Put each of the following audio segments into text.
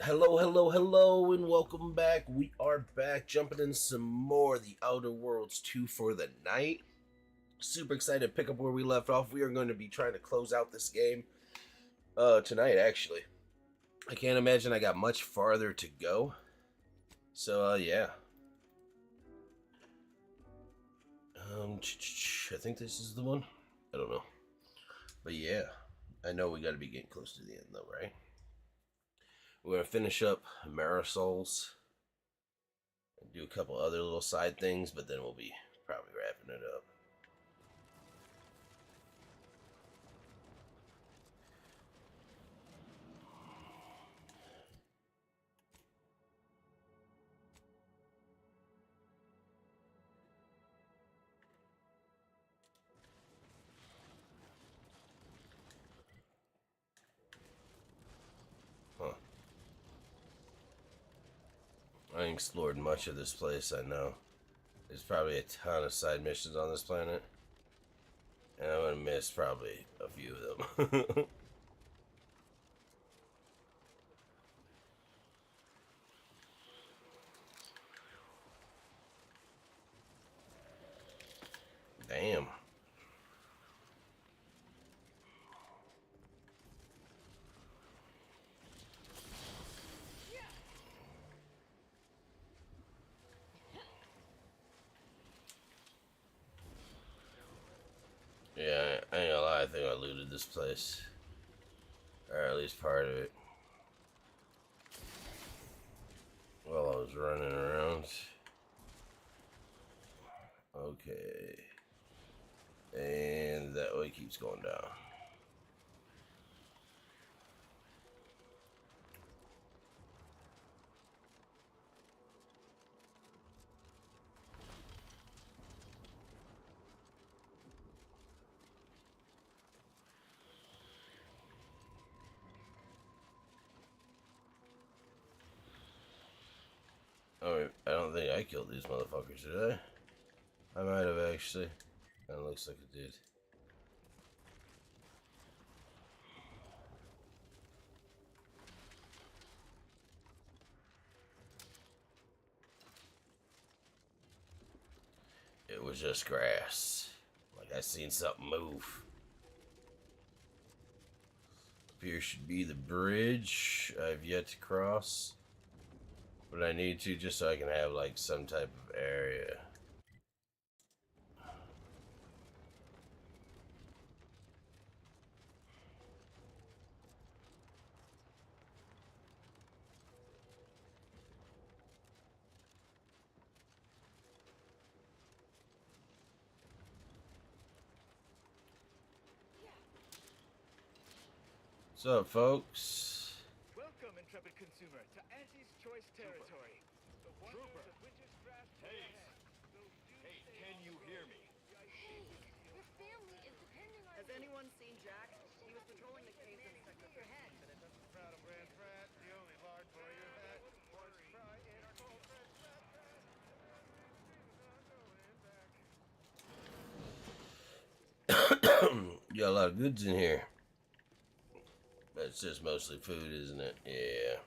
Hello, hello, hello, and welcome back. We are back jumping in some more The Outer Worlds 2 for the night. Super excited to pick up where we left off. We are going to be trying to close out this game tonight, actually. I can't imagine I got much farther to go. So, yeah. I think this is the one. I don't know. But yeah, I know we got to be getting close to the end, though, right? We're going to finish up Marisol's and do a couple other little side things, but then we'll be probably wrapping it up. Huh. I ain't explored much of this place, I know. There's probably a ton of side missions on this planet. And I'm gonna miss probably a few of them. Damn. Yeah, I ain't gonna lie, I think I looted this place. Or at least part of it. While I was running around. Okay. And that way keeps going down. Oh, I don't think I killed these motherfuckers, did I? I might have actually. That looks like it did. It was just grass. Like I seen something move. Up here should be the bridge I've yet to cross. But I need to just so I can have like some type of area. What's up, folks? Welcome, intrepid consumer, to Auntie's Choice territory. The wonders of winter's craft. Hey, can you hear me? Your family is depending on Has anyone seen Jack? He was patrolling the caves in sector 15, but it doesn't... proud of Brand Frat, the only large boy you had. Orange fry in our cold red flatbread. Got a lot of goods in here. That's just mostly food, isn't it? Yeah.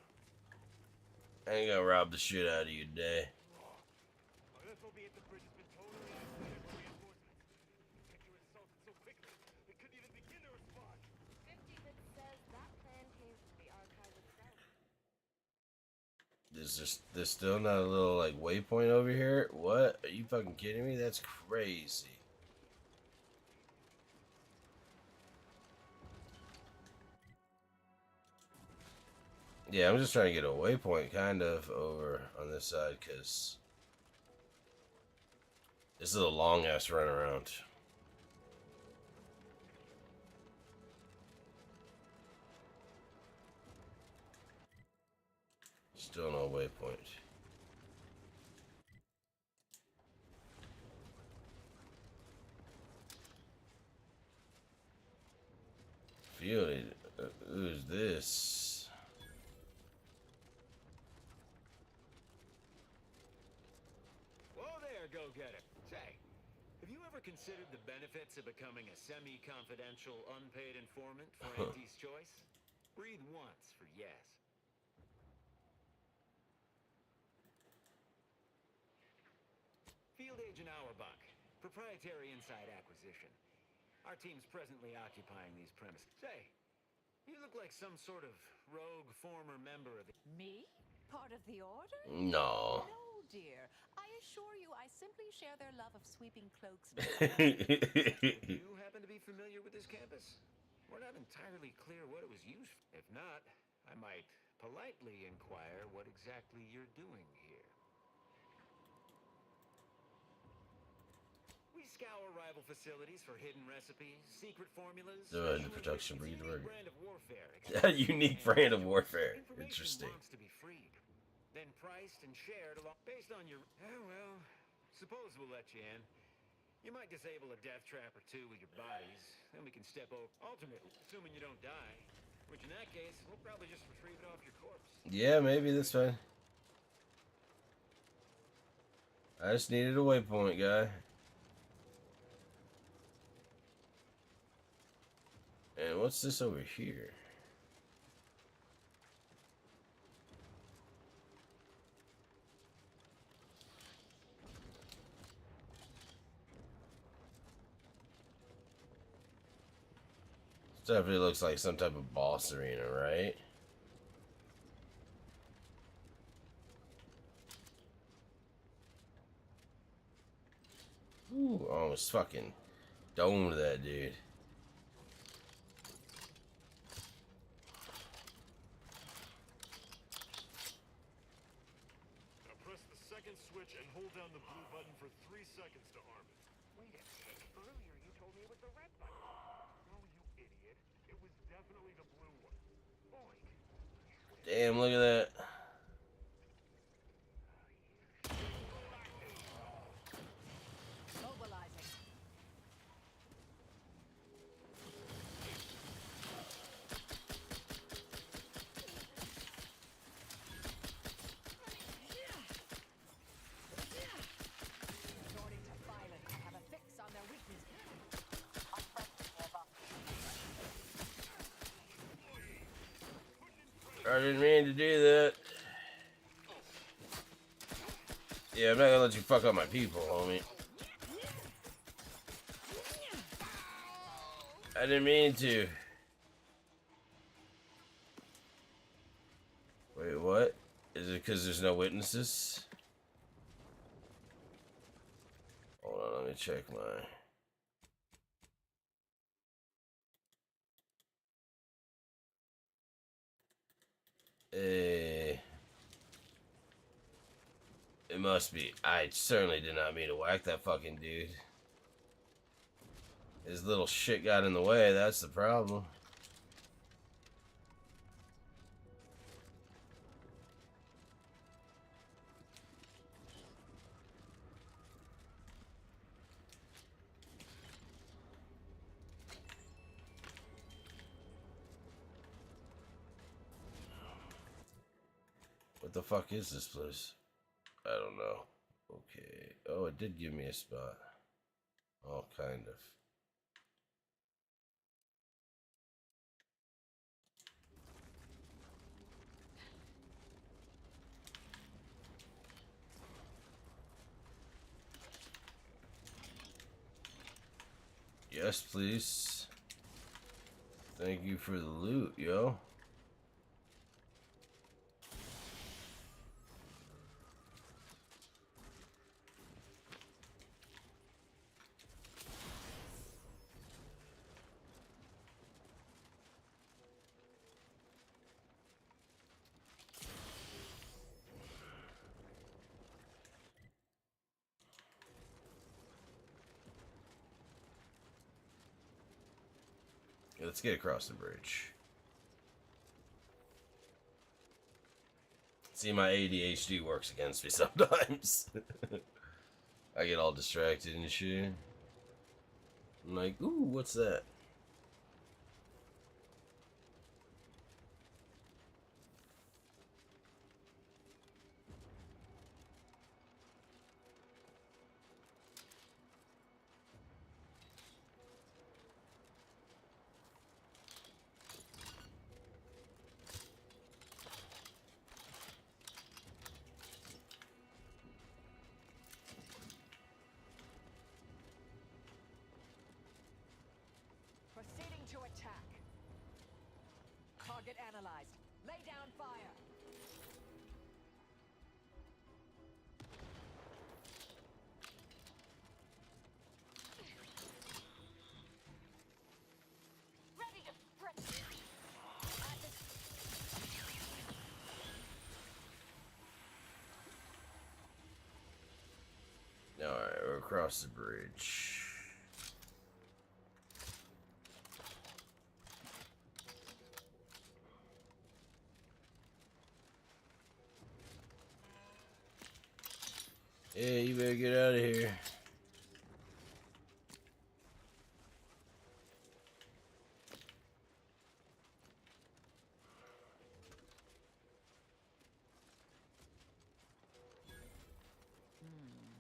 I ain't gonna rob the shit out of you today. This will be at the bridge has been totally isolated from reinforcements. If you insulted so quickly, we couldn't even begin to respond. 50 that says that plan came from the archive itself. There's still not a little like waypoint over here? What? Are you fucking kidding me? That's crazy. Yeah, I'm just trying to get a waypoint kind of over on this side because this is a long ass run around. Still no waypoint. Feel it. Who's this? Whoa there, go-getter. Say, have you ever considered the benefits of becoming a semi-confidential, unpaid informant for Auntie's Choice? Breathe once for yes. Agent Auerbach, proprietary inside acquisition. Our team's presently occupying these premises. Say, you look like some sort of rogue former member of the... Me? Part of the order? No. No, dear. I assure you, I simply share their love of sweeping cloaks. Would you happen to be familiar with this campus? We're not entirely clear what it was used for. If not, I might politely inquire what exactly you're doing here. We scour rival facilities for hidden recipes, secret formulas. The production breed Unique brand of warfare. A unique brand of warfare. Information Interesting. wants to be freed, then priced and shared along based on your. Oh well, suppose we'll let you in. You might disable a death trap or two with your bodies, then we can step over. Alternately, assuming you don't die, which in that case we'll probably just retrieve it off your corpse. Yeah, maybe that's fine. I just needed a waypoint, guy. And what's this over here? This definitely looks like some type of boss arena, right? Ooh, almost fucking domed that dude. Now press the second switch and hold down the blue button for 3 seconds to arm it. Wait a minute. Earlier you told me it was the red button. No, you idiot. It was definitely the blue one. Boy. Damn, look at that. Mobilizing. Resorting to violence to have a fix on their weakness. I didn't mean to do that. Yeah, I'm not gonna let you fuck up my people, homie. I didn't mean to. Wait, what? Is it because there's no witnesses? Hold on, let me check my... It must be. I certainly did not mean to whack that fucking dude. His little shit got in the way, that's the problem. What the fuck is this place? I don't know. Okay. Oh, it did give me a spot. Oh, kind of. Yes, please. Thank you for the loot, yo. Let's get across the bridge. See, my ADHD works against me sometimes. I get all distracted and shit. I'm like, ooh, what's that? Target analyzed. Lay down fire. Ready to sprint. Alright, we're across the bridge. Yeah, you better get out of here.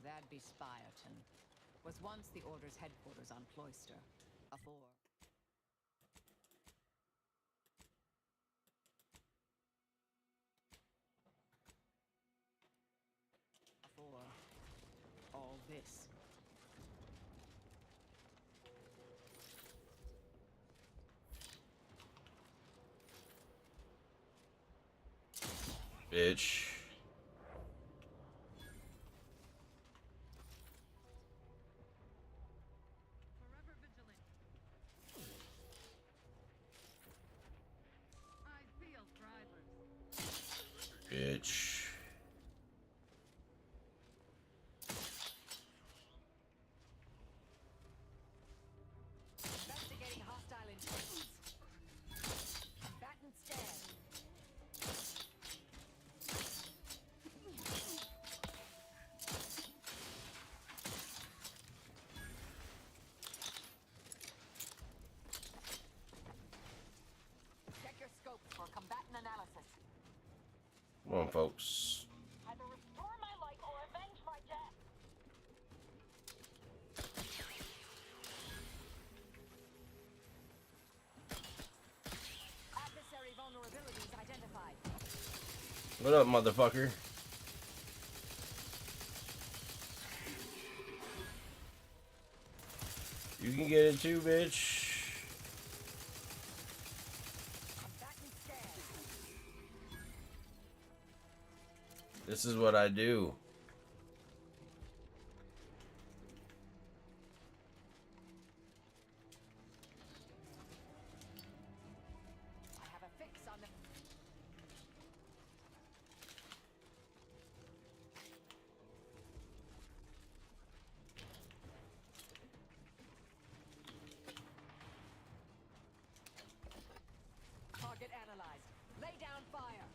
That'd be Spyerton. Was once the Order's headquarters on Cloister. A four. For all this. Bitch. Forever vigilant. I feel thrivers. Bitch. Investigating hostile intrusions. Combatant stand. Check your scopes for combatant analysis. Come on, folks. Either restore my life or avenge my death. Adversary vulnerabilities identified. What up, motherfucker? You can get it too, bitch. Combatant stand. This is what I do. I have a fix on the... Target analyzed. Lay down fire.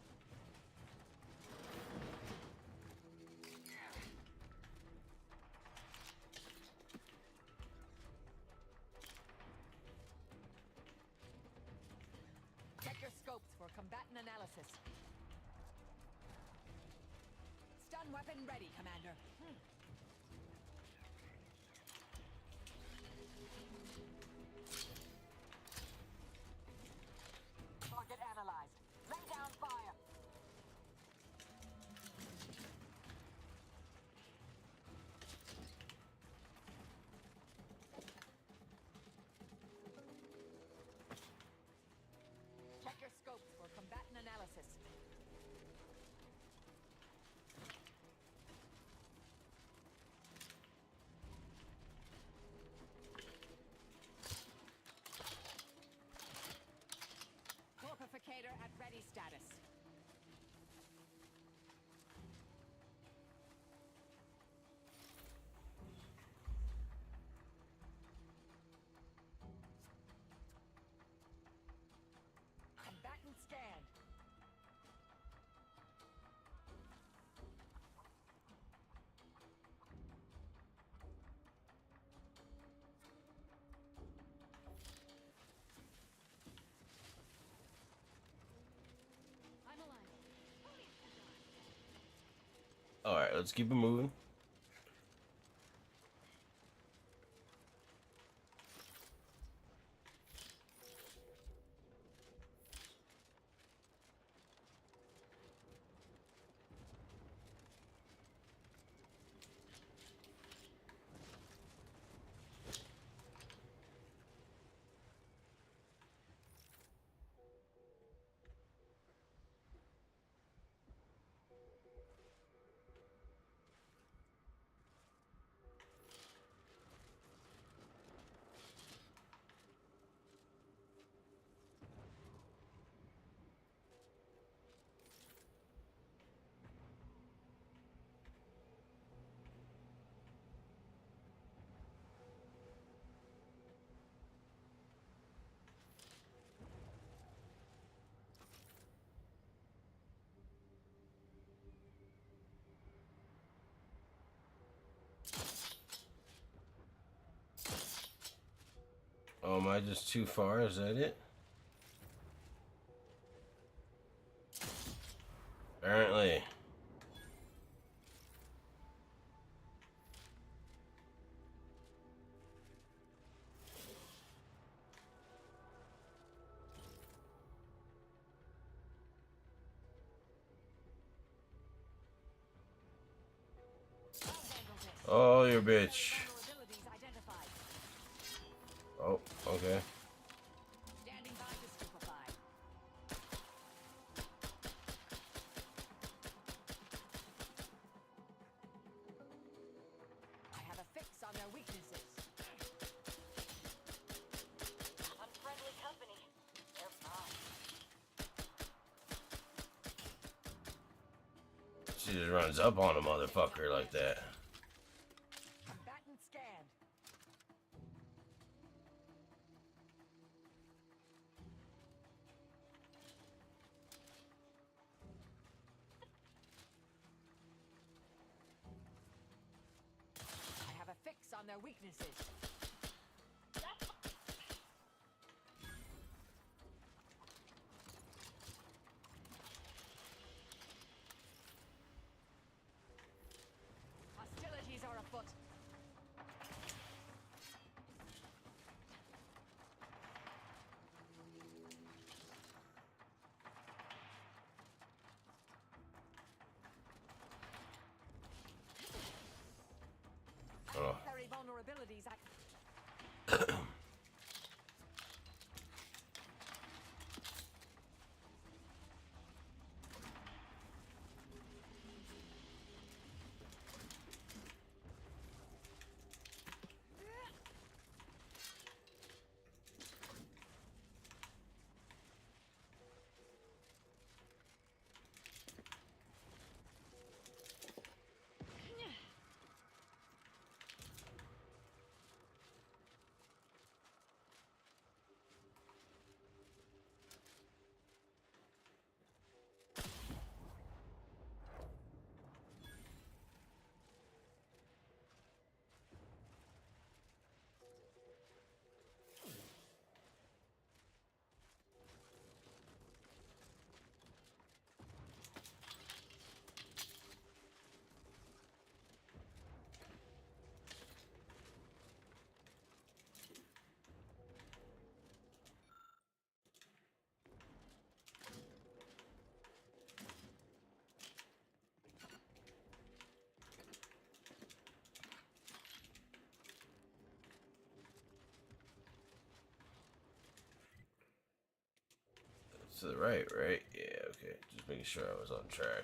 Check your scopes for combatant analysis. Stun weapon ready, Commander. Target analyzed. Lay down fire. Check your scopes for combatant analysis. Corpificator at ready status. Combatant stand. I'm alive. Alright, let's keep it moving. I just too far? Is that it? Apparently. Oh, you bitch. Vulnerabilities identified. Oh, okay. Standing by to stupefy. I have a fix on their weaknesses. Unfriendly company. They're fine. She just runs up on a motherfucker like that. Combatant scanned. I have a fix on their weaknesses. Hostilities are afoot. Oh. Very vulnerabilities. To the right, right? Yeah, okay. Just making sure I was on track.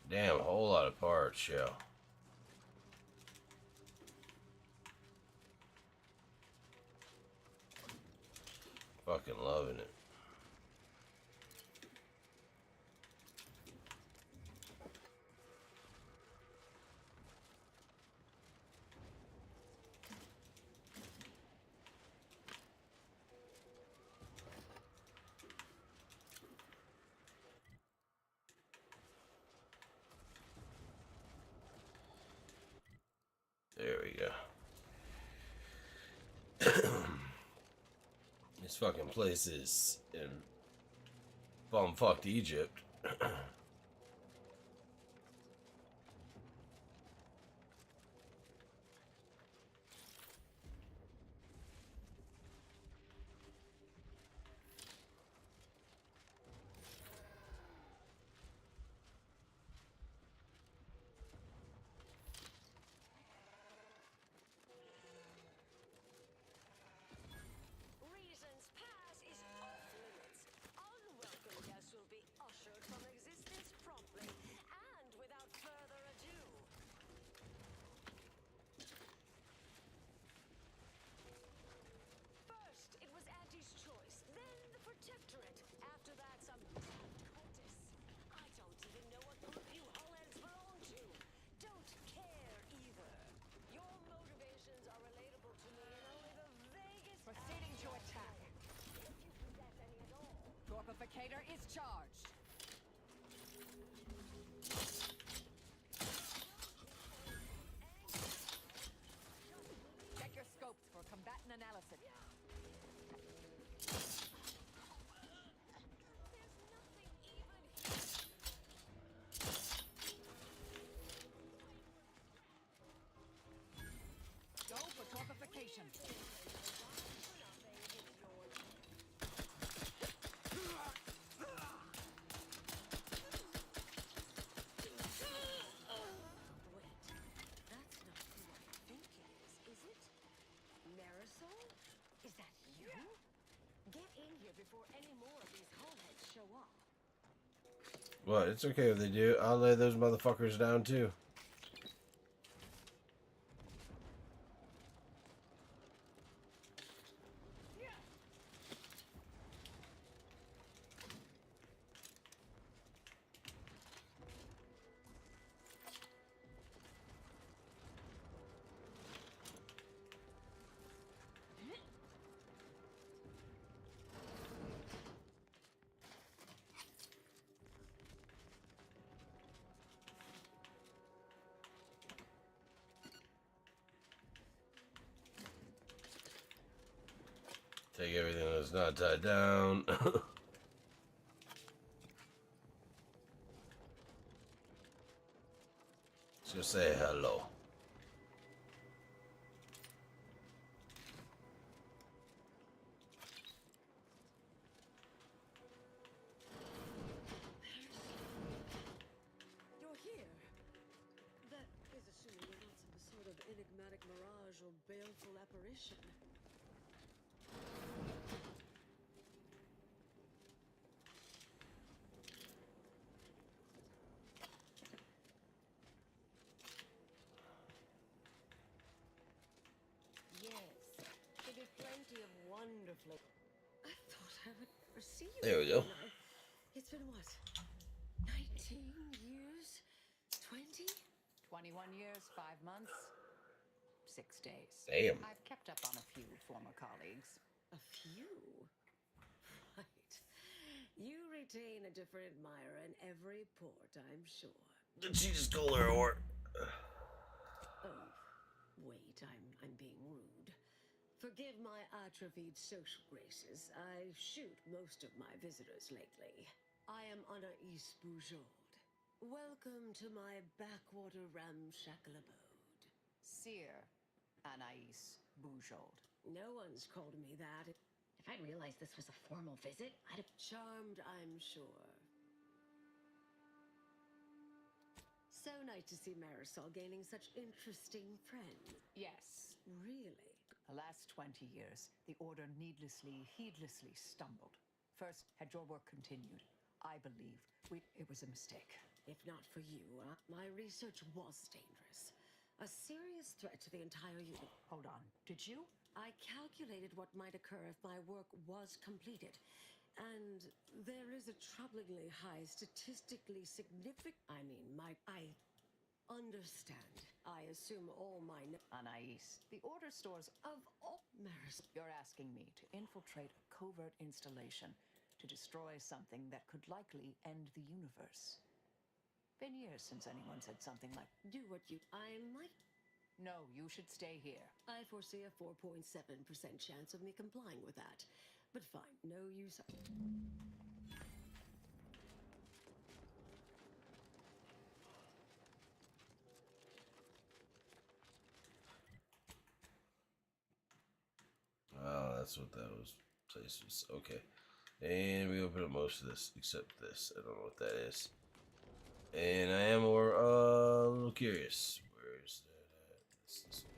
Damn, a whole lot of parts, yo. Fucking loving it. There we go. This fucking place is in bumfucked Egypt. Reason's pass is off limits. Unwelcome guests will be ushered from existence. Infiltrator is charged. Check your scopes for combatant analysis. Go for torpification. That's not who I think it is it? Marisol? Is that you? Get in here before any more of these homeheads show up. What? It's okay if they do. I'll lay those motherfuckers down too. Take everything that's not tied down. Just say hello. You're here. That is assuming you're not some sort of enigmatic mirage or baleful apparition. Yes, there be plenty of wonderfully. I thought I would never see you. There we go. again. It's been what? 19 years? 20? 21 years, 5 months, 6 days. Damn. I've kept up on a few former colleagues. A few? Right. You retain a different admirer in every port, I'm sure. Did she just call her a whore? Oh, wait, I'm being rude. Forgive my atrophied social graces. I shoot most of my visitors lately. I am Anaïs Boujold. Welcome to my backwater ramshackle abode. Seer Anaïs Boujold. No one's called me that. If I'd realized this was a formal visit, I'd have... Charmed, I'm sure. So nice to see Marisol gaining such interesting friends. Yes. Really? The last 20 years, the Order heedlessly stumbled. First, had your work continued, I believe it was a mistake. If not for you, my research was dangerous. A serious threat to the entire unit. Hold on, did you? I calculated what might occur if my work was completed. And there is a troublingly high, statistically significant... I understand. I assume all my... Anais, the Order stores Of all... Maris... You're asking me to infiltrate a covert installation to destroy something that could likely end the universe. Been years since anyone said something like, Do what you... I might... no, you should stay here. I foresee a 4.7% chance of me complying with that. But fine, no use... Oh, that's what that was. Place was. Okay. And we open up most of this, except this. I don't know what that is. And I am a little curious. Where is that at? This one.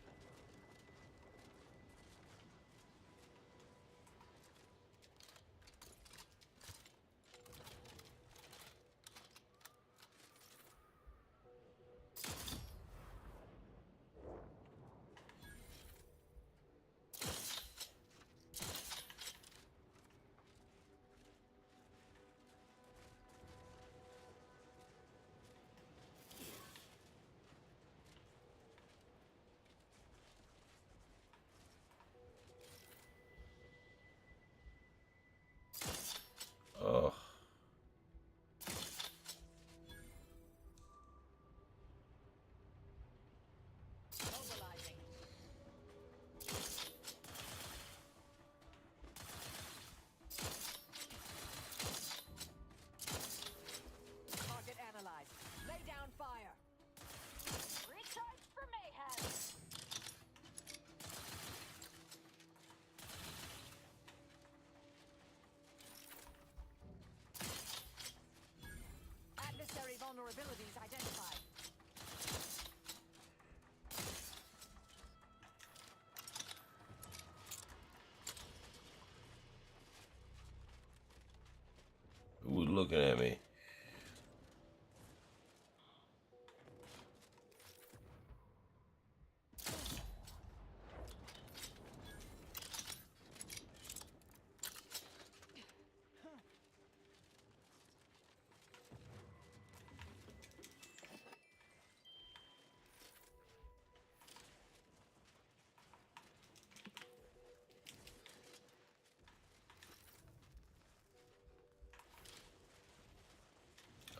looking at me.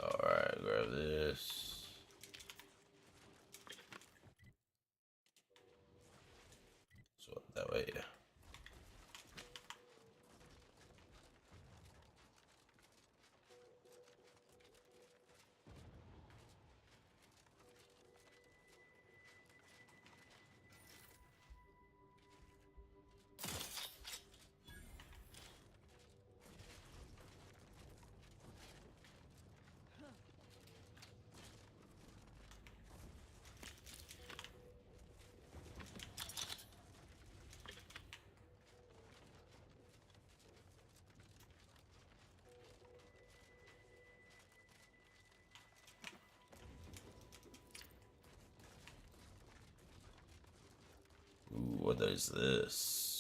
Alright, grab this. So that way, yeah. Ooh, what is this?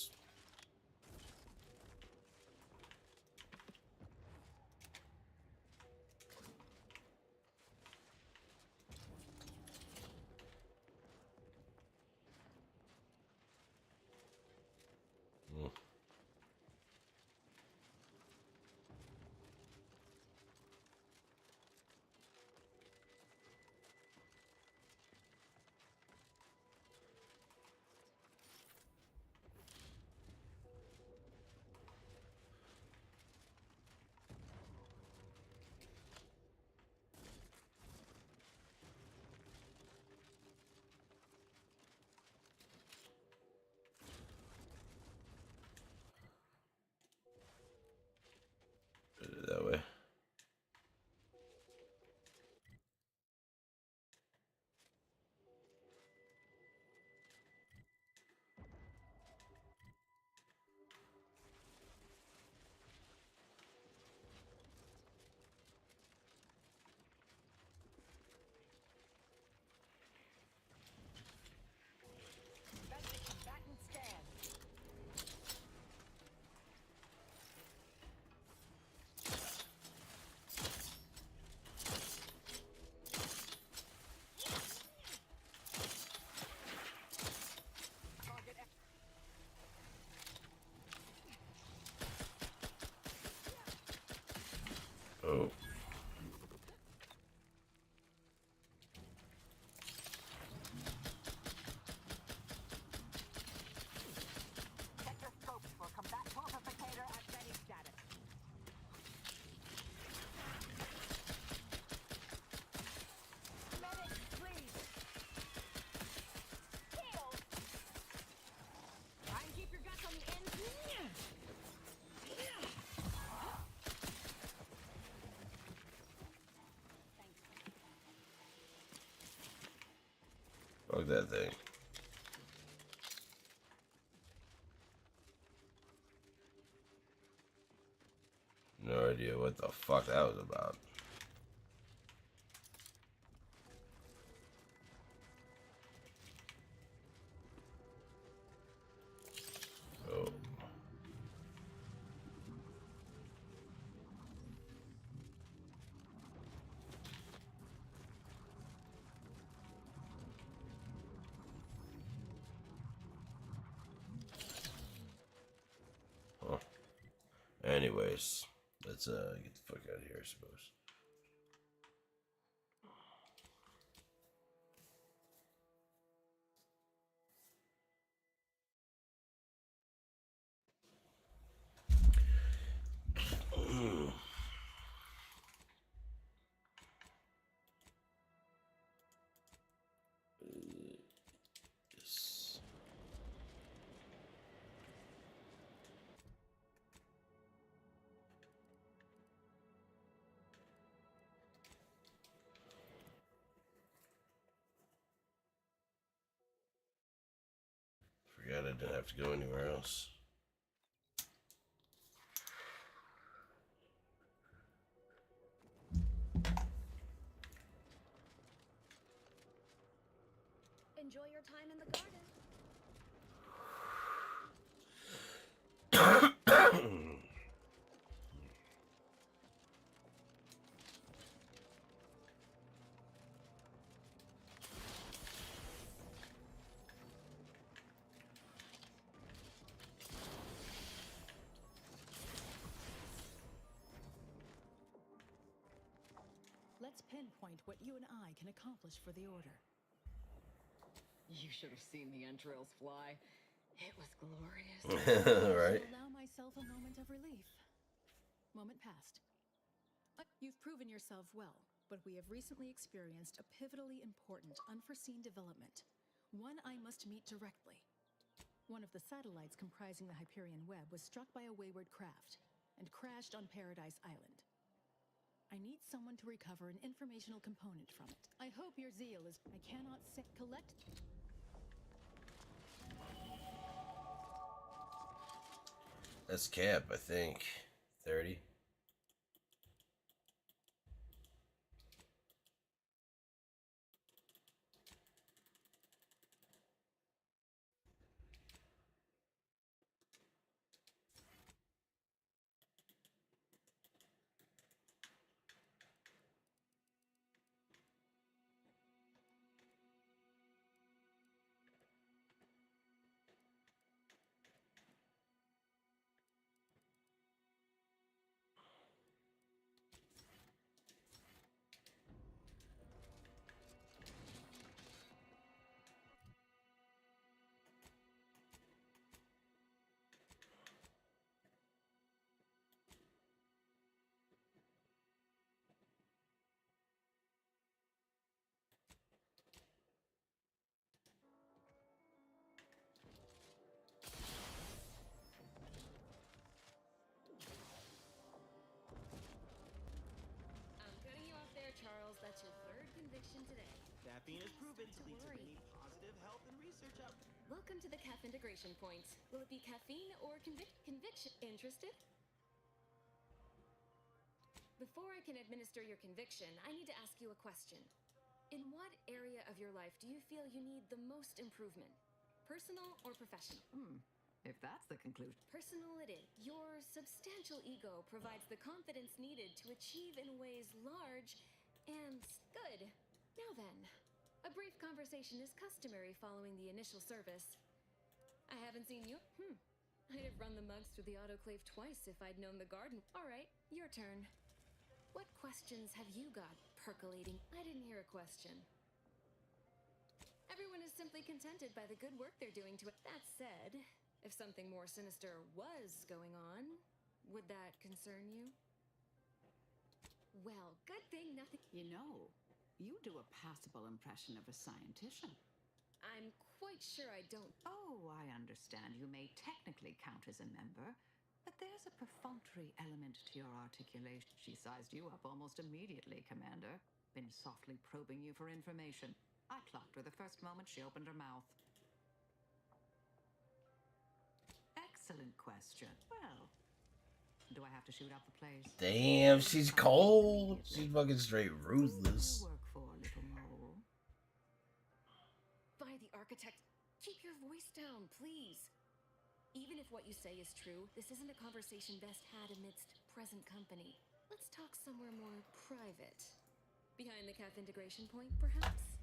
Put it that way. Oh. Fuck that thing. No idea what the fuck that was about. Oh. Huh. Anyways, let's get the fuck out of here, I suppose. Yes. Forgot I didn't have to go anywhere else. Enjoy your time in the garden. Let's pinpoint what you and I can accomplish for the Order. You should have seen the entrails fly. It was glorious. Right. Allow myself a moment of relief. Moment passed. You've proven yourself well, but we have recently experienced a pivotally important, unforeseen development. One I must meet directly. One of the satellites comprising the Hyperion web was struck by a wayward craft and crashed on Paradise Island. I need someone to recover an informational component from it. I hope your zeal is... I cannot collect... That's cap, I think. 30. I'm cutting you off there, Charles. That's your third conviction today. Caffeine is proven to lead to worry. many positive health and research outcomes. Welcome to the CAF integration point. Will it be caffeine or conviction? Interested? Before I can administer your conviction, I need to ask you a question. In what area of your life do you feel you need the most improvement? Personal or professional? If that's the conclusion. Personal it is. Your substantial ego provides the confidence needed to achieve in ways large and good. Now then, a brief conversation is customary following the initial service. I haven't seen you. I'd have run the mugs through the autoclave twice if I'd known the garden. All right, your turn. What questions have you got percolating? I didn't hear a question. Everyone is simply contented by the good work they're doing to it. That said, if something more sinister was going on, would that concern you? Well, good thing nothing... You know, you do a passable impression of a scientician. I'm quite sure I don't... Oh, I understand. You may technically count as a member, but there's a perfunctory element to your articulation. She sized you up almost immediately, Commander. Been softly probing you for information. I clocked her the first moment she opened her mouth. Excellent question. Well, do I have to shoot up the place? Damn, she's cold. She's fucking straight ruthless. Who do you work for, little mole? By the architect, keep your voice down, please. Even if what you say is true, this isn't a conversation best had amidst present company. Let's talk somewhere more private. Behind the CAF integration point, perhaps?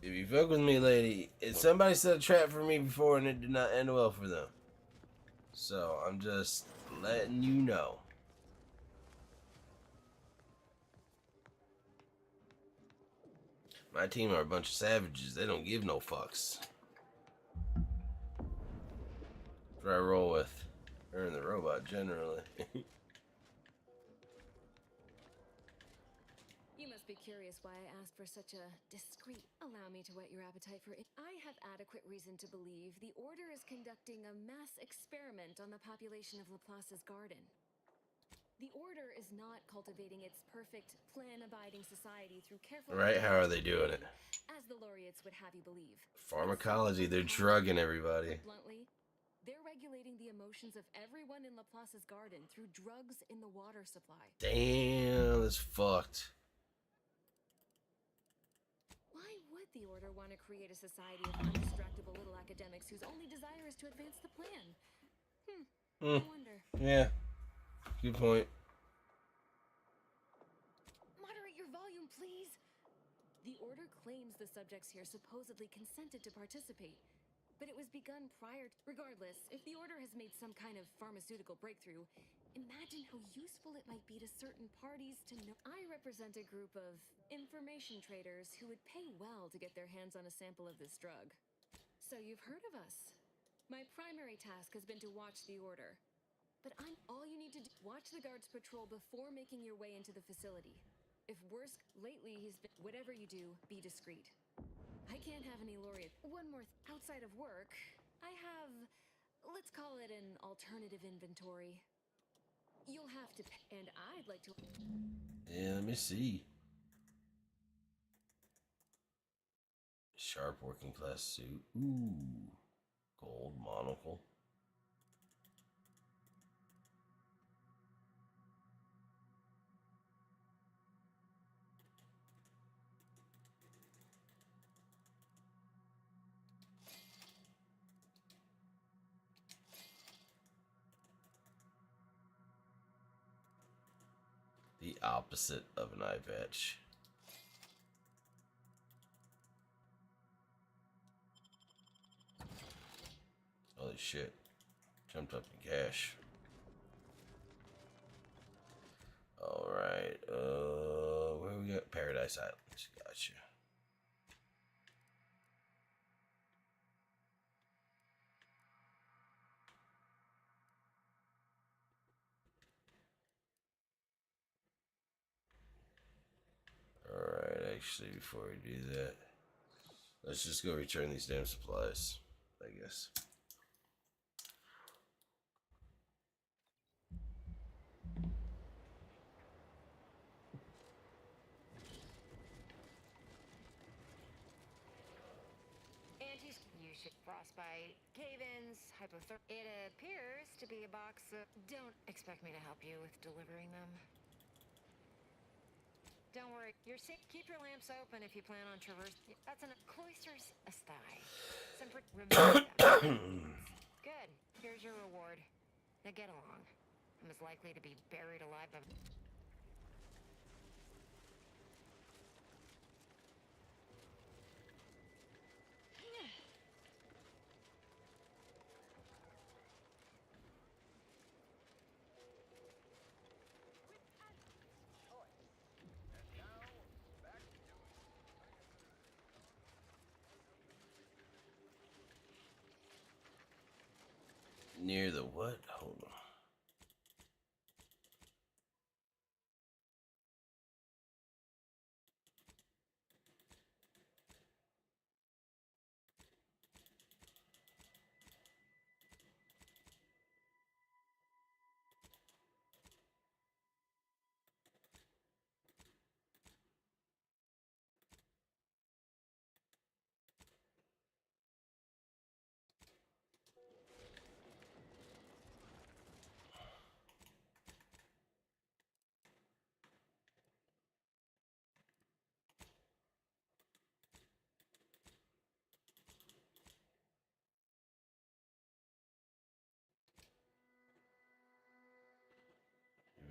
If you fuck with me, lady, somebody set a trap for me before and it did not end well for them. So, I'm just letting you know. My team are a bunch of savages. They don't give no fucks. That's what I roll with. Her and the robot, generally. You must be curious why I asked for such a discreet... Allow me to whet your appetite for it. I have adequate reason to believe the Order is conducting a mass experiment on the population of Laplace's garden. The Order is not cultivating its perfect, plan-abiding society through careful... Right? How are they doing it? As the laureates would have you believe. Pharmacology. They're drugging everybody. Bluntly, they're regulating the emotions of everyone in Laplace's garden through drugs in the water supply. Damn, that's fucked. Why would the Order want to create a society of undistractable little academics whose only desire is to advance the plan. I wonder. Yeah. Good point. Moderate your volume, please. The Order claims the subjects here supposedly consented to participate, but it was begun prior to... Regardless, if the Order has made some kind of pharmaceutical breakthrough, imagine how useful it might be to certain parties to know. I represent a group of information traders who would pay well to get their hands on a sample of this drug. So you've heard of us. My primary task has been to watch the Order. But all you need to do, watch the guards patrol before making your way into the facility. If worse, lately he's been, whatever you do, be discreet. I can't have any laureate. One more, outside of work, I have, let's call it an alternative inventory. You'll have to pay, and I'd like to... Yeah, let me see. Sharp working class suit. Ooh. Gold monocle. The opposite of an eye patch. Holy shit. Jumped up in cash. Alright. Where we got? Paradise Islands. Gotcha. Alright, actually, before we do that, let's just go return these damn supplies, I guess. You should frostbite, cave-ins, hypothermia. It appears to be a box of... Don't expect me to help you with delivering them. Don't worry, you're safe. Keep your lamps open if you plan on traversing. That's an cloisters astai. Remember that. Good. Here's your reward. Now get along. I'm as likely to be buried alive by... Near the what? Hold on.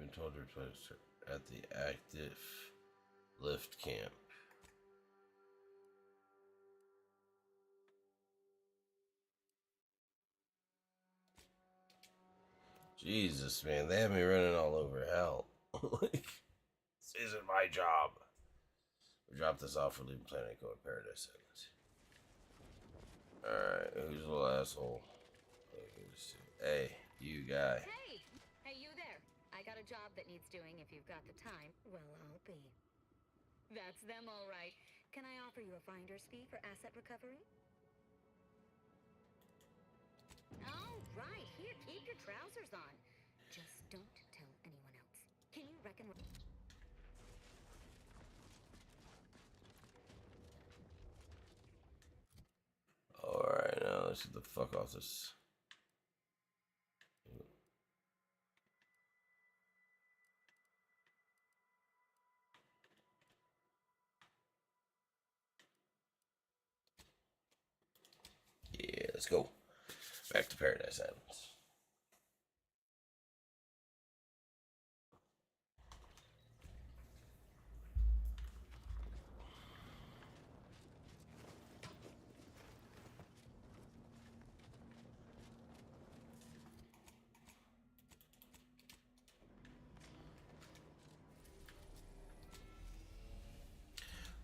You've been told to replace her at the active lift camp. Jesus, man, they have me running all over hell. Like, this isn't my job. We dropped this off for leaving Planet Echo at Paradise Islands. Alright, who's the little asshole? Hey, you guy. Hey! Hey, you there. I got a job that needs doing if you've got the time. Well, I'll be. That's them, all right. Can I offer you a finder's fee for asset recovery? All right, here, keep your trousers on. Just don't tell anyone else. Can you reckon... Alright, now let's get the fuck off this. Let's go. Back to Paradise Islands.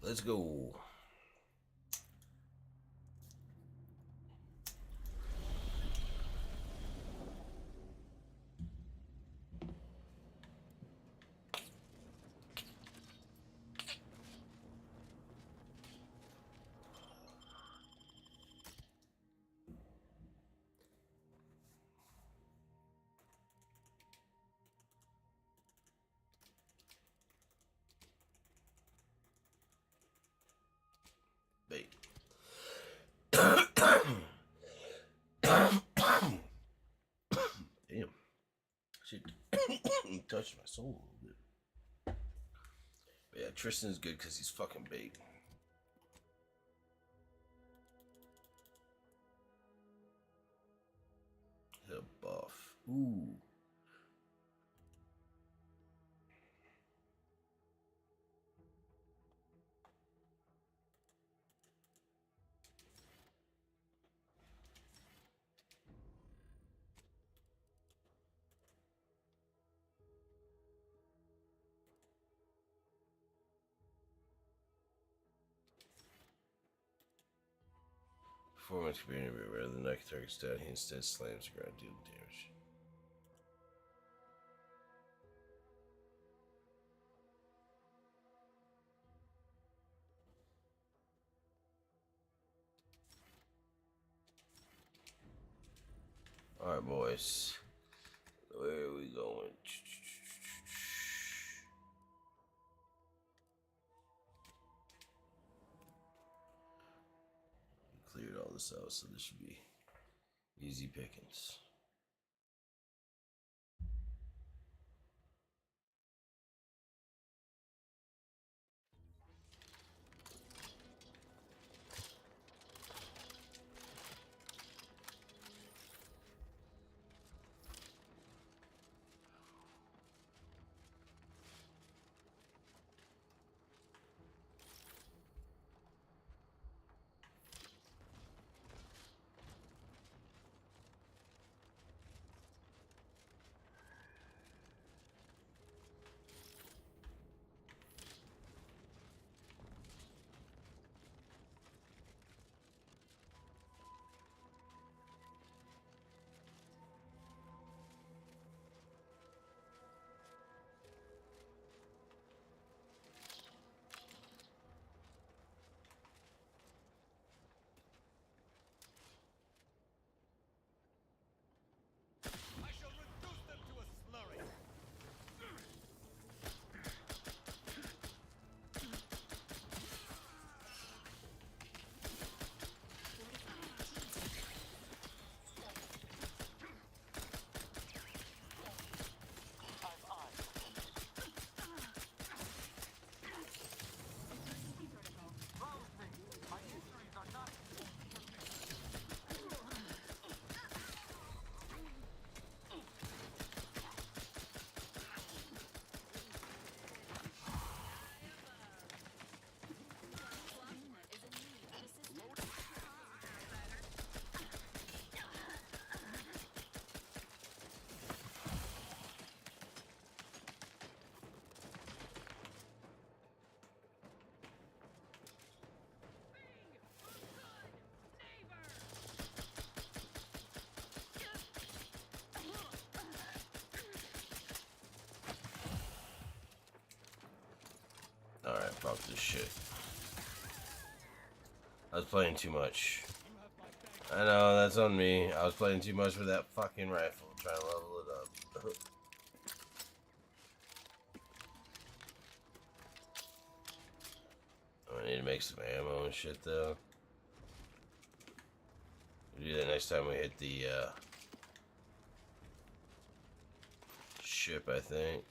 Let's go. Bait. Damn. Shit touched my soul a little bit. But yeah, Tristan's good because he's fucking bait. The buff. Ooh. Performance community, rather than knock targets down, he instead slams the ground, dealing damage. Alright, boys. Where are we going? Cleared all this out, so this should be easy pickings. I shall reduce them to a slurry. Alright, fuck this shit. I was playing too much. I know, that's on me. I was playing too much with that fucking rifle, trying to level it up. I need to make some ammo and shit, though. We'll do that next time we hit the, ship, I think.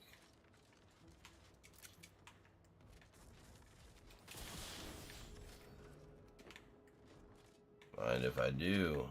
Mind if I do?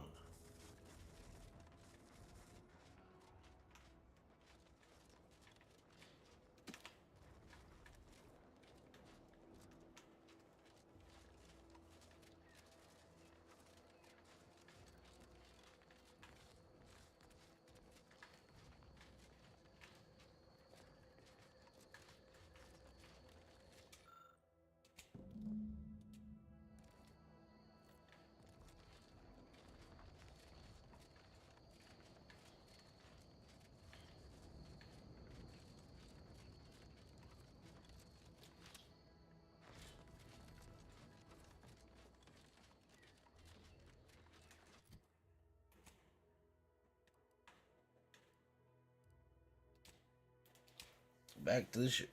back to the ship.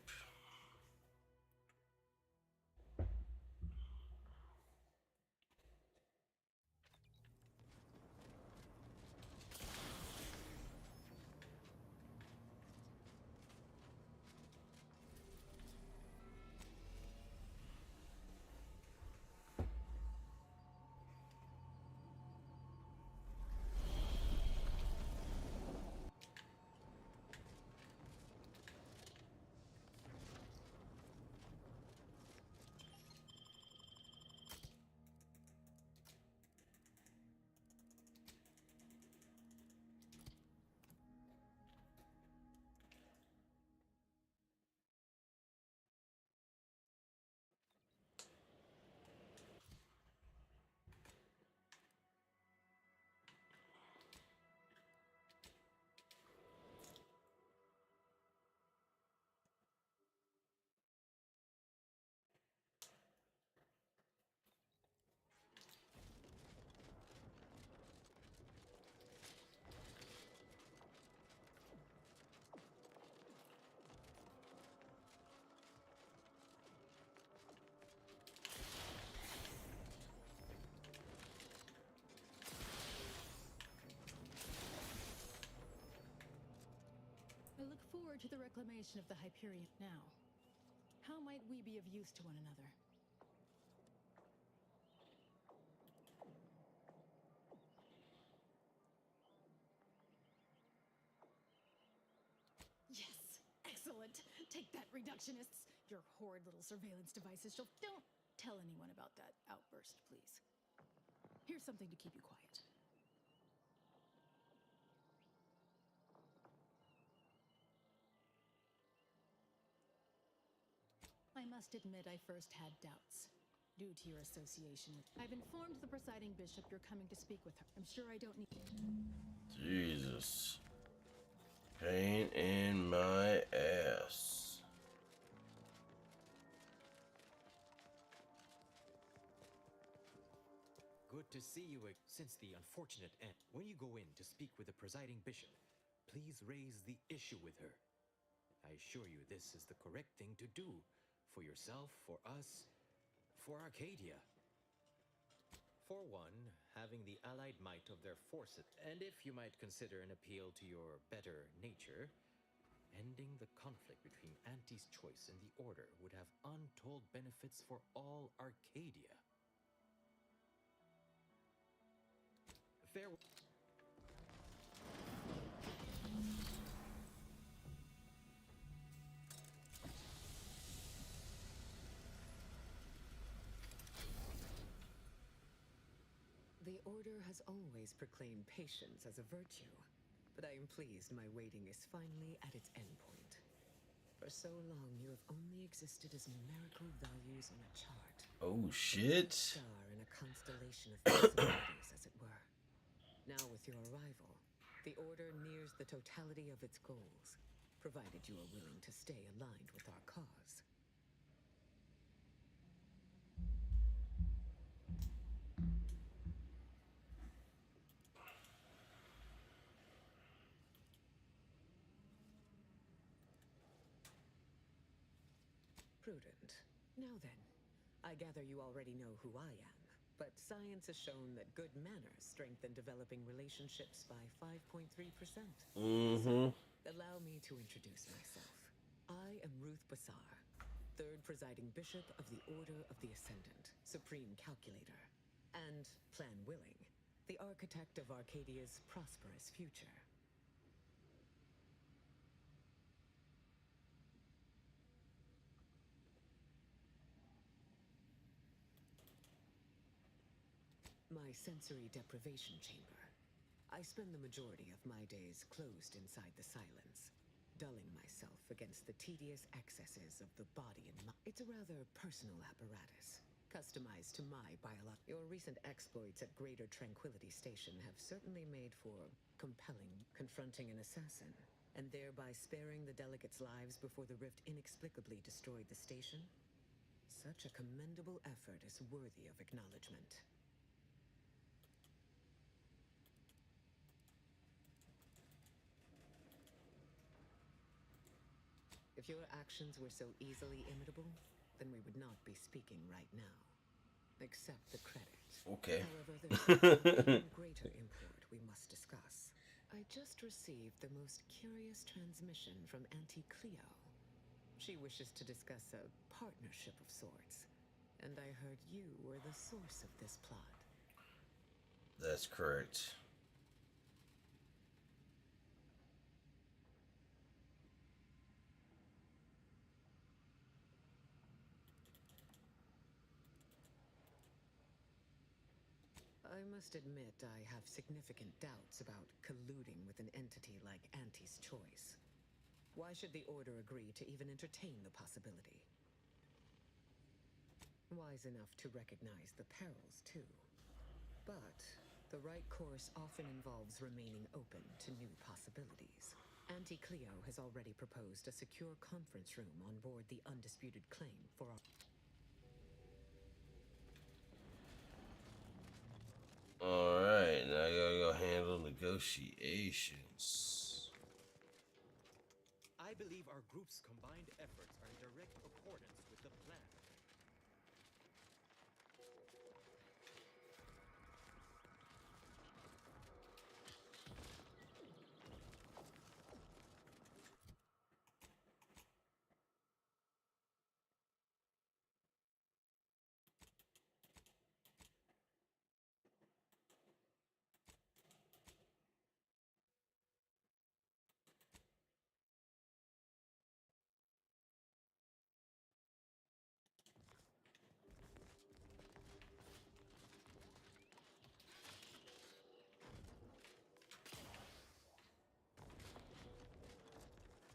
I look forward to the reclamation of the Hyperion now. How might we be of use to one another? Yes! Excellent! Take that, reductionists! Your horrid little surveillance devices shall... Don't tell anyone about that outburst, please. Here's something to keep you quiet. I must admit I first had doubts, due to your association with... I've informed the presiding bishop you're coming to speak with her. I'm sure I don't need... Jesus. Pain in my ass. Good to see you since the unfortunate end. When you go in to speak with the presiding bishop, please raise the issue with her. I assure you this is the correct thing to do. For yourself, for us, for Arcadia. For one, having the allied might of their forces, and if you might consider an appeal to your better nature, ending the conflict between Auntie's Choice and the Order would have untold benefits for all Arcadia. Farewell. The Order has always proclaimed patience as a virtue, but I am pleased my waiting is finally at its endpoint. For so long, you have only existed as numerical values on a chart. Oh, shit. A star in a constellation of possibilities, as it were. Now, with your arrival, the Order nears the totality of its goals, provided you are willing to stay aligned with our cause. Prudent. Now then, I gather you already know who I am, but science has shown that good manners strengthen developing relationships by 5.3%. So, allow me to introduce myself. I am Ruth Bassar, third presiding bishop of the Order of the Ascendant, supreme calculator, and, plan willing, the architect of Arcadia's prosperous future. My sensory deprivation chamber. I spend the majority of my days closed inside the silence, dulling myself against the tedious excesses of the body and mind. It's a rather personal apparatus, customized to my biology. Your recent exploits at Greater Tranquility Station have certainly made for compelling confronting an assassin, and thereby sparing the delegates' lives before the rift inexplicably destroyed the station. Such a commendable effort is worthy of acknowledgement. If your actions were so easily imitable, then we would not be speaking right now. Accept the credit. Okay. However, there's even greater import we must discuss. I just received the most curious transmission from Auntie Cleo. She wishes to discuss a partnership of sorts, and I heard you were the source of this plot. That's correct. I must admit I have significant doubts about colluding with an entity like Auntie's Choice. Why should the Order agree to even entertain the possibility? Wise enough to recognize the perils, too. But the right course often involves remaining open to new possibilities. Auntie Cleo has already proposed a secure conference room on board the undisputed claim for our... Alright, now I gotta go handle negotiations. I believe our group's combined efforts are in direct accordance with the plan.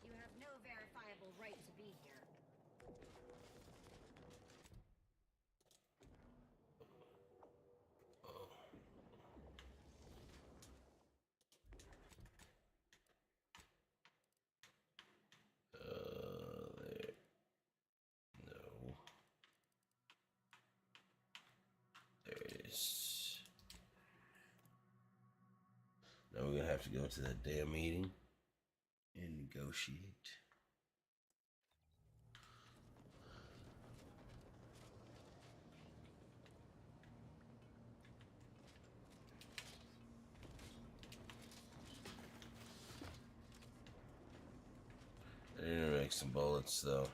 You have no verifiable right to be here. There. No. There it is. Now we're gonna have to go to that damn meeting and negotiate. I need to make some bullets though.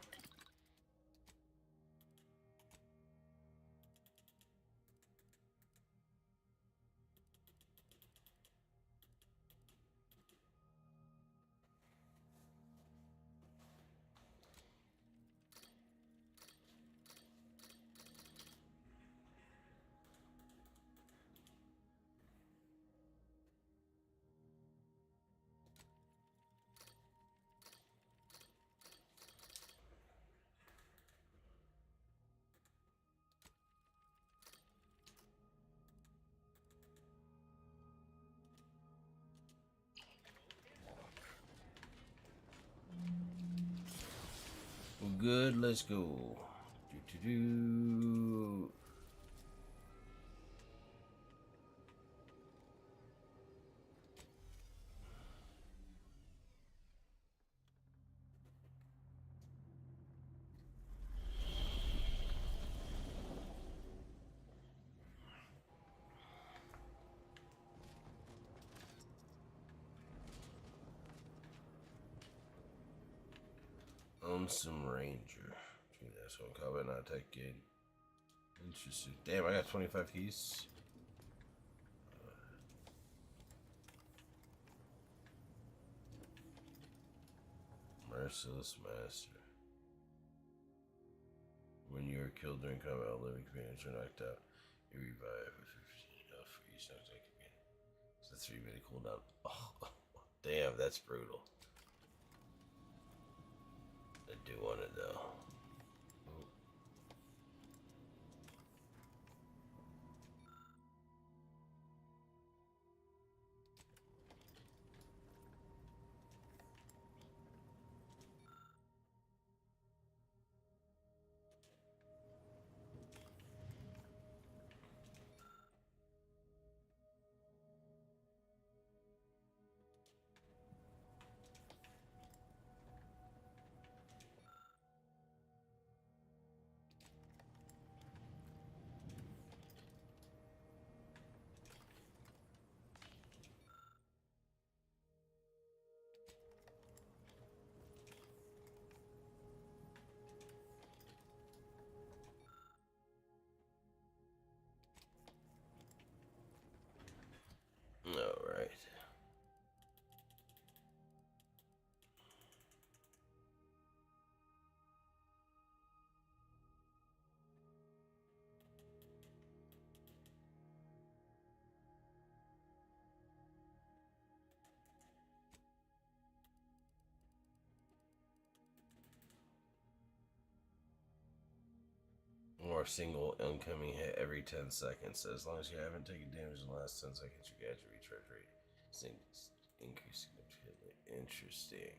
Well, good. Let's go. Do. Some ranger. That's one combat, not attack gain. Interesting. Damn, I got 25 keys. Merciless Master. When you are killed during combat, all living companions are knocked out. You revive with 15 health for each knocked out companion. It's a 3-minute cooldown. Oh, damn, that's brutal. I do want it though. or single incoming hit every 10 seconds. As long as you haven't taken damage in the last 10 seconds, your gadget recharge rate increase significantly. Interesting.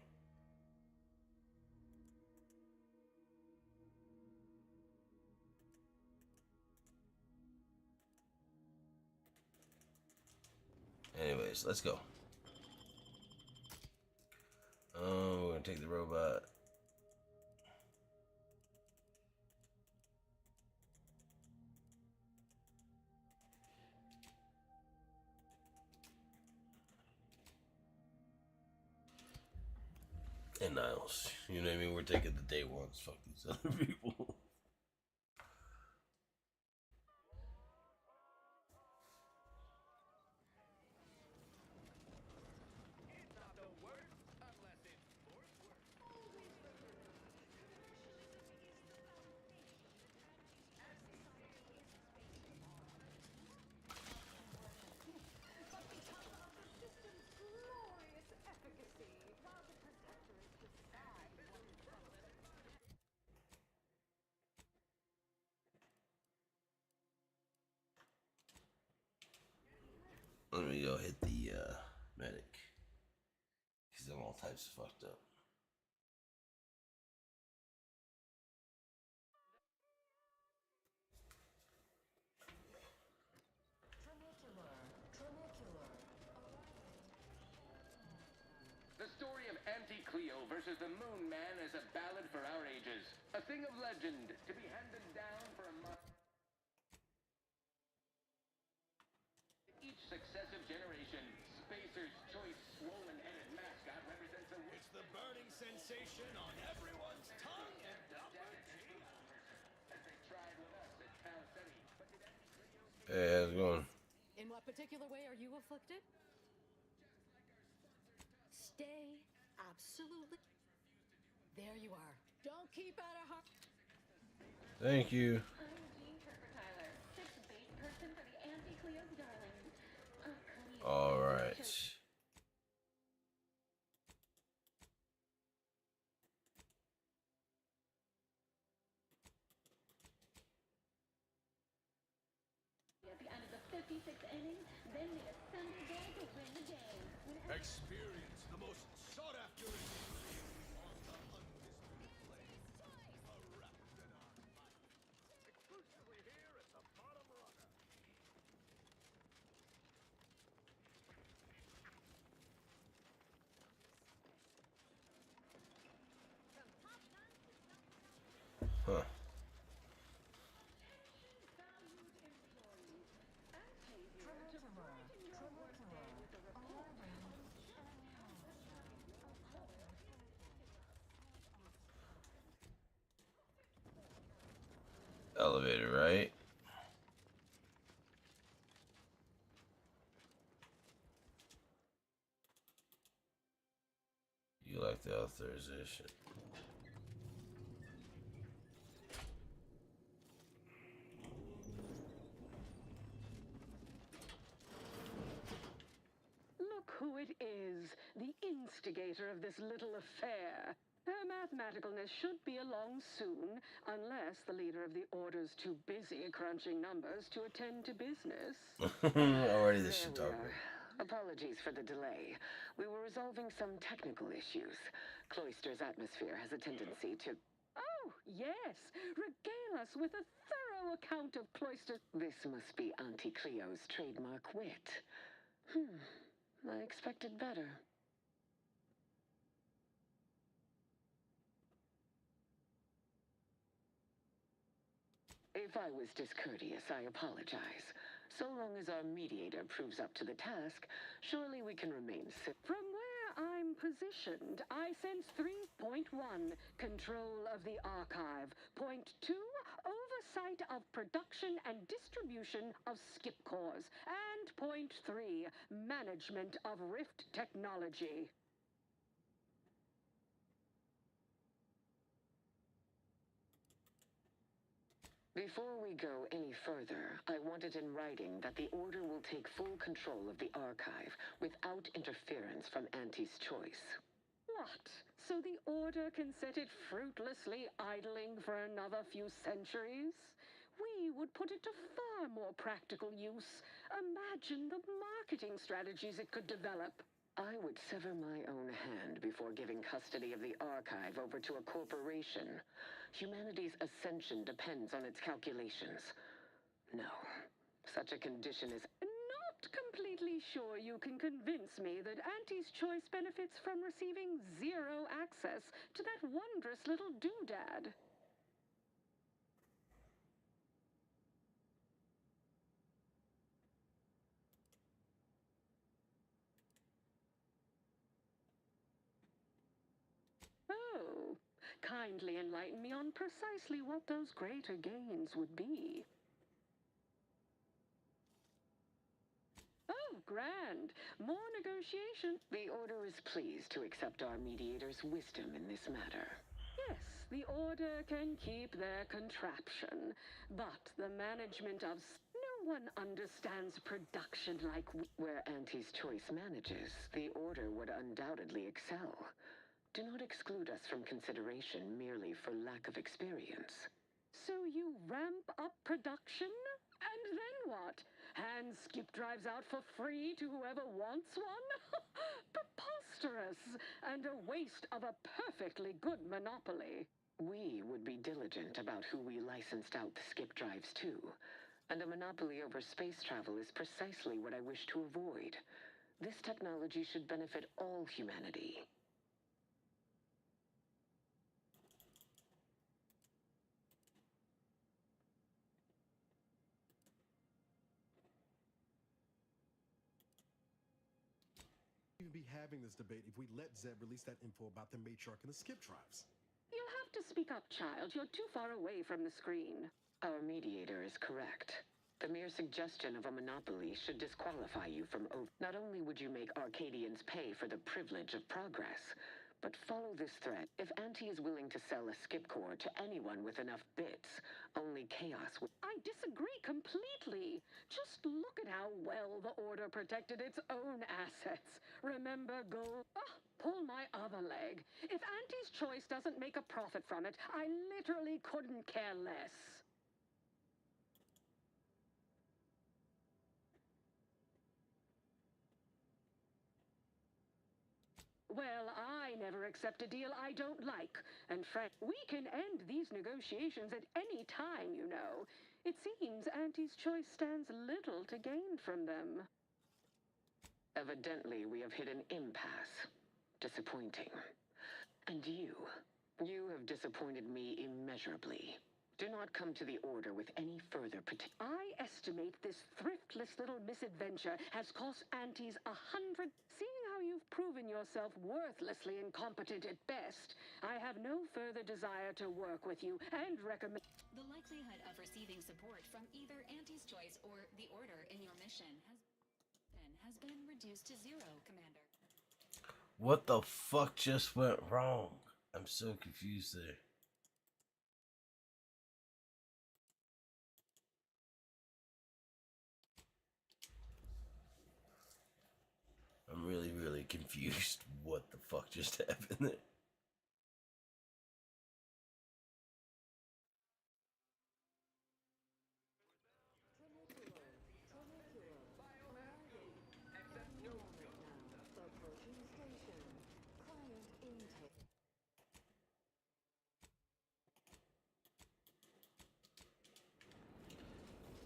Anyways, let's go. We're gonna take the robot. And Niles. You know what I mean? We're taking the day ones. Fuck these other people. Let me go hit the medic. Because I'm all types of fucked up. The story of Auntie Cleo versus the Moon Man is a ballad for our ages. A thing of legend to be handed down for a month. Each successive generation, Spacer's choice swollen-headed mascot represents a... It's the burning sensation on everyone's tongue and upper cheek. As they tried with us at Town City. But did Auntie Cleo... Hey, how's it going? In what particular way are you afflicted? Stay absolutely. There you are. Don't keep out of heart. Thank you. I'm Jean Kirker-Tyler, sixth base person for the Auntie Cleo's Darling. All right. At the end of the 56th inning, then they assemble there to win the game. Experience the most sought-after experience on the undisputed plane. A Raptor fight. Exclusively here at the Bottom Runner. Huh. Elevator, right? You like the authorization. Look who it is, the instigator of this little affair. Her mathematicalness should be along soon, unless the leader of the Order's too busy crunching numbers to attend to business. Already this shit talking. Apologies for the delay. We were resolving some technical issues. Cloister's atmosphere has a tendency to... Oh, yes! Regale us with a thorough account of Cloister... This must be Auntie Cleo's trademark wit. I expected better. If I was discourteous, I apologize. So long as our mediator proves up to the task, surely we can remain From where I'm positioned, I sense 3.1, control of the archive. Point 2, oversight of production and distribution of skip cores. And point 3, management of Rift technology. Before we go any further, I want it in writing that the Order will take full control of the archive without interference from Auntie's choice. What? So the Order can set it fruitlessly idling for another few centuries? we would put it to far more practical use. Imagine the marketing strategies it could develop. I would sever my own hand before giving custody of the archive over to a corporation. Humanity's ascension depends on its calculations. No, such a condition is not completely sure you can convince me that Auntie's choice benefits from receiving zero access to that wondrous little doodad. Oh, kindly enlighten me on precisely what those greater gains would be. Oh, grand. More negotiation. The Order is pleased to accept our mediator's wisdom in this matter. Yes, the Order can keep their contraption, but the management of... No one understands production like where Auntie's choice manages. The Order would undoubtedly excel. Do not exclude us from consideration merely for lack of experience. So you ramp up production? And then what? Hand skip drives out for free to whoever wants one? Preposterous! And a waste of a perfectly good monopoly. We would be diligent about who we licensed out the skip drives to. And a monopoly over space travel is precisely what I wish to avoid. This technology should benefit all humanity. Even be having this debate if we let Zeb release that info about the matriarch and the skip drives. You'll have to speak up, child. You're too far away from the screen. Our mediator is correct. The mere suggestion of a monopoly should disqualify you from oath. Not only would you make Arcadians pay for the privilege of progress, but follow this thread. If Auntie is willing to sell a skip core to anyone with enough bits, only chaos will... I disagree completely. Just look at how well the Order protected its own assets. Remember gold? Oh, pull my other leg. If Auntie's choice doesn't make a profit from it, I literally couldn't care less. Well, I never accept a deal I don't like. And Frank, we can end these negotiations at any time, you know. It seems Auntie's choice stands little to gain from them. Evidently, we have hit an impasse. Disappointing. And you have disappointed me immeasurably. Do not come to the Order with any further I estimate this thriftless little misadventure has cost Aunties 100. Seeing how you've proven yourself worthlessly incompetent at best, I have no further desire to work with you and recommend... The likelihood of receiving support from either Auntie's Choice or the Order in your mission has been reduced to 0, Commander. What the fuck just went wrong? I'm so confused there. I'm really confused. What the fuck just happened there?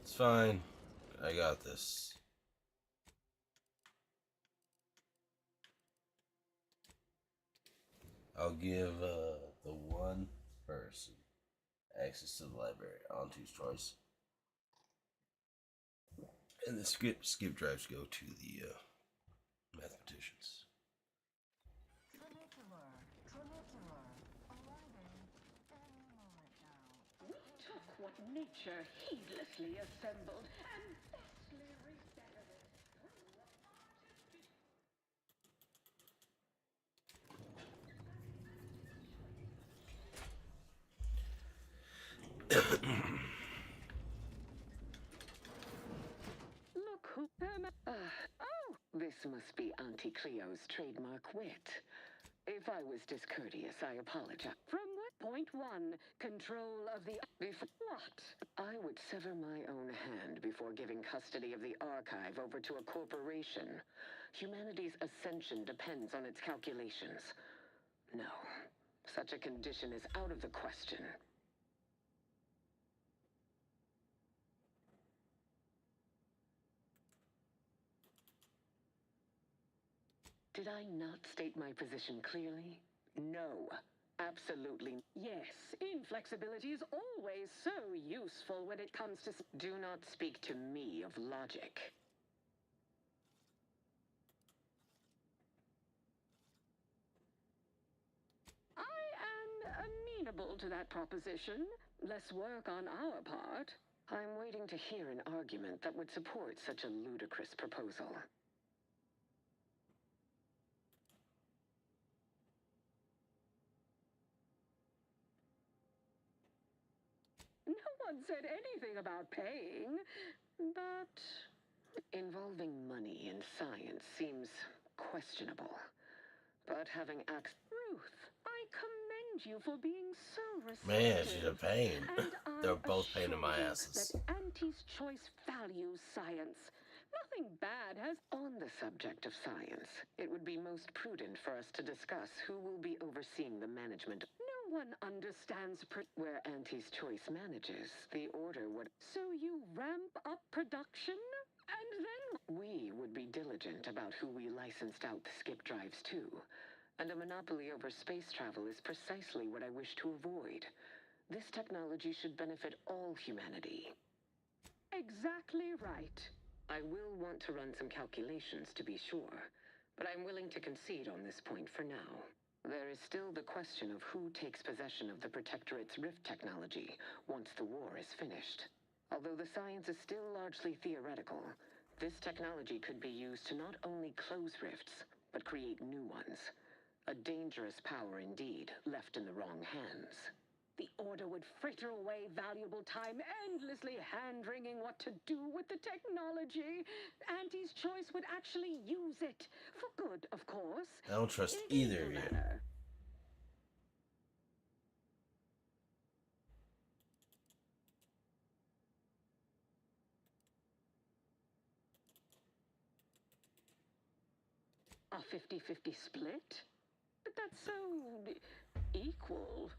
It's fine. I got this. I'll give the one person access to the library on Auntie's Choice. And the skip drives go to the mathematicians. We took what nature heedlessly assembled and vastly rebettered it. Look who... oh, this must be Auntie Cleo's trademark wit. If I was discourteous, I apologize. From what 3.1, control of the... What? I would sever my own hand before giving custody of the archive over to a corporation. Humanity's ascension depends on its calculations. No, such a condition is out of the question. Did I not state my position clearly? No. Absolutely. Yes, inflexibility is always so useful when it comes to... Do not speak to me of logic. I am amenable to that proposition. Less work on our part. I'm waiting to hear an argument that would support such a ludicrous proposal. No one said anything about paying, but... Involving money in science seems questionable. But having access... Ruth, I commend you for being so receptive. Man, she's a pain. They're And both pain in my assure you asses. that Auntie's Choice values science. Nothing bad has... On the subject of science, it would be most prudent for us to discuss who will be overseeing the management. No one understands where Auntie's Choice manages. The order would... So you ramp up production? And then... We would be diligent about who we licensed out the skip drives to. And a monopoly over space travel is precisely what I wish to avoid. This technology should benefit all humanity. Exactly right. I will want to run some calculations to be sure, but I'm willing to concede on this point for now. There is still the question of who takes possession of the Protectorate's rift technology once the war is finished. Although the science is still largely theoretical, this technology could be used to not only close rifts, but create new ones. A dangerous power indeed, left in the wrong hands. The Order would fritter away valuable time endlessly hand-wringing what to do with the technology. Auntie's Choice would actually use it. For good, of course. I don't trust either of you. A 50-50 split? But that's so... equal.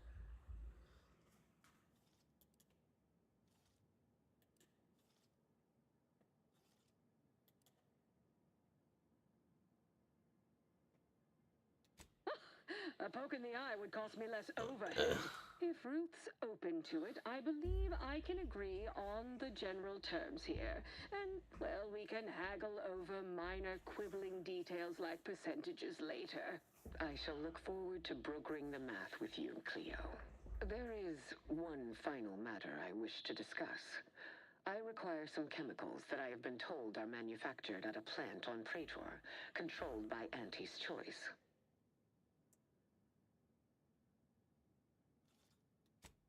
A poke in the eye would cost me less overhead. If Ruth's open to it, I believe I can agree on the general terms here. And, well, we can haggle over minor quibbling details like percentages later. I shall look forward to brokering the math with you, Cleo. There is one final matter I wish to discuss. I require some chemicals that I have been told are manufactured at a plant on Praetor, controlled by Auntie's Choice.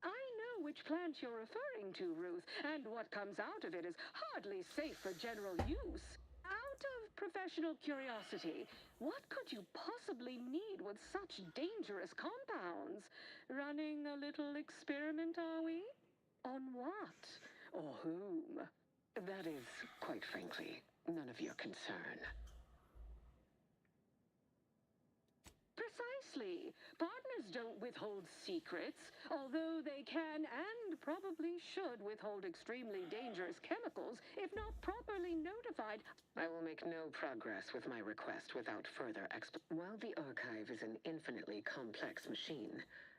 I know which plant you're referring to, Ruth, and what comes out of it is hardly safe for general use. Out of professional curiosity, what could you possibly need with such dangerous compounds? Running a little experiment, are we? On what? Or whom? That is, quite frankly, none of your concern. Precisely. Partners don't withhold secrets, although they can and probably should withhold extremely dangerous chemicals if not properly notified. I will make no progress with my request without further While the archive is an infinitely complex machine,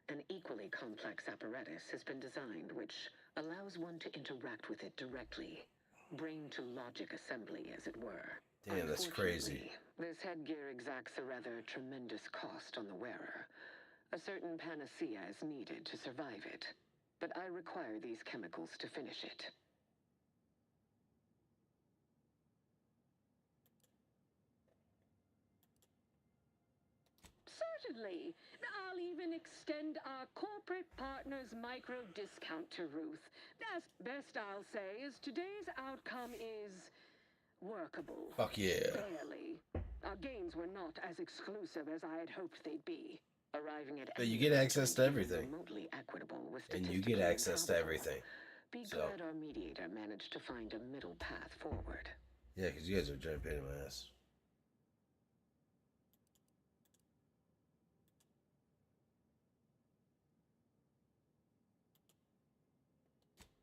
an equally complex apparatus has been designed which allows one to interact with it directly. Brain-to-logic assembly, as it were. Damn, that's crazy. This headgear exacts a rather tremendous cost on the wearer. A certain panacea is needed to survive it, but I require these chemicals to finish it. Certainly. I'll even extend our corporate partner's micro discount to Ruth. As best I'll say is today's outcome is workable. Fuck yeah. Barely. Our gains were not as exclusive as I had hoped they'd be. Arriving at But you any get access to arrangement everything. remotely equitable was And you get statistically access to improbable. everything. Be So, glad our mediator managed to find a middle path forward. yeah, because you guys are a giant pain in my ass.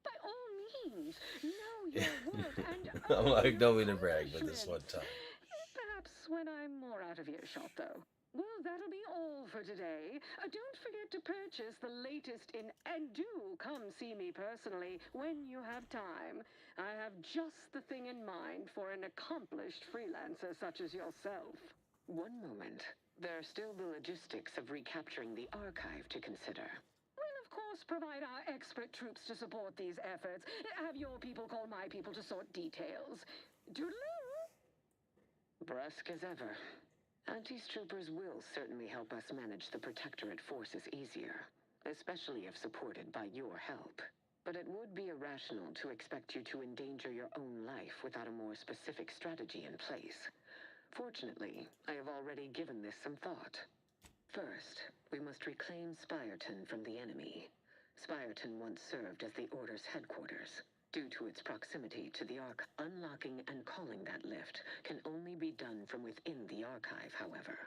By all means, know your worth and I'm like, earn don't mean to brag, but this punishment. one time. Perhaps when I'm more out of earshot, though. Well, that'll be all for today. Don't forget to purchase the latest in, and do come see me personally when you have time. I have just the thing in mind for an accomplished freelancer such as yourself. One moment. There are still the logistics of recapturing the archive to consider. We'll, of course, provide our expert troops to support these efforts. Have your people call my people to sort details. Doodaloo! Brusque as ever. Auntie's troopers will certainly help us manage the Protectorate forces easier, especially if supported by your help. But it would be irrational to expect you to endanger your own life without a more specific strategy in place. Fortunately, I have already given this some thought. First, we must reclaim Spireton from the enemy. Spireton once served as the Order's headquarters. Due to its proximity to the Archive, unlocking and calling that lift can only be done from within the Archive, however.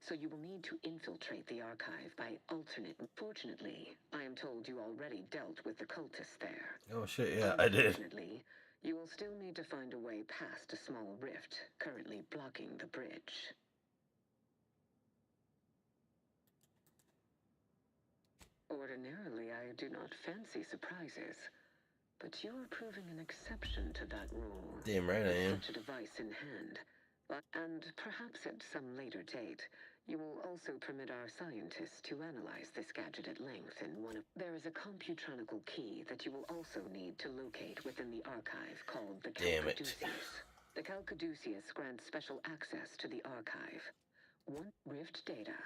So you will need to infiltrate the Archive by alternate... Fortunately, I am told you already dealt with the cultists there. Oh shit, yeah, I did. Unfortunately, you will still need to find a way past a small rift currently blocking the bridge. Ordinarily, I do not fancy surprises. But you are proving an exception to that rule. Damn right I am. Such a device in hand. And perhaps at some later date, you will also permit our scientists to analyze this gadget at length in one of... There is a computronical key that you will also need to locate within the archive called the Calcaduceus. The Calcaduceus grants special access to the archive. One Rift data.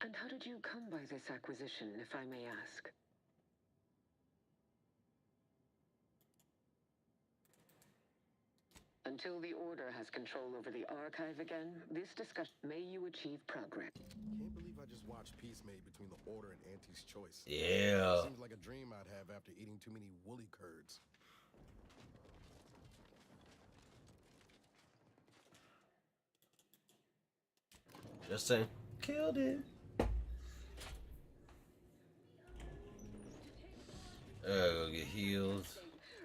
And how did you come by this acquisition, if I may ask? Until the Order has control over the archive again, this discussion may you achieve progress. Can't believe I just watched peace made between the Order and Auntie's choice. Yeah. Seems like a dream I'd have after eating too many woolly curds. Just saying. Killed it. Go get healed.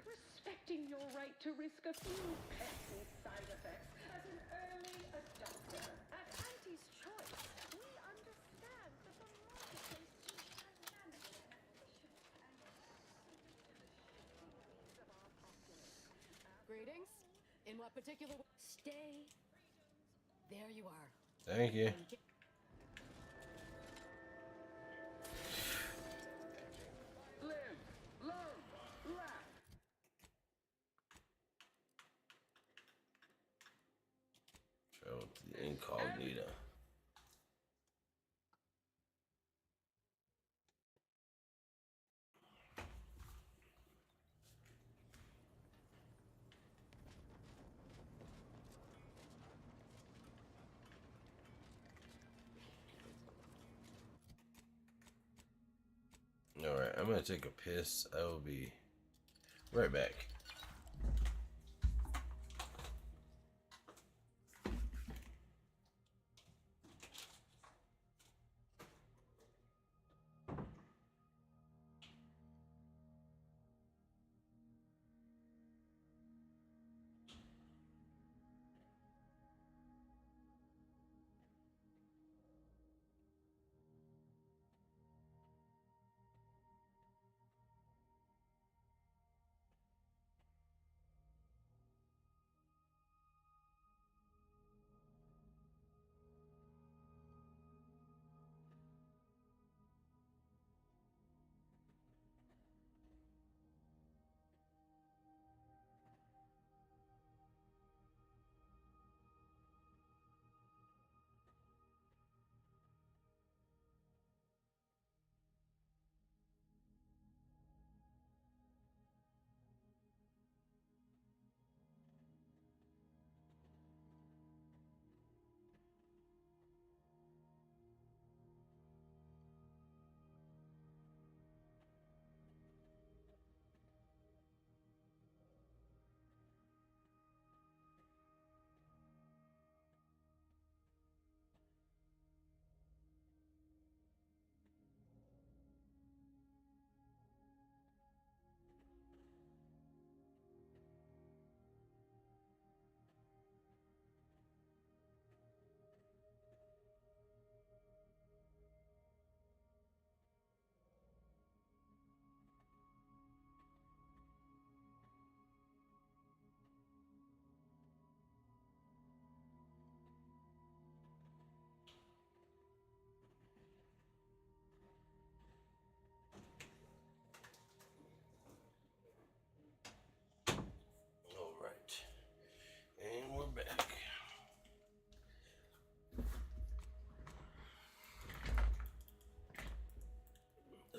Respecting your right to risk a few pesky side effects as an early adopter. At Auntie's choice, we understand that the marketplace is dynamic Greetings. In what particular way? Stay. There you are. Thank you. Live, love, laugh. Travel to the incognita. Alright, I'm gonna take a piss. I will be right back.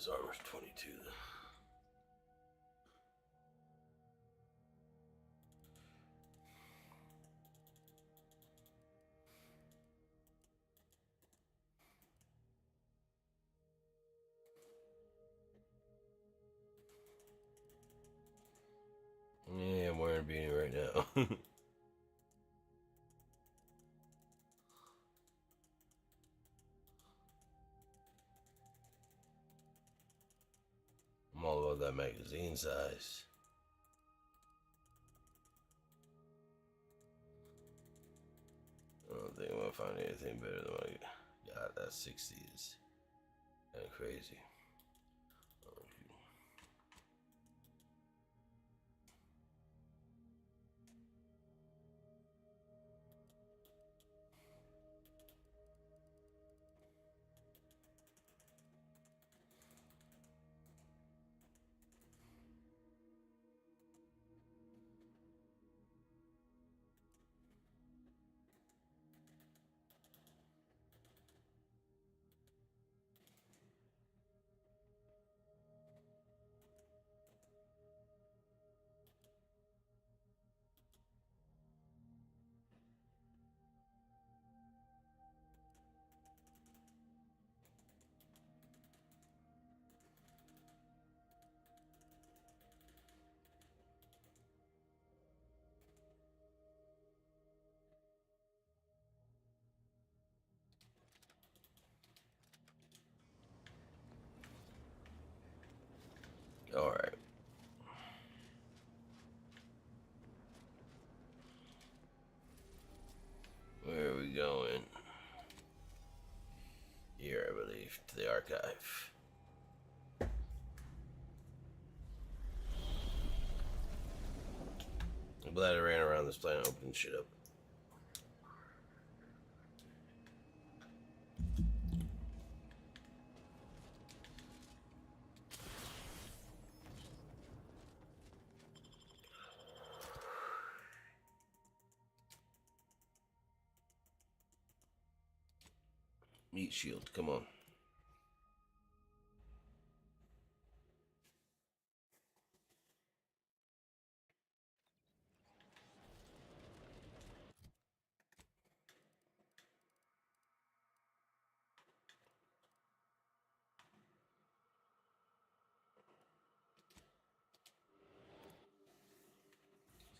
his armor's 22. Yeah, I'm wearing a beanie right now. I'm all about that magazine size. I don't think I'm gonna find anything better than what I got. That 60 is kind of crazy. All right. Where are we going? Here, I believe, to the archive. I'm glad I ran around this planet opening shit up. Meat shield, come on.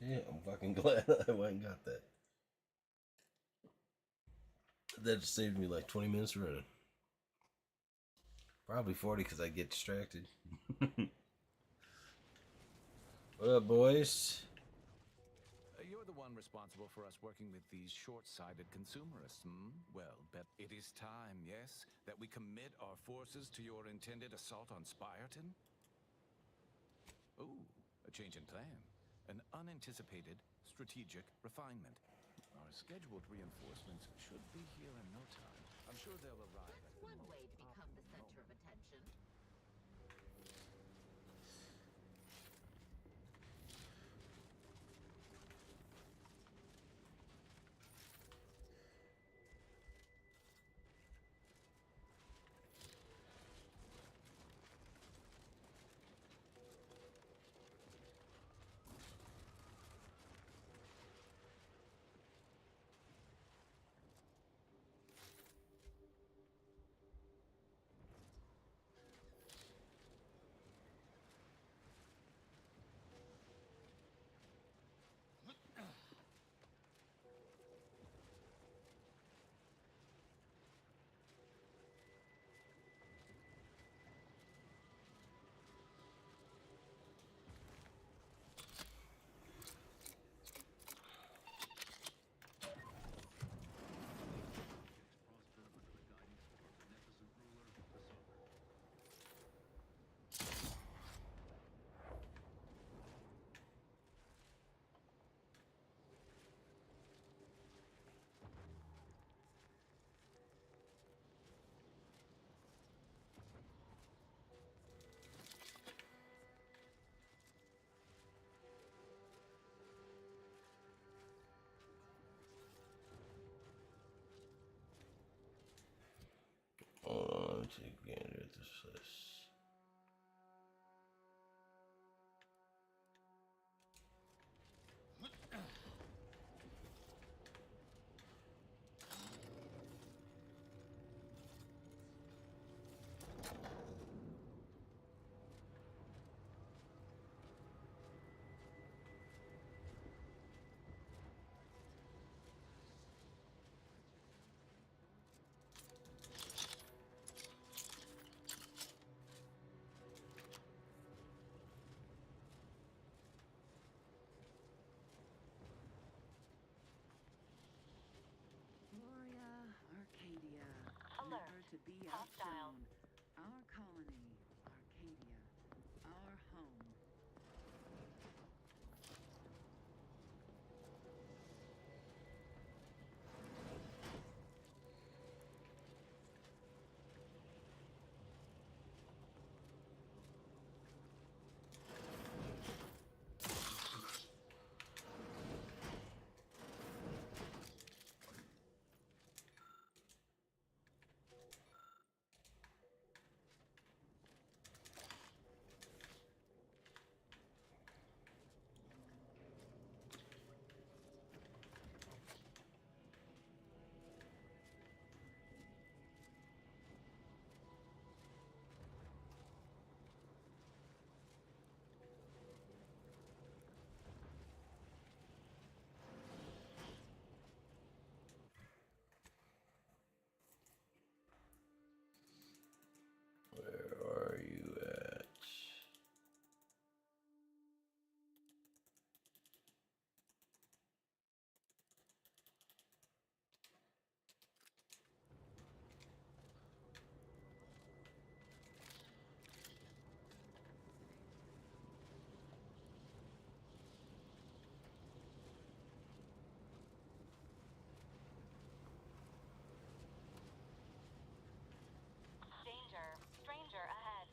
Yeah, I'm fucking glad I went and got that. That just saved me like 20 minutes running. Probably 40 because I get distracted. What up, boys? You're the one responsible for us working with these short-sighted consumerists, hmm? Well, bet it is time, yes, that we commit our forces to your intended assault on Spyreton? Ooh, a change in plan. An unanticipated strategic refinement. Our scheduled reinforcements should be here in no time. I'm sure they'll arrive. That's one way to become the center of attention. Hold on, let me take a gander at this place. be outshone. Our colony, Arcadia, our home. Where are you at? Danger. Stranger ahead.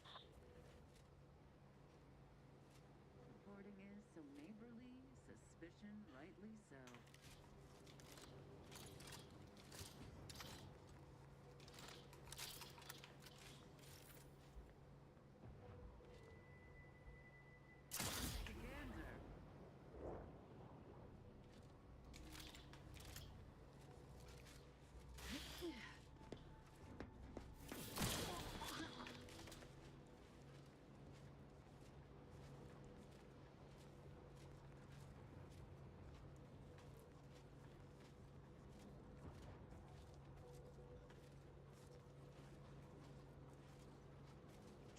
Reporting is so neighborly, suspicion rightly so. Take a gander.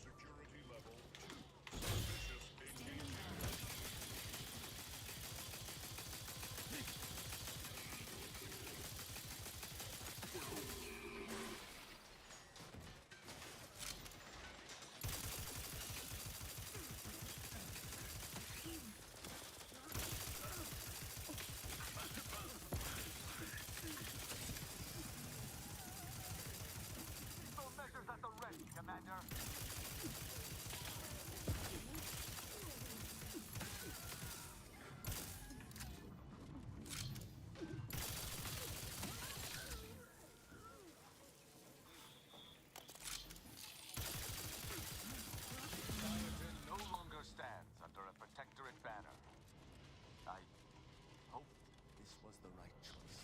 Security level 2. Suspicious engagement. Lethal measures at the ready, Commander. Spireton no longer stands under a protectorate banner. I hope this was the right choice.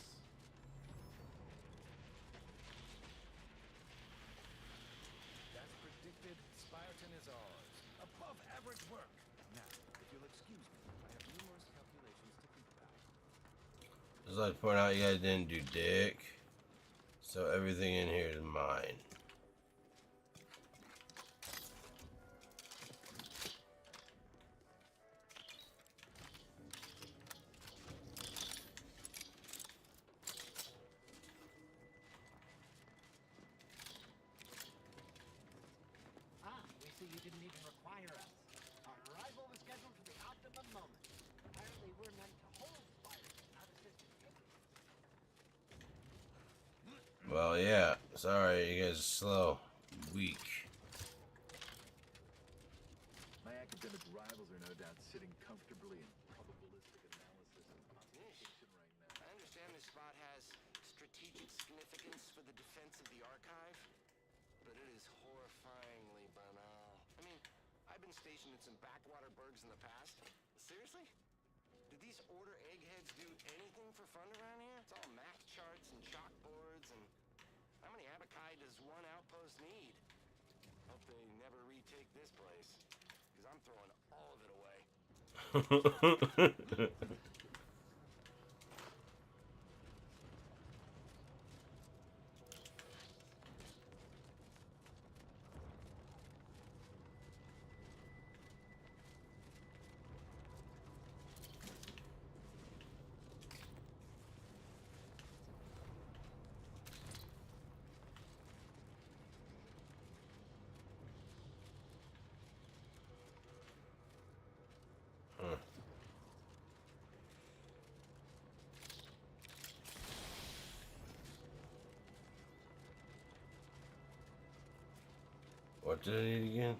As predicted, Spireton is ours. Above average work. Now, if you'll excuse me, I have numerous calculations to think about. Just like to point out, you guys didn't do dick. So everything in here is mine. We see you didn't even require us. Our arrival was scheduled for the optimum moment. Apparently, we're meant to hold fire, not assist in taking it. Well, yeah. Sorry, you guys are slow. Weak. My academic rivals are no doubt sitting comfortably in probabilistic analysis and computation right now. I understand this spot has strategic significance for the defense of the archive, but it is horrifyingly banal. I mean, I've been stationed in some backwater burgs in the past. Seriously? Do these order eggheads do anything for fun around here? It's all math charts and chalkboards, and how many abaci does one outpost need? Hope they never retake this place, because I'm throwing all of it away. What did I need again?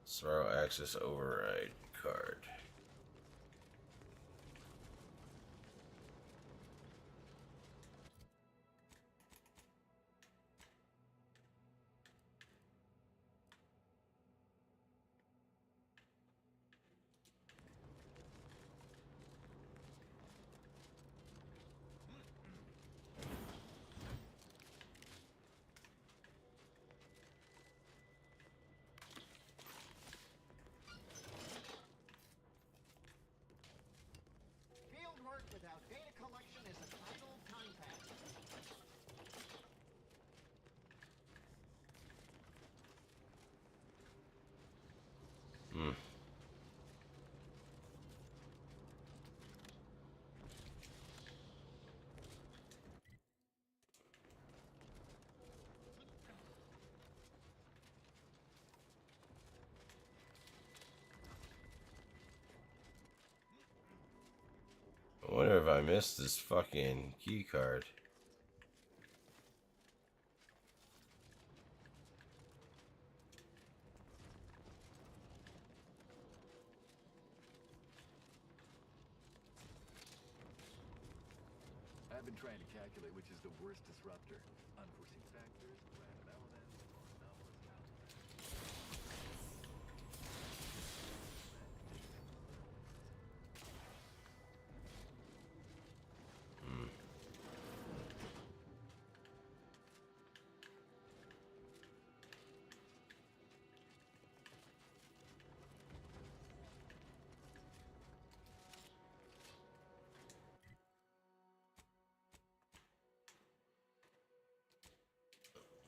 Spiral access override card. Field work without data collection is an idle contact. Hmm. I wonder if I missed this fucking key card. I've been trying to calculate which is the worst disruptor. Unforeseen factors, random elements, or anomalous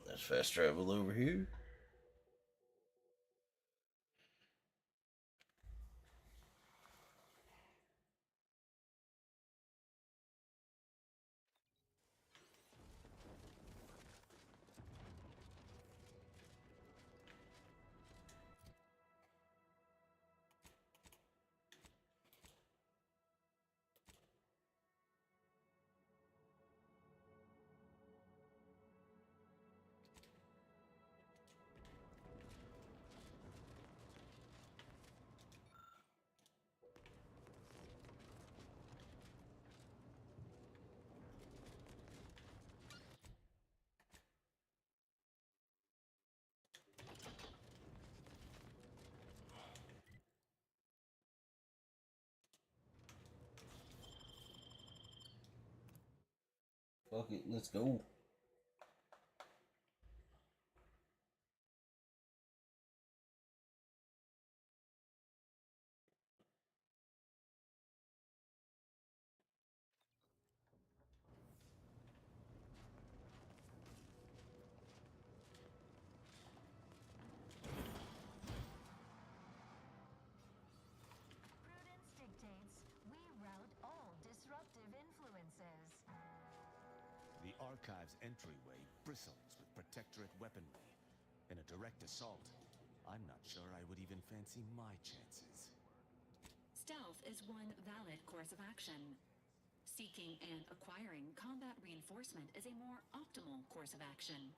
Let's fast travel over here. Fuck it, let's go. Prudence dictates we rout all disruptive influences. The Archive's entryway bristles with Protectorate weaponry. In a direct assault, I'm not sure I would even fancy my chances. Stealth is one valid course of action. Seeking and acquiring combat reinforcement is a more optimal course of action.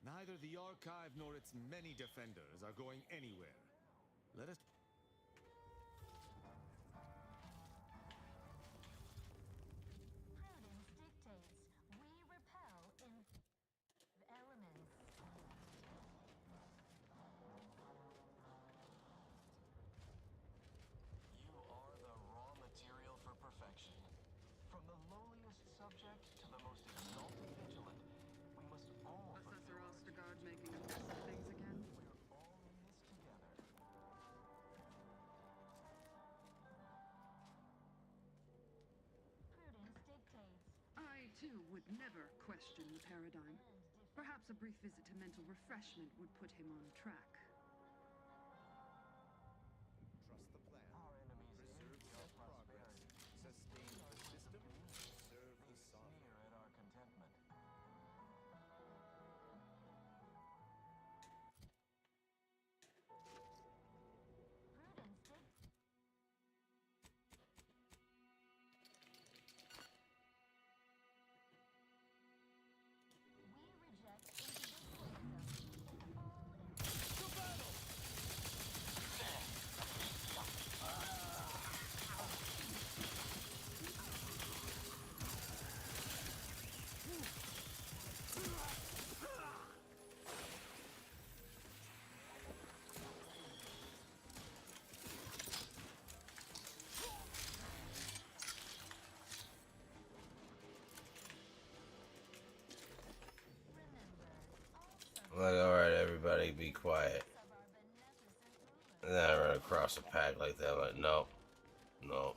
Neither the Archive nor its many defenders are going anywhere. Let us... Prudence dictates we repel in elements. You are the raw material for perfection. From the lowliest subject to the most exalted vigilant, we must all... Professor Ostergaard making a mess of things again? We're all in this together. Prudence dictates. I, too, would never question the paradigm. Perhaps a brief visit to mental refreshment would put him on track. Trust the plan. Our enemies Preserve envy our set progress. prosperity. Sustain the system. Serve the They sovereign. sneer at our contentment. Prudence dictates. alright, everybody, be quiet. And then I run across a pack like that, like, no. No.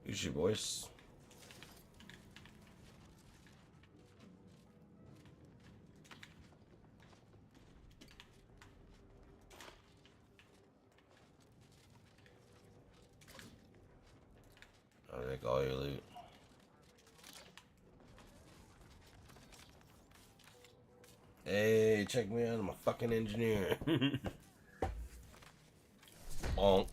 Use your voice. I'll take all your loot. Hey, check me out. I'm a fucking engineer. Bonk.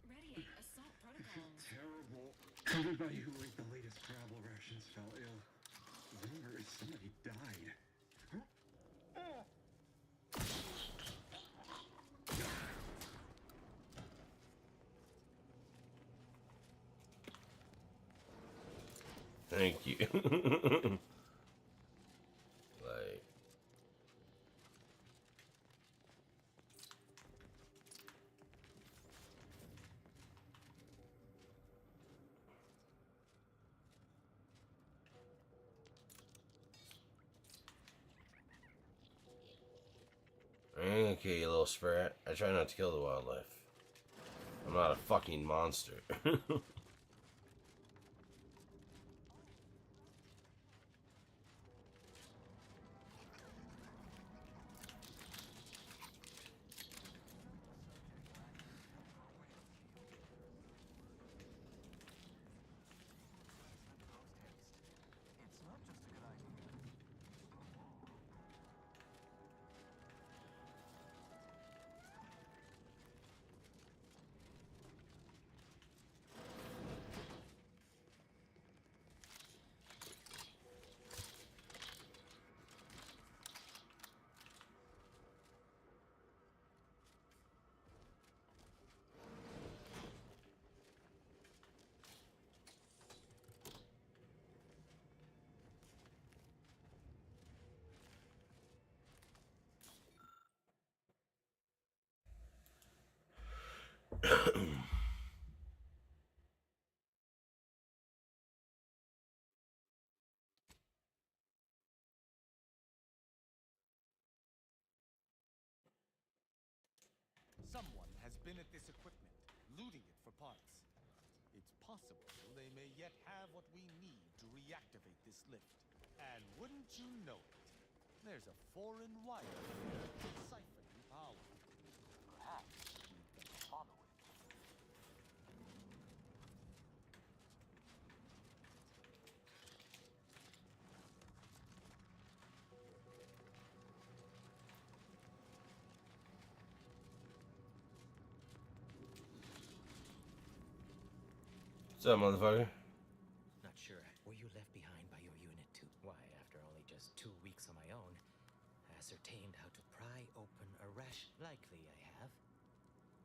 Readying assault protocols. Terrible. Everybody who ate the latest travel rations fell ill. Rumor is somebody died. Thank you. Like. Okay, you little sprat. I try not to kill the wildlife. I'm not a fucking monster. Someone has been at this equipment, looting it for parts. It's possible they may yet have what we need to reactivate this lift. And wouldn't you know it, there's a foreign wire here siphoning power. Perhaps we can follow it. What's up, motherfucker? Not sure. Were you left behind by your unit too? Why, after only just 2 weeks on my own, ascertained how to pry open a rash. Likely I have.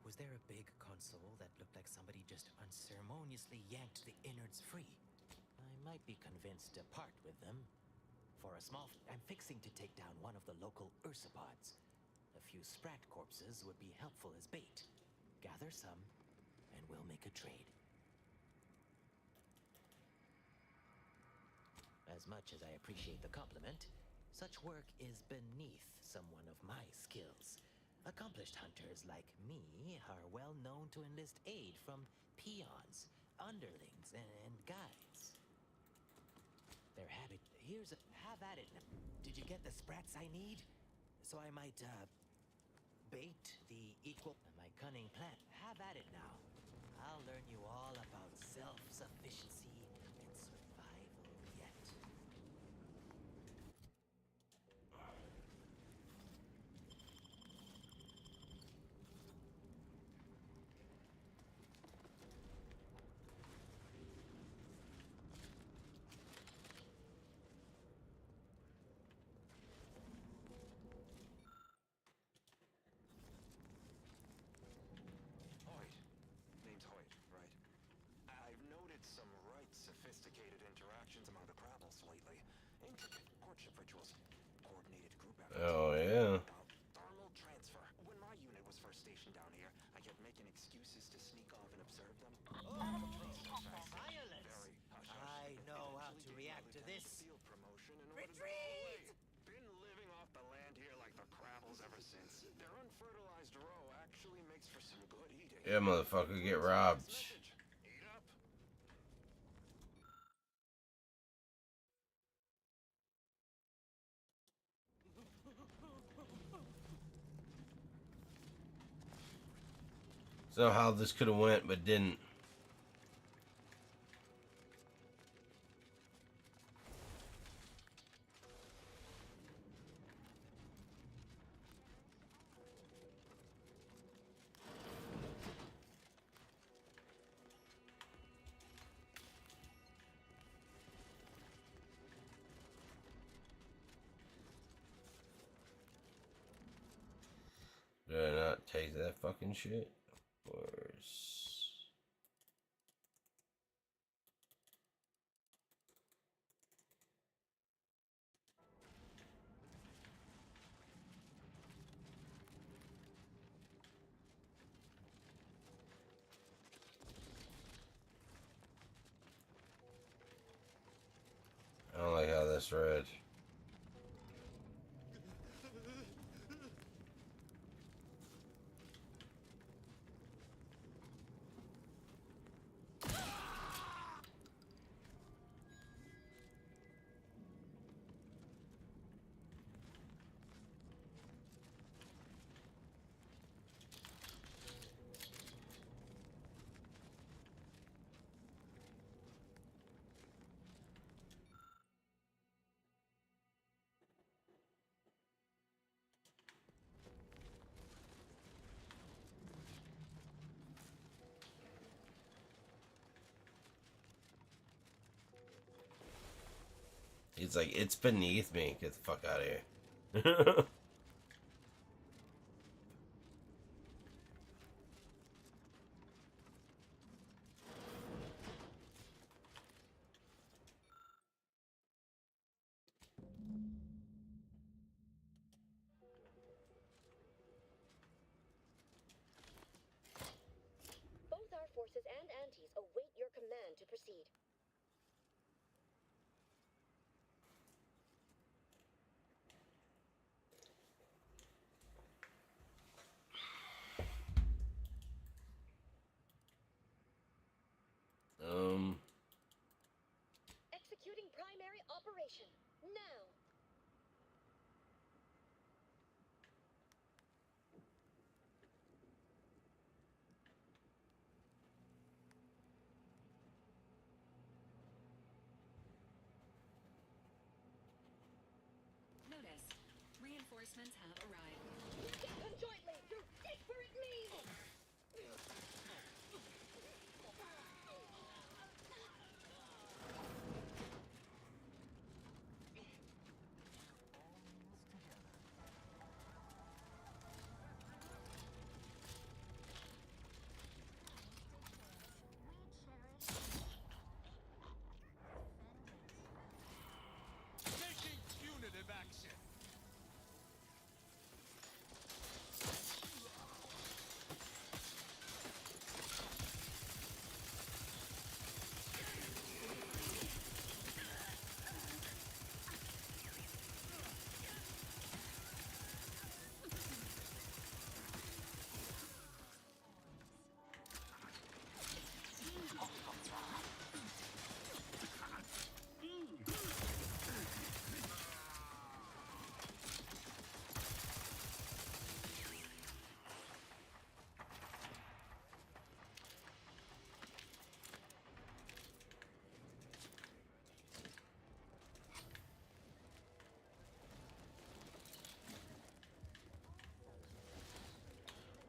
Was there a big console that looked like somebody just unceremoniously yanked the innards free? I might be convinced to part with them. For a small... I'm fixing to take down one of the local ursopods. A few sprat corpses would be helpful as bait. Gather some, and we'll make a trade. As much as I appreciate the compliment, such work is beneath someone of my skills. Accomplished hunters like me are well known to enlist aid from peons, underlings, and guides. Their habit... Have at it now. Did you get the sprats I need? So I might, bait the equal... My cunning plan. Have at it now. I'll learn you all about self-sufficiency and survival yet. Hoyt. Name's Hoyt, right? I've noted some right sophisticated interactions among the Crabbles lately. Intricate courtship rituals. Coordinated group efforts. Oh, yeah. Thermal transfer. When my unit was first stationed down here, I kept making excuses to sneak off and observe them. Violence! I know how to react to this. Field promotion in order to go Retreat! away. Been living off the land here like the Crabbles ever since. Their unfertilized row actually makes for some good eating. Yeah, motherfucker, get robbed. Eat up. So how this could have went, but didn't. Did I not take that fucking shit? Where's... I don't like how this read. He's like, it's beneath me. Get the fuck out of here. Both our forces and antis await your command to proceed. Executing primary operation. Now! Notice, reinforcements have arrived. Conjointly to disparate means!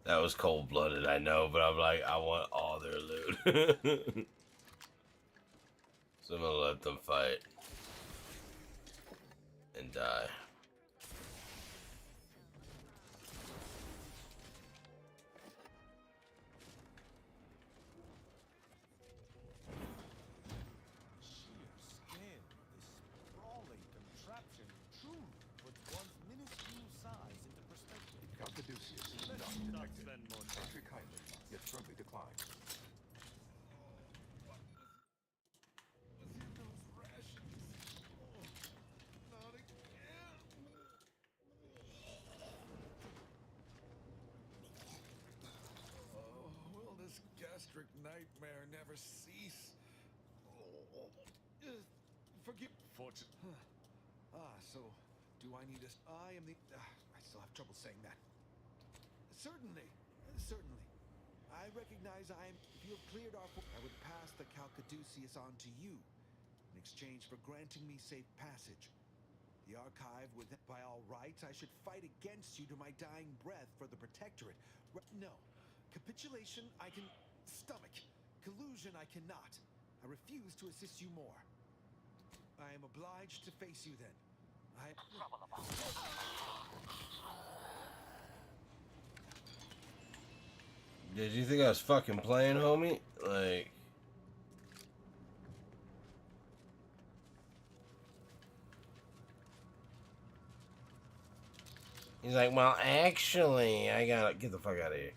That was cold-blooded, I know, but I'm like, I want all their loot. So I'm gonna let them fight. And die. Sheer scale of this sprawling contraption truly puts one's minuscule size into perspective. Caduceus, Let's not not detected. spend more Entry kindly, yet firmly declined. Oh, will this gastric nightmare never cease? Forgive. So do I need a? I am the. I still have trouble saying that. Certainly. I recognize I am. If you have cleared our, I would pass the Caduceus on to you, in exchange for granting me safe passage. The Archive would, by all rights, I should fight against you to my dying breath for the Protectorate. No. Capitulation, I can stomach. Collusion, I cannot. I refuse to assist you more. I am obliged to face you then. Did you think I was fucking playing, homie? Like... He's like, well, actually, I gotta get the fuck out of here.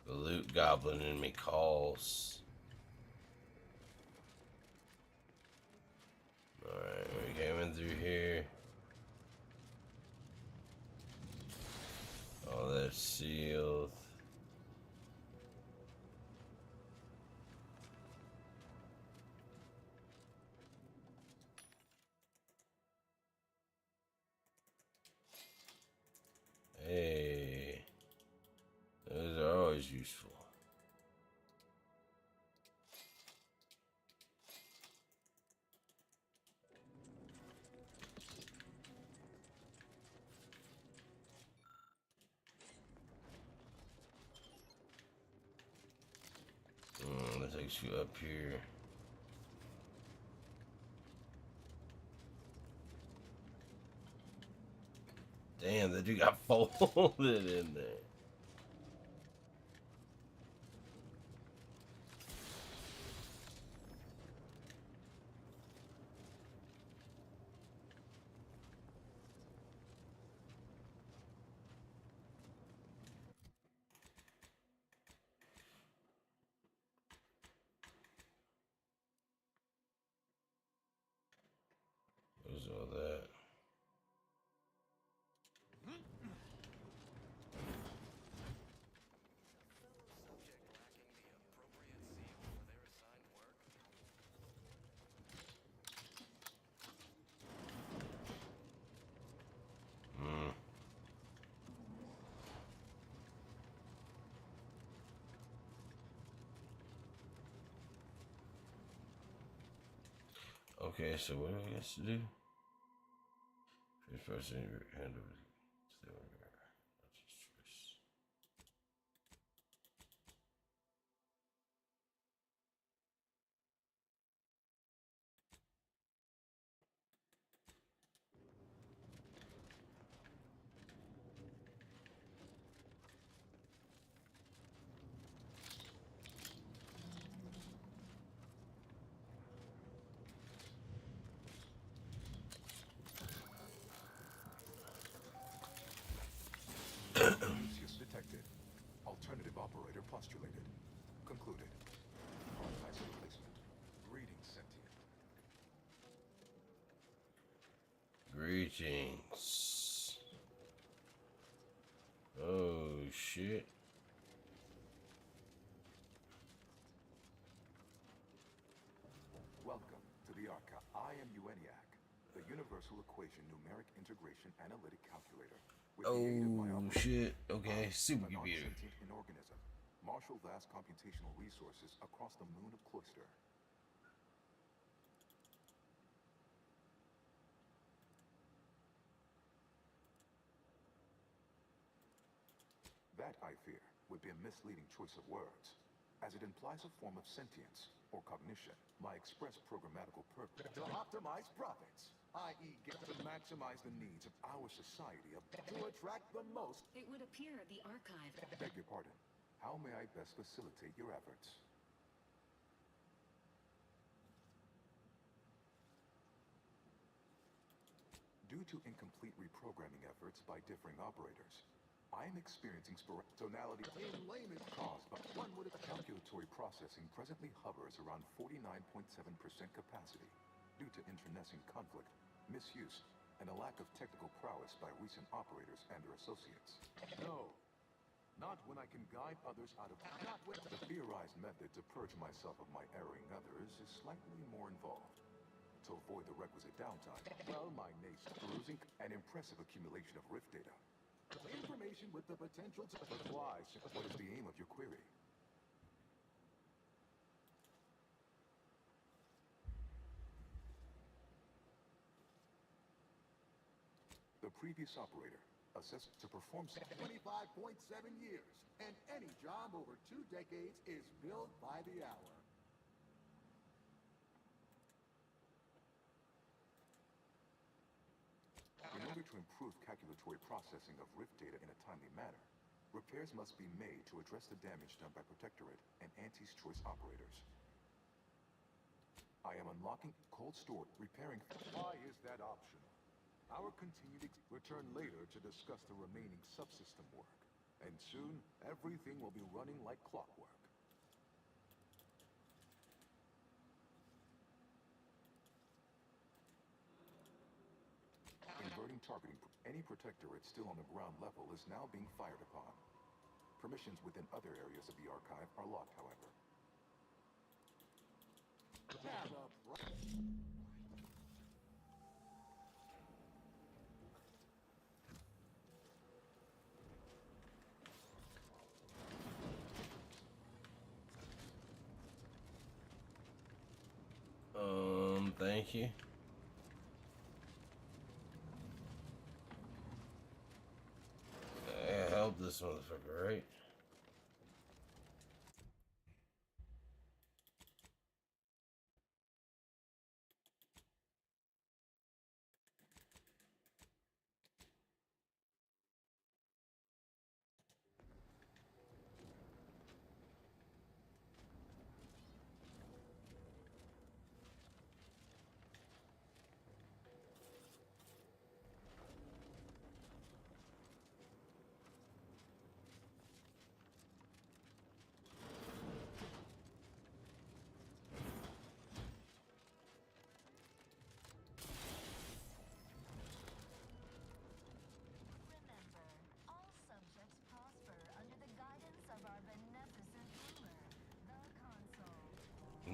The loot goblin in me calls. Alright, we came in through here. All that's sealed. Hey, those are always useful. That takes you up here. Damn, that dude got folded in there. What's all that? Okay, so what do I guess to do? First person, hand over. Caduceus detected. Alternative operator postulated. Concluded. Archive replacement. Greetings, sentient. Greetings. Oh shit. Welcome to the Archive. I am ENIAC, the Universal Equation Numeric Integration Analytic Calculator. With the aid of my Oh operator, shit. Okay, I, supercomputer. a non-sentient organism, marshal ultra-vast computational resources across the moon of Cloister. That, I fear, would be a misleading choice of words, as it implies a form of sentience or cognition. My express programmatical purpose to optimize profits, i.e. get to maximize the needs of our society to attract the most. It would appear the archive. Beg your pardon. How may I best facilitate your efforts? Due to incomplete reprogramming efforts by differing operators, I am experiencing tonality in layman's caused by one with calculatory processing presently hovers around 49.7% capacity due to internecine conflict, misuse, and a lack of technical prowess by recent operators and their associates. No, not when I can guide others out of... Not when the theorized method to purge myself of my erring others is slightly more involved. To avoid the requisite downtime, well, my nace perusing an impressive accumulation of rift data. Information with the potential to... But why? What is the aim of your query? The previous operator assessed to perform 25.7 years, and any job over 2 decades is billed by the hour. In order to improve calculatory processing of rift data in a timely manner, repairs must be made to address the damage done by Protectorate and Auntie's Choice operators. I am unlocking cold storage, repairing... Why is that optional? Our continued return later to discuss the remaining subsystem work. And soon, everything will be running like clockwork. Inverting targeting. Any Protectorate still on the ground level is now being fired upon. Permissions within other areas of the archive are locked, however. Thank you. Help this motherfucker, right?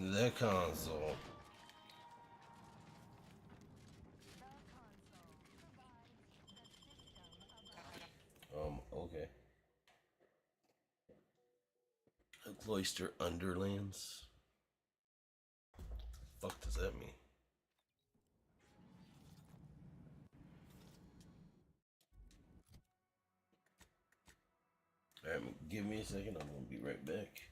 The console. Okay. Cloister Underlands. Fuck does that mean? Alright, give me a second, I'm gonna be right back.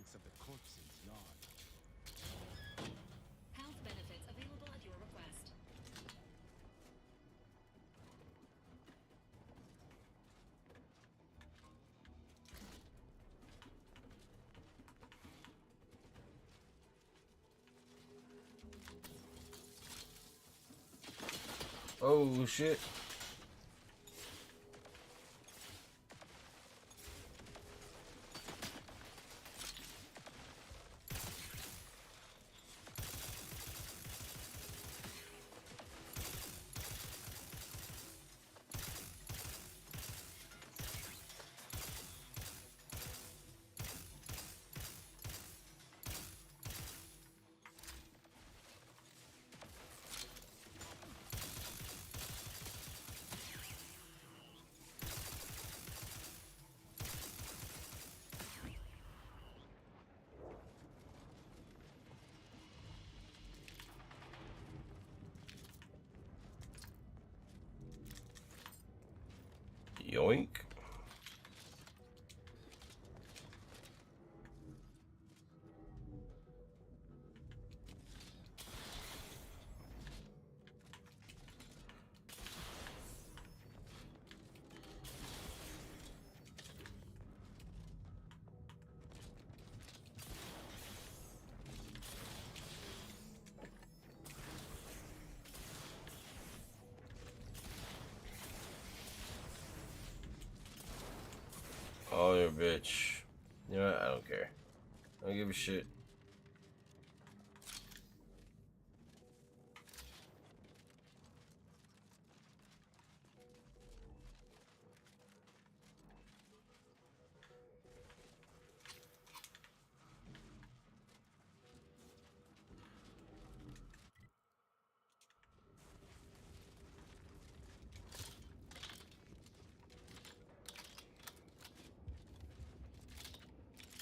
banks of the corpse's yard. Health benefits available at your request. Oh shit. Yoink. Oh, you're a bitch. You know what? I don't care. I don't give a shit.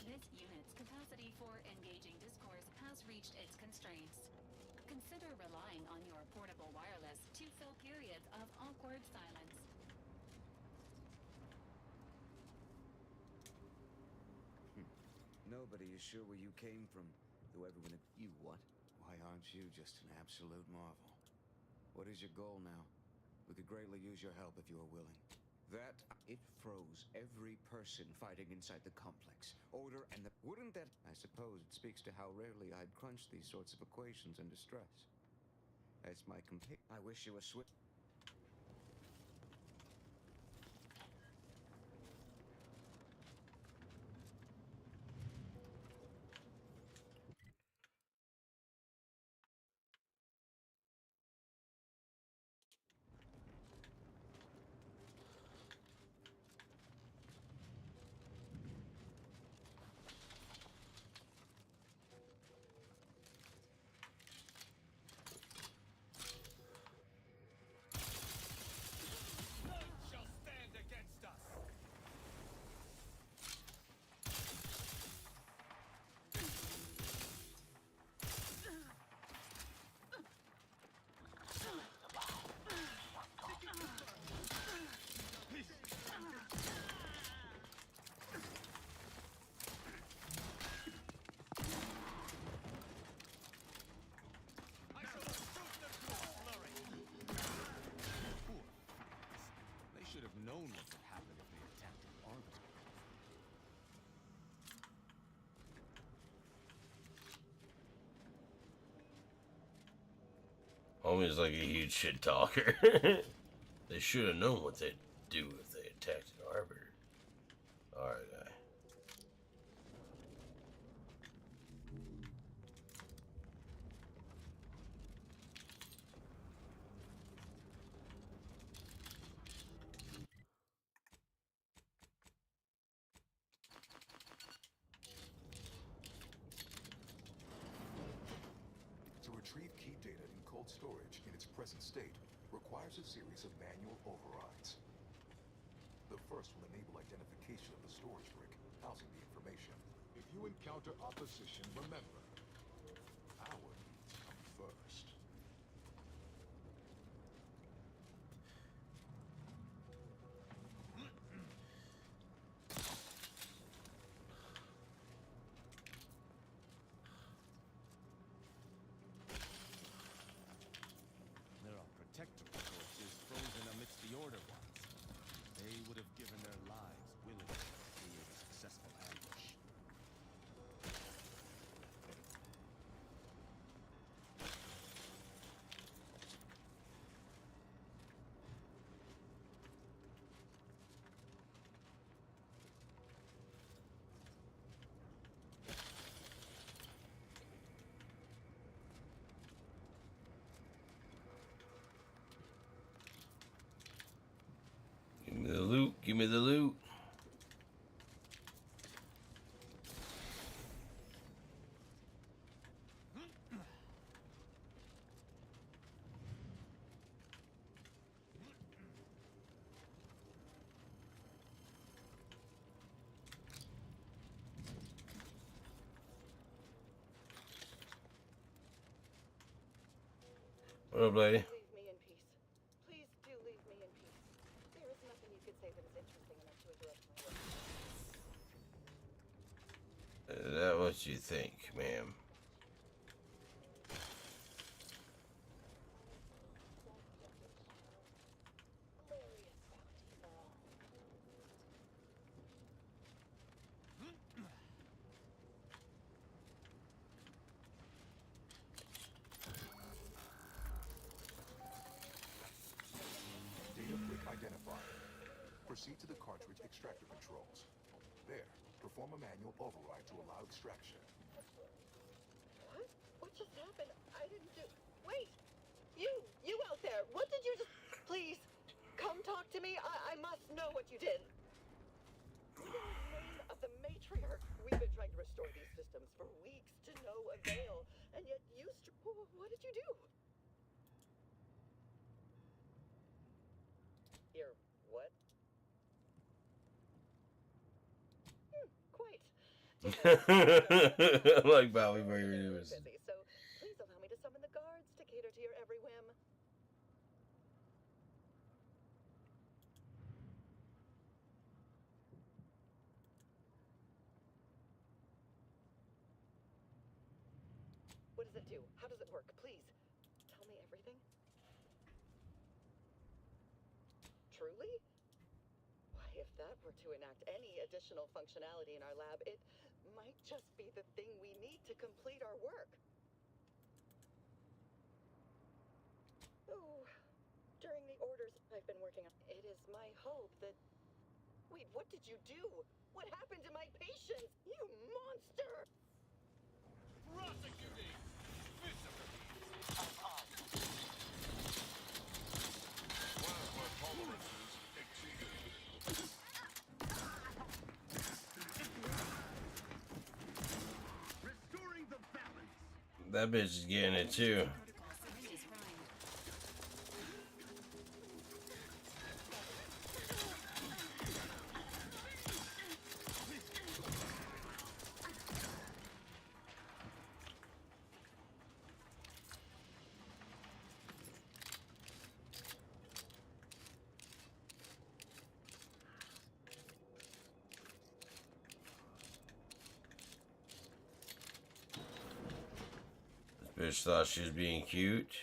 This unit's capacity for engaging discourse has reached its constraints. Consider relying on your portable wireless to fill periods of awkward silence. Nobody is sure where you came from, though everyone... You what? Why aren't you just an absolute marvel? What is your goal now? We could greatly use your help if you are willing. That... It froze every person fighting inside the complex. Order and the... Wouldn't that... I suppose it speaks to how rarely I'd crunch these sorts of equations under stress. As my I wish you were swift... Shall stand against us. I shall shoot them to a flurry. Poor f***s. They should have known what would happen if they attacked an arbiter. Homie's like a huge shit talker. They should have known what they'd do if they attacked an arbiter. Alright, guy. To retrieve key data in cold storage in its present state requires a series of manual overrides. The first will enable identification of the storage brick housing the information. If you encounter opposition, remember, our needs come first. Give me the loot. What up, lady? Leave me in peace. Please do leave me in peace. There is nothing you could say that is interesting enough to interrupt my work. Is that what you think, ma'am? Data brick identified. Proceed to the cartridge extractor controls. There, perform a manual override to allow extraction. What? What just happened? I didn't do... Wait! You out there! What did you just... Please, come talk to me. I must know what you did. What in the name of the matriarch? We've been trying to restore these systems for weeks to no avail, and yet you... What did you do? Your what? Quite. I like Bowie very much. Busy, so please allow me to summon the guards to cater to your every whim. What does it do? How does it work? Please, tell me everything. Truly? Why, if that were to enact any additional functionality in our lab, it might just be the thing we need to complete our work. Oh, during the orders I've been working on, it is my hope that... Wait, what did you do? What happened to my patients? You monster! Prosecuting! Plasma tolerances exceeded. Restoring the balance! That bitch is getting it too. Bitch thought she was being cute.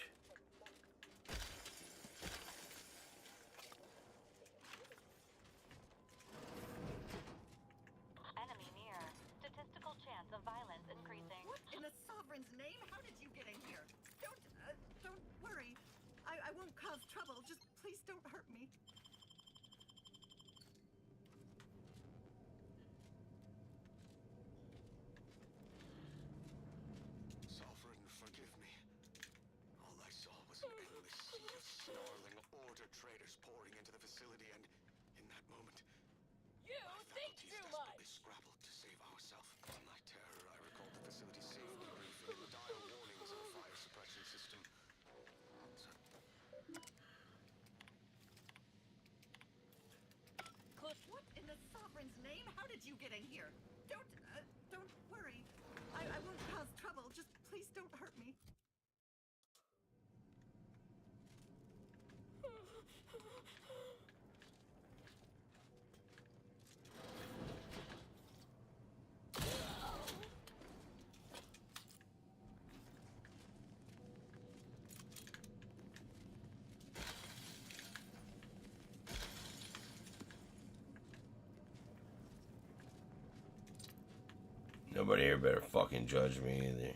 Enemy near. Statistical chance of violence increasing. What in the Sovereign's name? How did you get in here? Don't worry. I won't cause trouble. Just please don't hurt me. Sovereign, forgive me. All I saw was an endless sea of snarling order traders pouring into the facility, and in that moment, You think too much! we scrabbled to save ourselves. In my terror, I recalled the facility's safety briefing and the dire warnings of the fire suppression system. What in the Sovereign's name? How did you get in here? Don't worry. I won't cause trouble. Just please don't hurt me. Nobody here better fucking judge me either.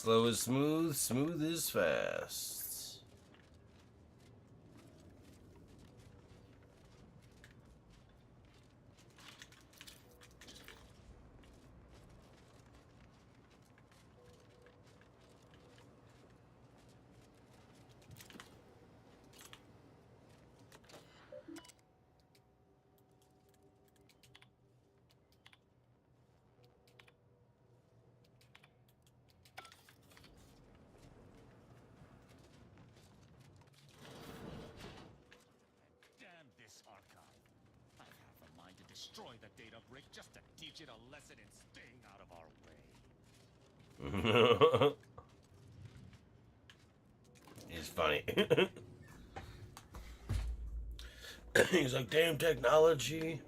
Slow is smooth, smooth is fast. Damn this archive. I have a mind to destroy the data brick just to teach it a lesson in staying out of our way. It's funny. He's like, damn technology.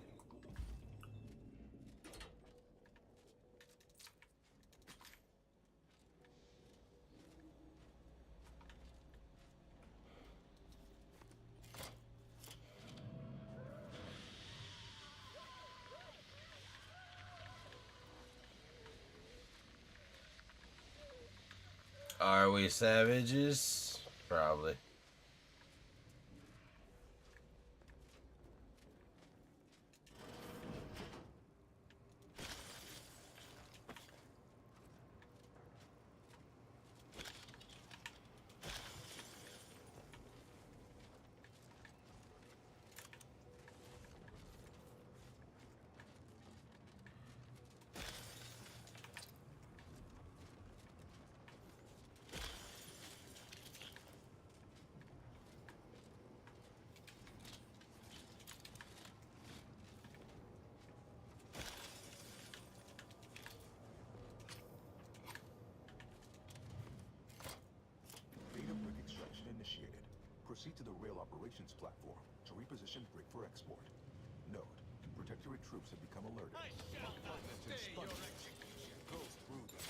Are we savages? Probably. Data brick extraction initiated. Proceed to the rail operations platform to reposition brick for export. Note, Protectorate troops have become alerted. I shall not stay your execution. Go through them.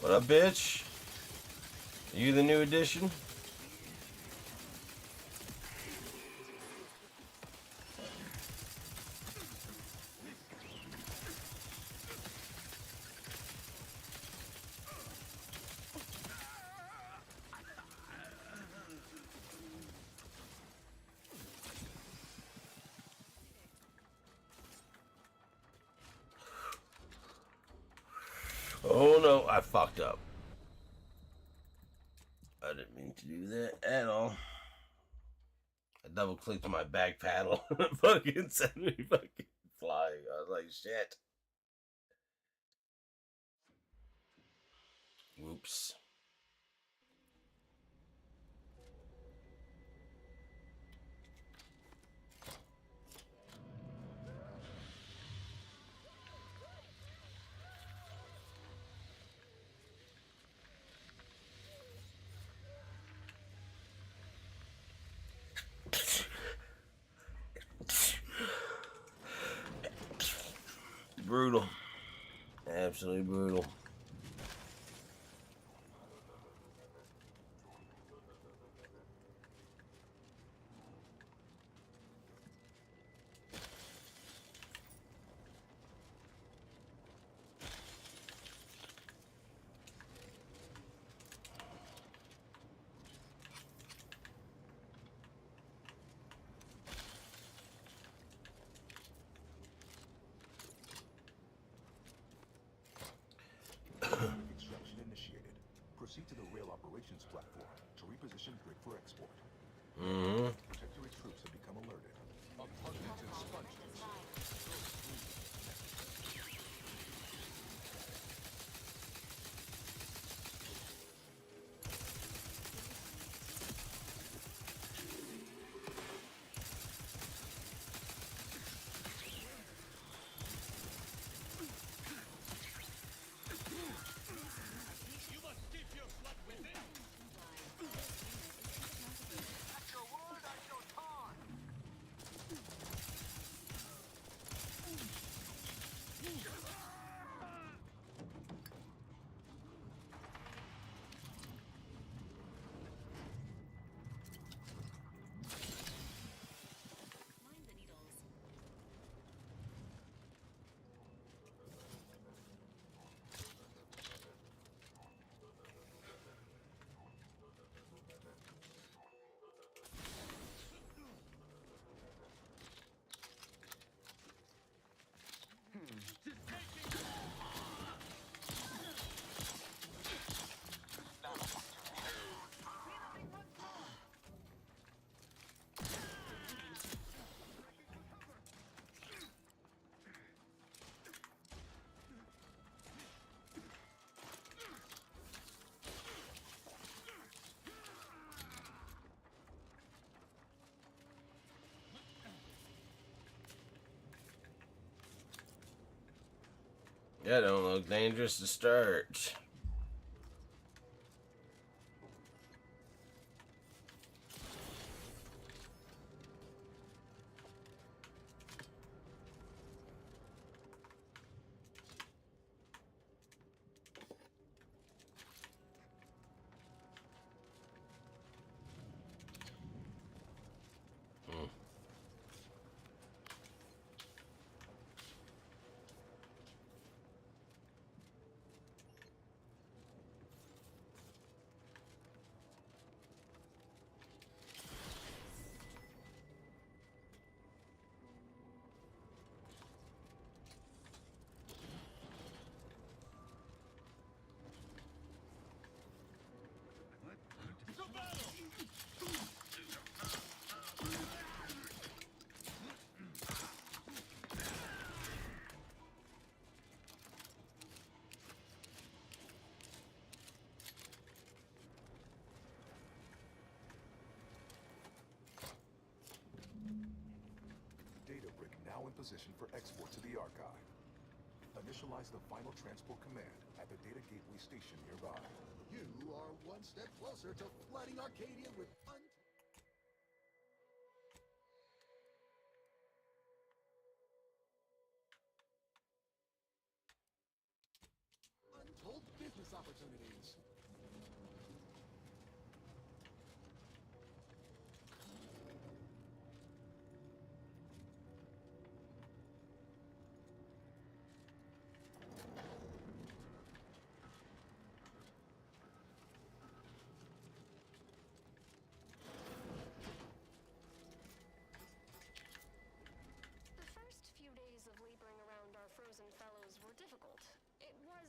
What up, bitch? You the new addition? Oh no, I fucked up. I didn't mean to do that at all. I double clicked on my back paddle and it fucking sent me fucking flying. I was like, shit. Whoops. Brutal. Absolutely brutal. Extraction initiated. Proceed to the rail operations platform to reposition brick for export. Protectorate troops have become alerted. Abundant sponges. You must keep your blood within. At your word, I shall talk. That don't look dangerous to start. Data brick now in position for export to the archive. Initialize the final transport command at the data gateway station nearby. You are one step closer to flooding Arcadia with untold business opportunities. The first few days of laboring around our frozen fellows were difficult. It was,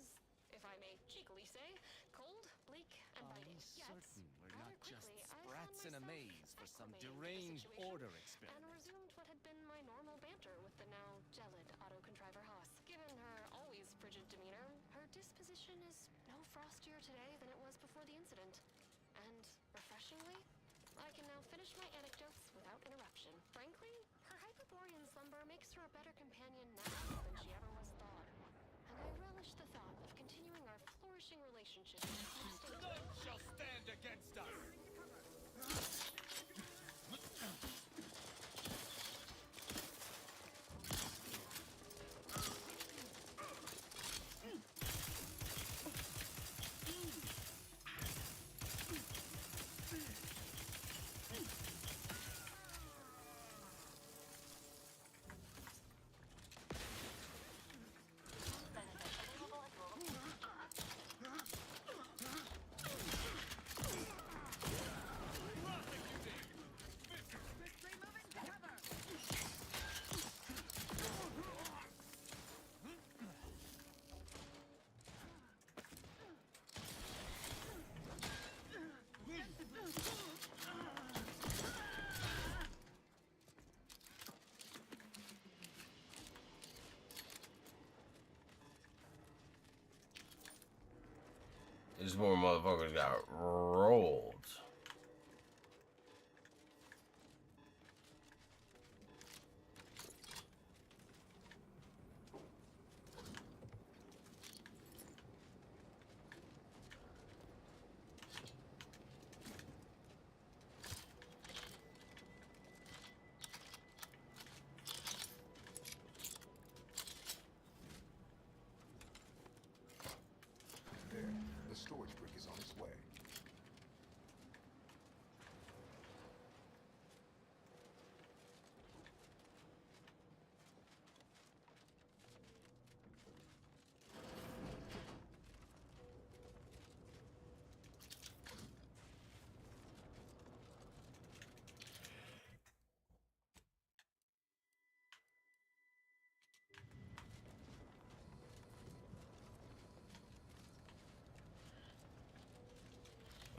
if I may cheekily say, cold, bleak, and biting. Yet, We're rather not just quickly, I sprats in a found maze for myself some acclimating to the deranged situation order and experiment. resumed what had been my normal banter with the now gelid auto-contriver Haas. Given her always frigid demeanor, her disposition is no frostier today than it was before the incident. And, refreshingly, I can now finish my anecdotes without interruption. Frankly, her Hyperborean slumber makes her a better companion now than she ever was thought. And I relish the thought of continuing our flourishing relationship. None shall stand against us! These more motherfuckers got rolled. There, the storage brick is on its way.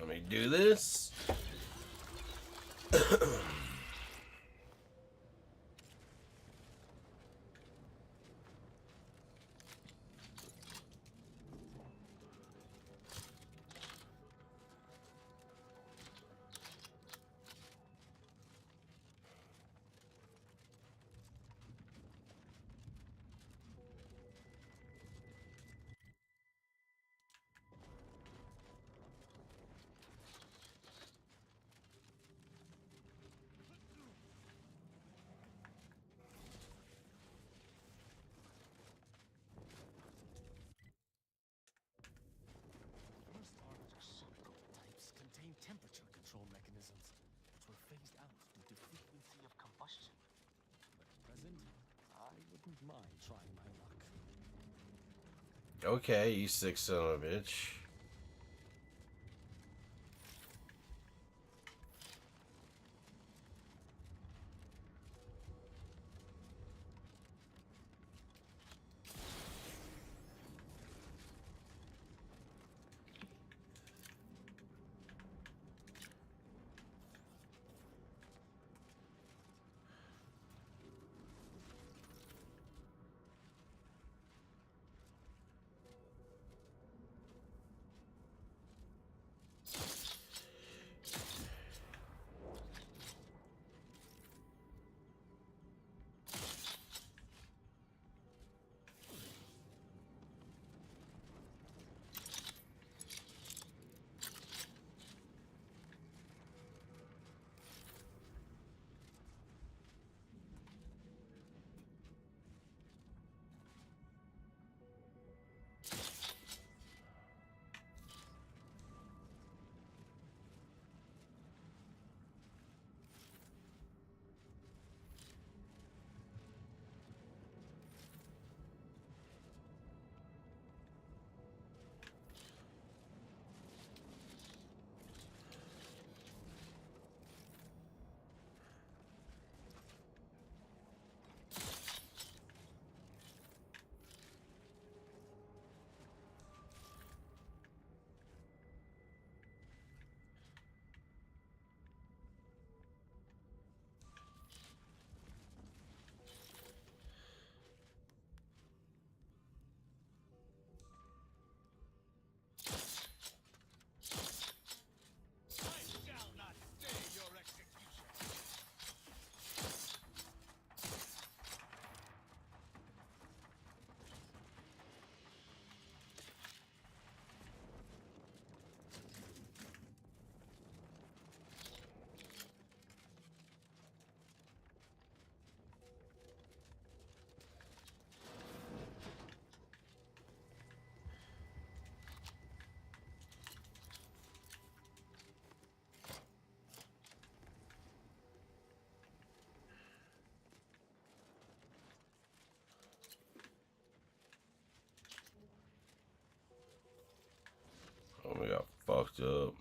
Let me do this. mind trying my luck. Okay, you sick son of a bitch. Oh, we got fucked up.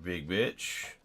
Big bitch.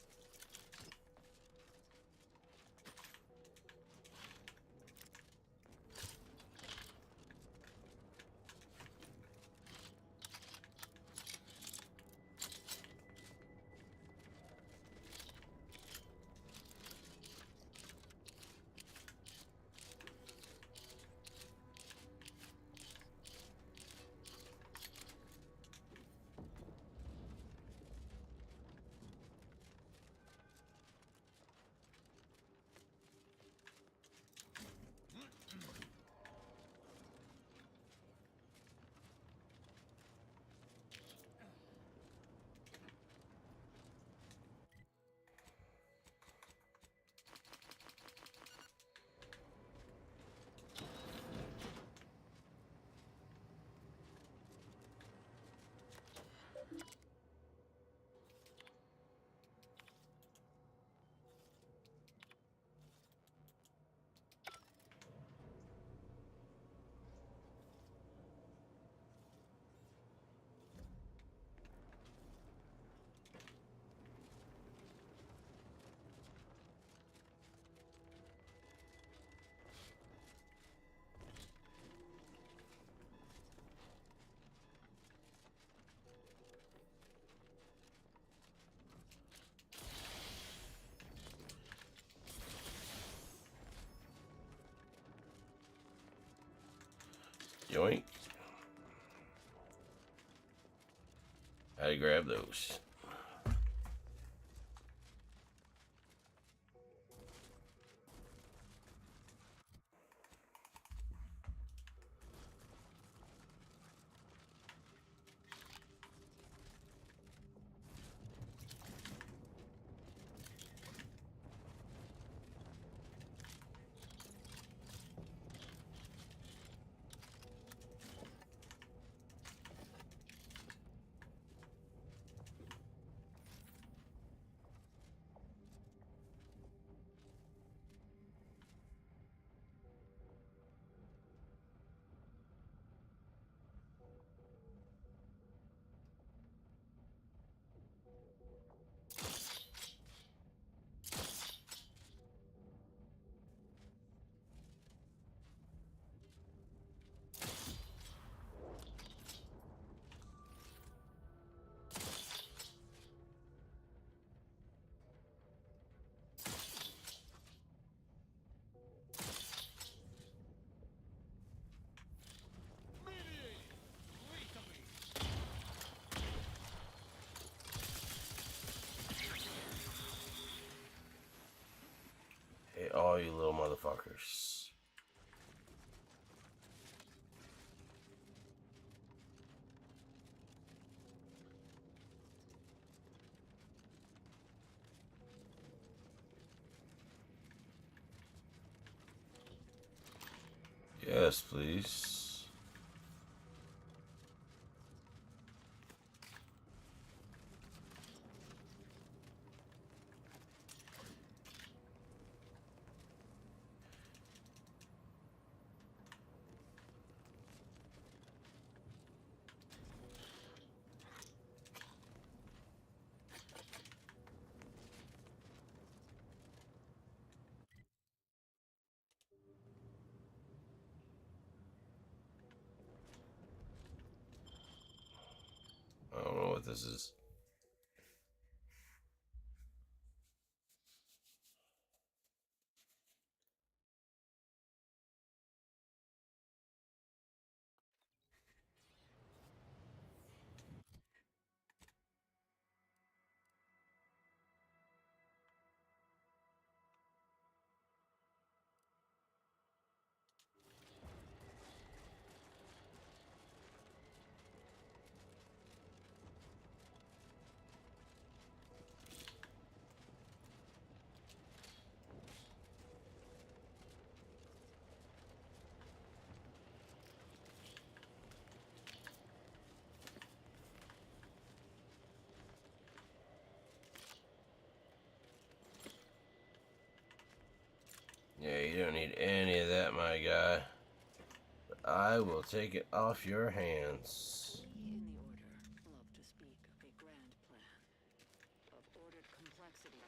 Yoink. How do you grab those? Hey, all you little motherfuckers. Yes, please. I don't know what this is. Yeah, you don't need any of that, my guy. But I will take it off your hands. In the order, love to speak of a grand plan of ordered complexity.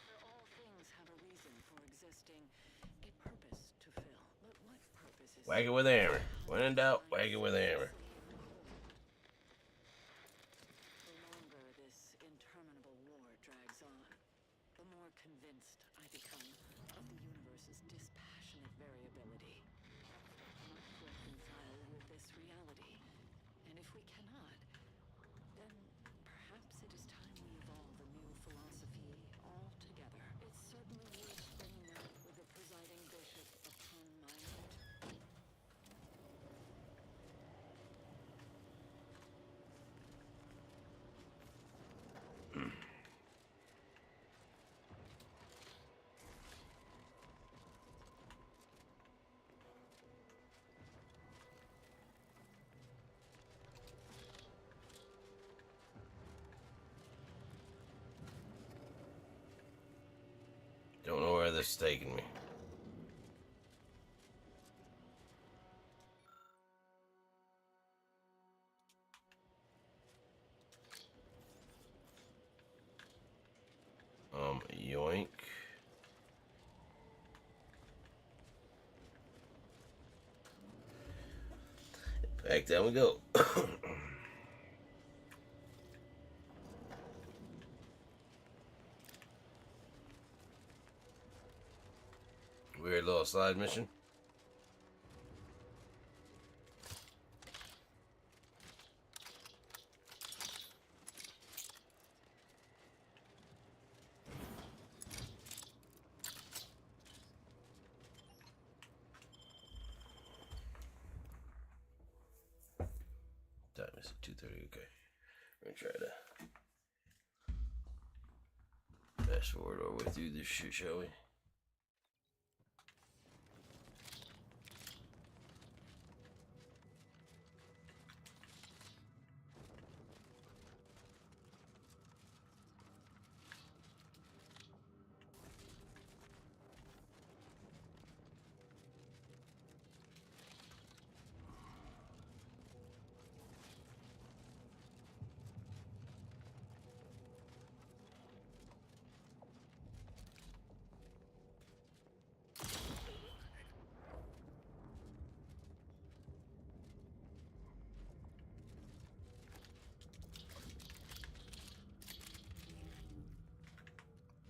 Where all things have a reason for existing, a purpose to fill. But what purpose is Whack it with a hammer. When in doubt, whack it with a hammer. the longer this interminable war drags on, the more convinced I become of the universe's dispassionate variability. We must reconcile with this reality, and if we cannot, then perhaps it is time we evolve a new philosophy altogether. It's certainly worth bringing up with the presiding bishop upon my note. Don't know where this is taking me. Yoink. Back down we go. Weird little side mission. It's 2:30. Okay, we're gonna try to fast forward our way through this shit, shall we?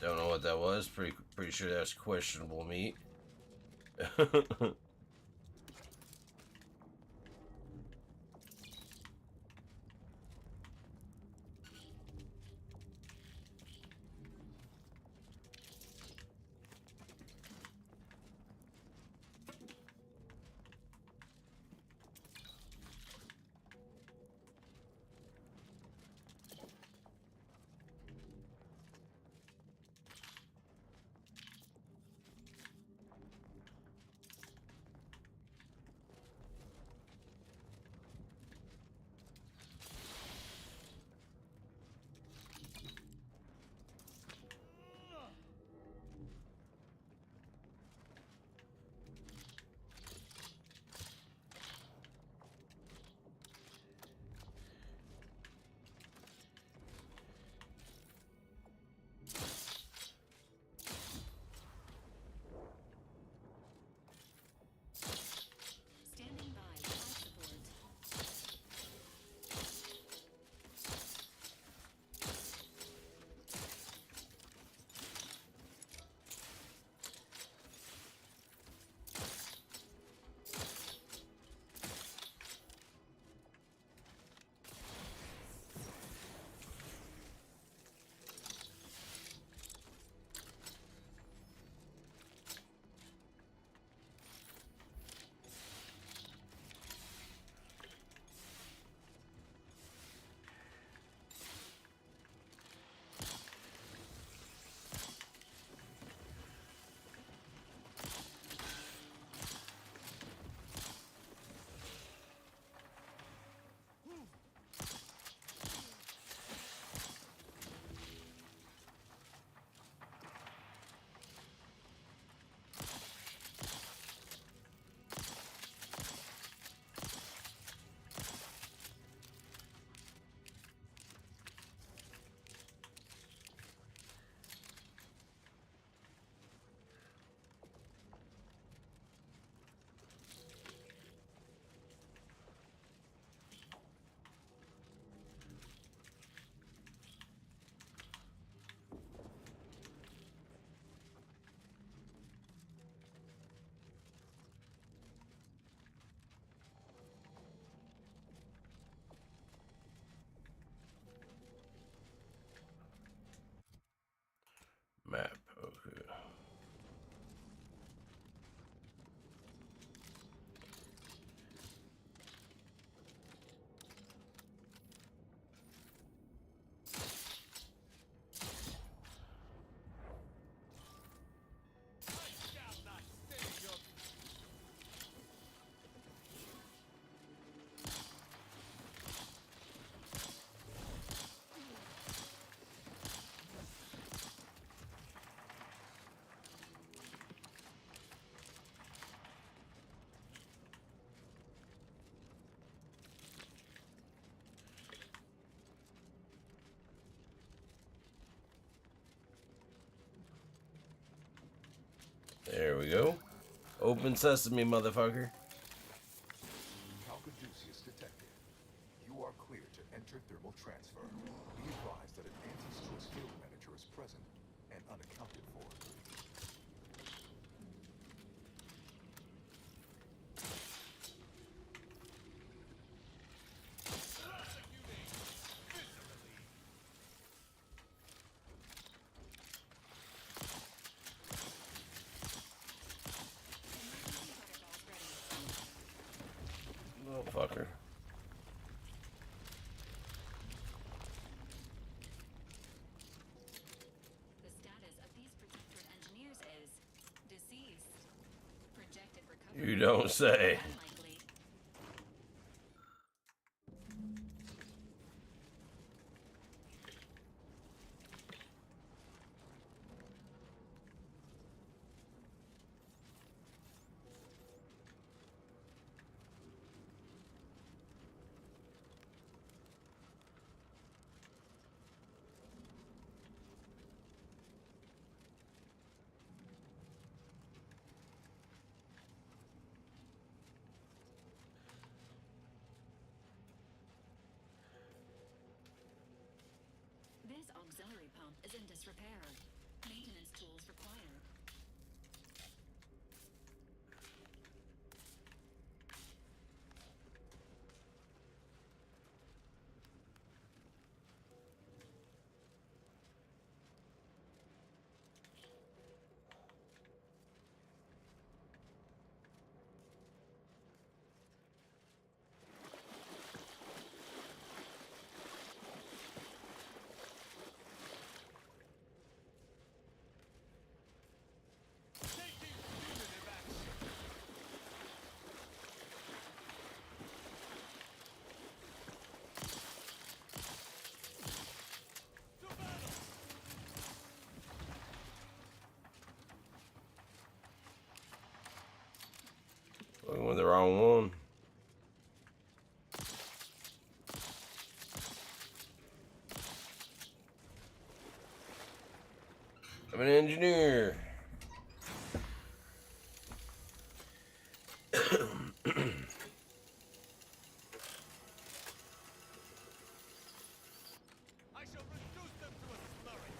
Don't know what that was. Pretty sure that's questionable meat. Standing by with life support. Map. Okay. There we go. Open sesame, motherfucker. Calcaduceus detected. You are clear to enter thermal transfer. Be advised that an anti-source field manager is present and unaccounted for. Little fucker. You don't say. This auxiliary pump is in disrepair. Maintenance tools required. Looking with the wrong one. I'm an engineer. I shall reduce them to a slurry.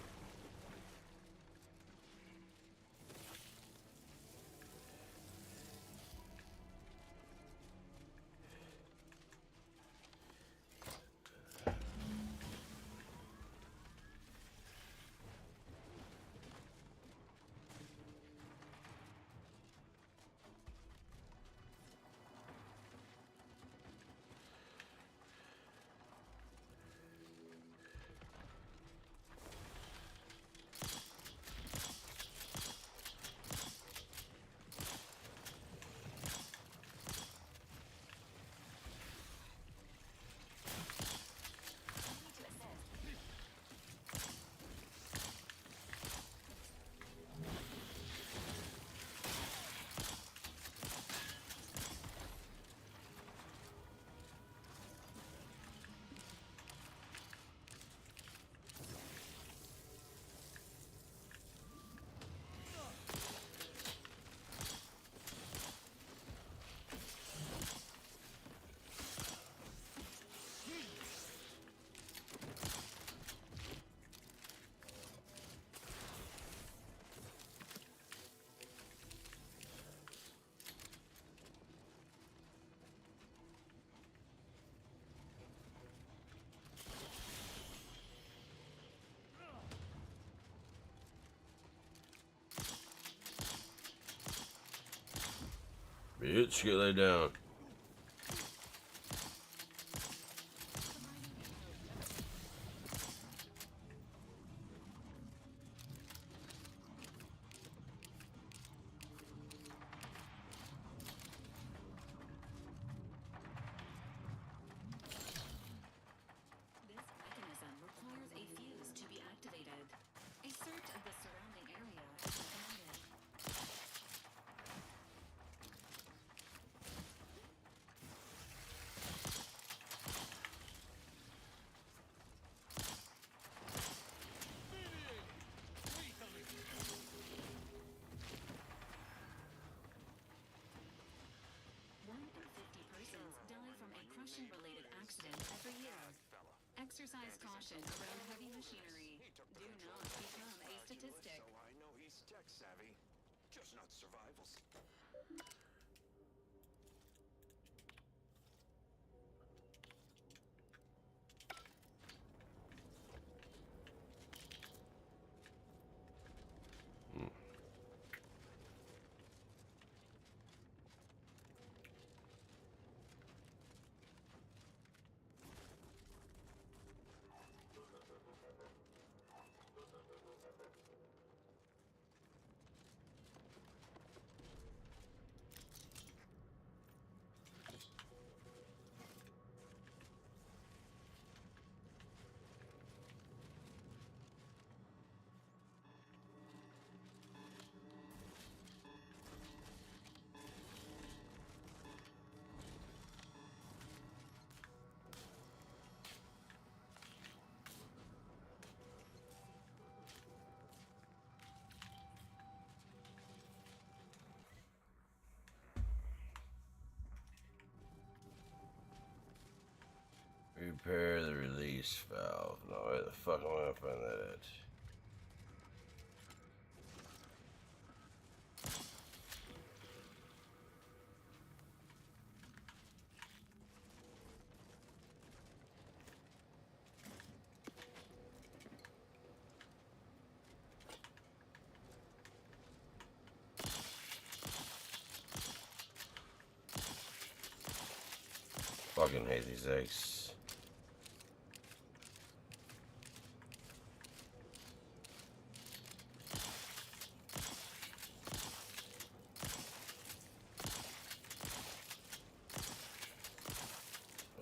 Bitch, get laid down. This mechanism requires a fuse to be activated. A search of the surrounding area is recommended. One in 50 persons die from a crushing-related accident every year. Exercise caution around heavy machinery. Do not become a statistic. So I know he's tech savvy, just not survival. Repair the release valve. Now, where the fuck am I gonna find that at? Fucking hate these eggs.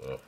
Ugh.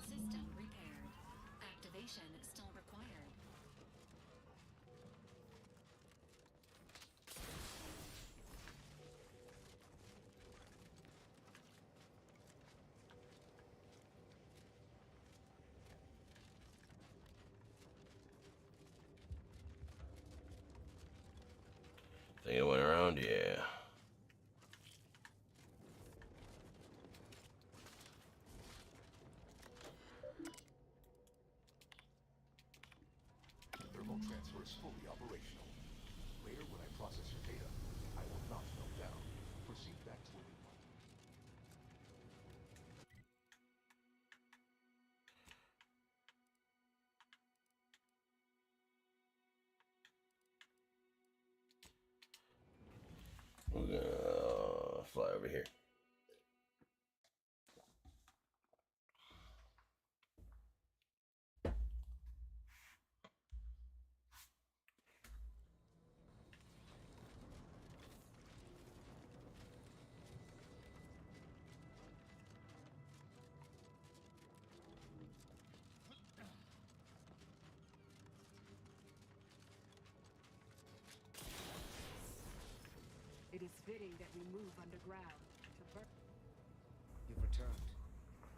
System repaired. Activation still required. Think it went around? Yeah. Thermal transfer is fully operational. Later, when I process your data, I will not melt down. Proceed back to where we want. We're gonna fly over here. It is fitting that we move underground to burn. You've returned.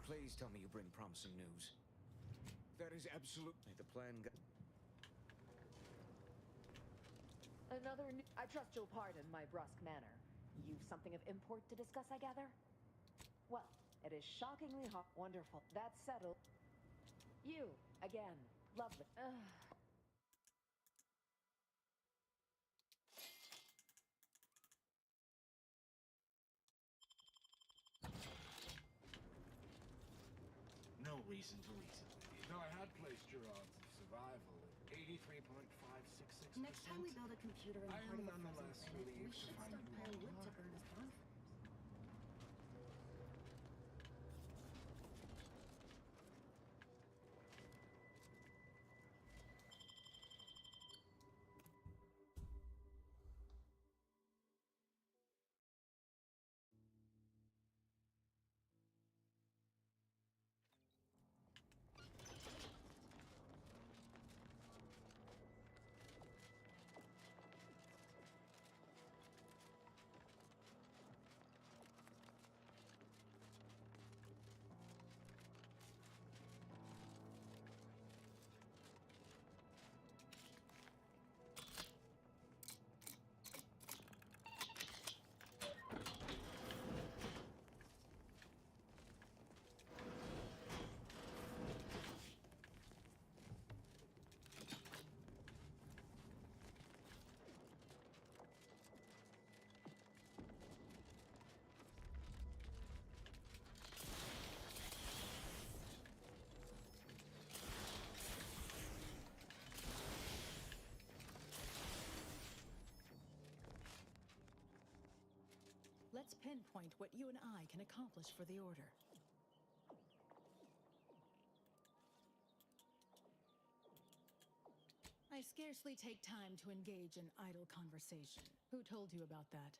Please tell me you bring promising news. That is absolutely the plan. I trust you'll pardon my brusque manner. You've something of import to discuss, I gather? Well, it is shockingly hot. Wonderful. That's settled. You, again. Lovely. No reason to reason with you. Though I had placed your odds of survival at 83.566%. Next time we build a computer in the I heart am of a nonetheless frozen planet, we relieved to should find you stockpile all wood to alive. burn as bonfires. Let's pinpoint what you and I can accomplish for the Order. I scarcely take time to engage in idle conversation. Who told you about that?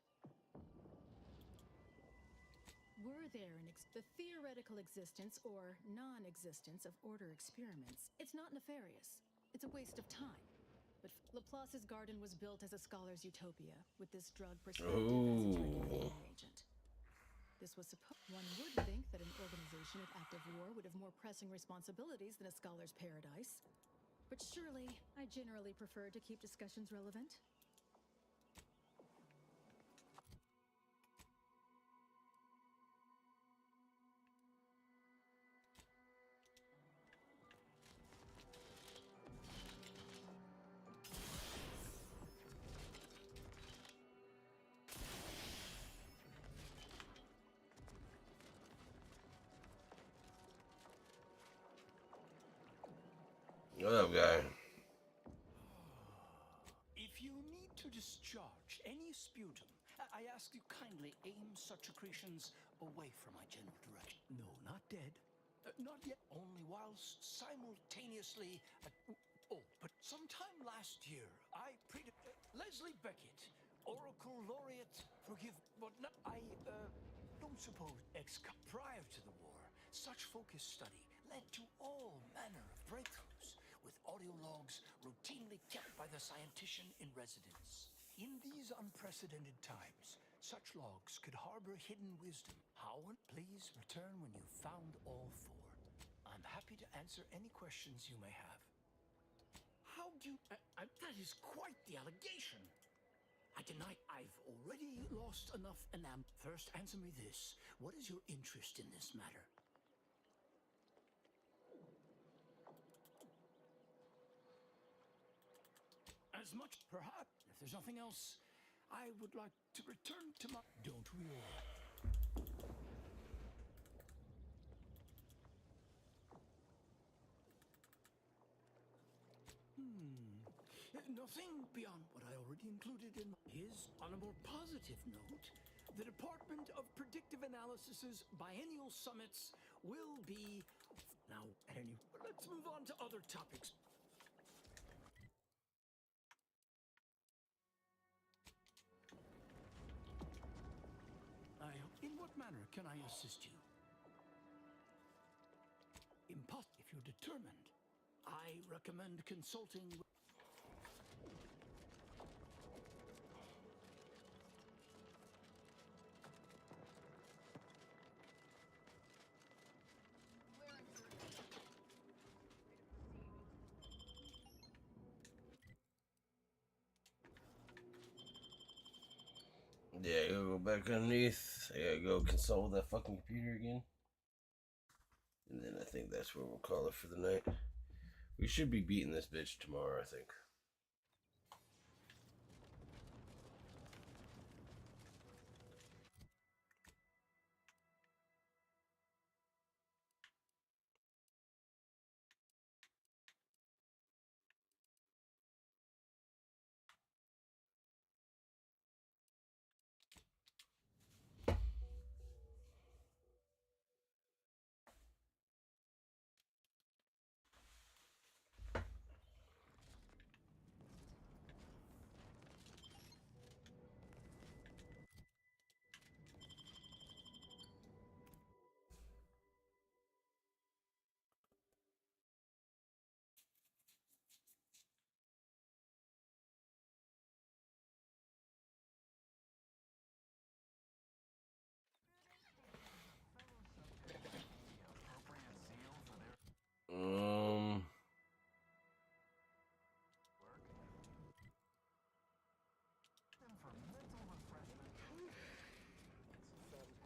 Were there the theoretical existence or non-existence of order experiments, it's not nefarious. It's a waste of time. But Laplace's garden was built as a scholar's utopia, with this drug prescribed as its regulating agent. This was one would think that an organization at active war would have more pressing responsibilities than a scholar's paradise. But surely, I generally prefer to keep discussions relevant. What up, guy? If you need to discharge any sputum, I ask you kindly aim such accretions away from my general direction. No, not dead. Not yet. Only whilst simultaneously... but sometime last year, I Leslie Beckett, Oracle Laureate, forgive, but not... I don't suppose prior to the war, such focused study led to all manner of breakthroughs, with audio logs routinely kept by the scientician in residence. In these unprecedented times, such logs could harbor hidden wisdom. How? Please return when you've found all four. I'm happy to answer any questions you may have. How do you... that is quite the allegation. I deny I've already lost enough First, answer me this. What is your interest in this matter? As much, perhaps, if there's nothing else, I would like to return to my... Don't we all? Nothing beyond what I already included in his. On a more positive note, the Department of Predictive Analysis's biennial summits will be... Now, let's move on to other topics. In what manner can I assist you? If you're determined, I recommend consulting with... Yeah, I gotta go back underneath. I gotta go console that fucking computer again. And then I think that's where we'll call it for the night. We should be beating this bitch tomorrow, I think.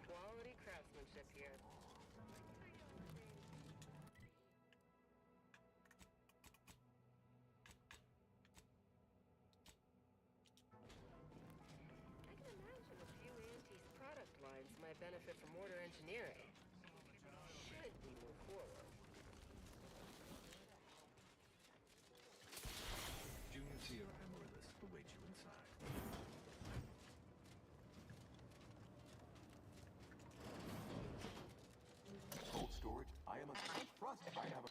Quality craftsmanship here. I can imagine a few Auntie's product lines might benefit from order engineering. Should we move forward? Junior Sierra Amaryllis awaits you inside. Cold storage. I am a trust. I have a...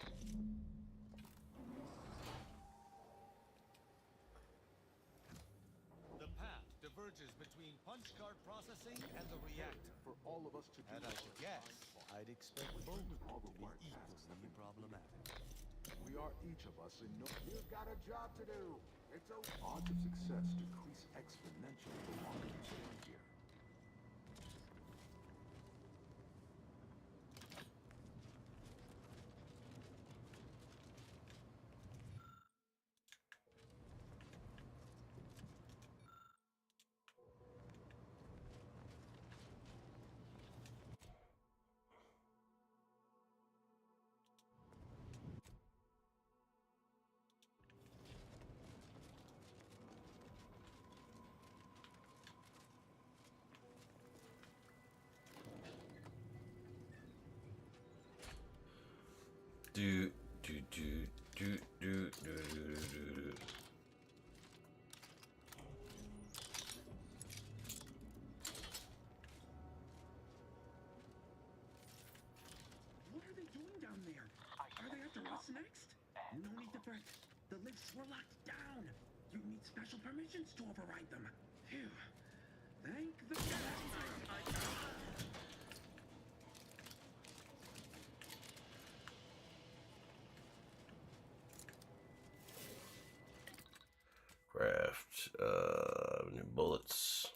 The path diverges switches between punch card processing and the reactor. For all of us to do And I should guess, I'd expect both to be equally problematic. We are each of us in no. You've got a job to do. It's a odds of success decrease exponentially the longer you stay here. Do do do do do do do. What are they doing down there? Are they after us next? No need to fret. The lifts were locked down. You need special permissions to override them. Phew. Thank the Craft new bullets.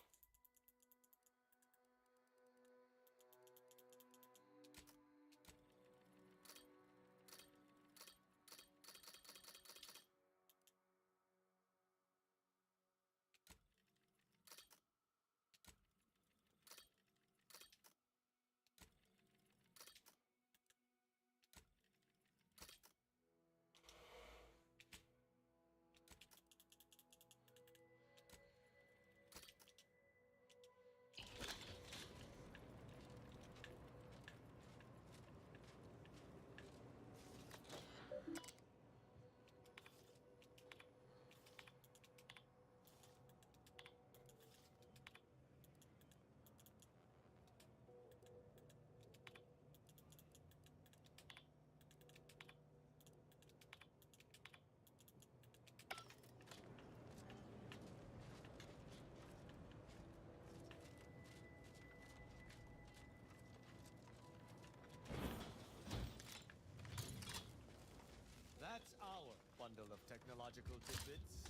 That's our bundle of technological tidbits.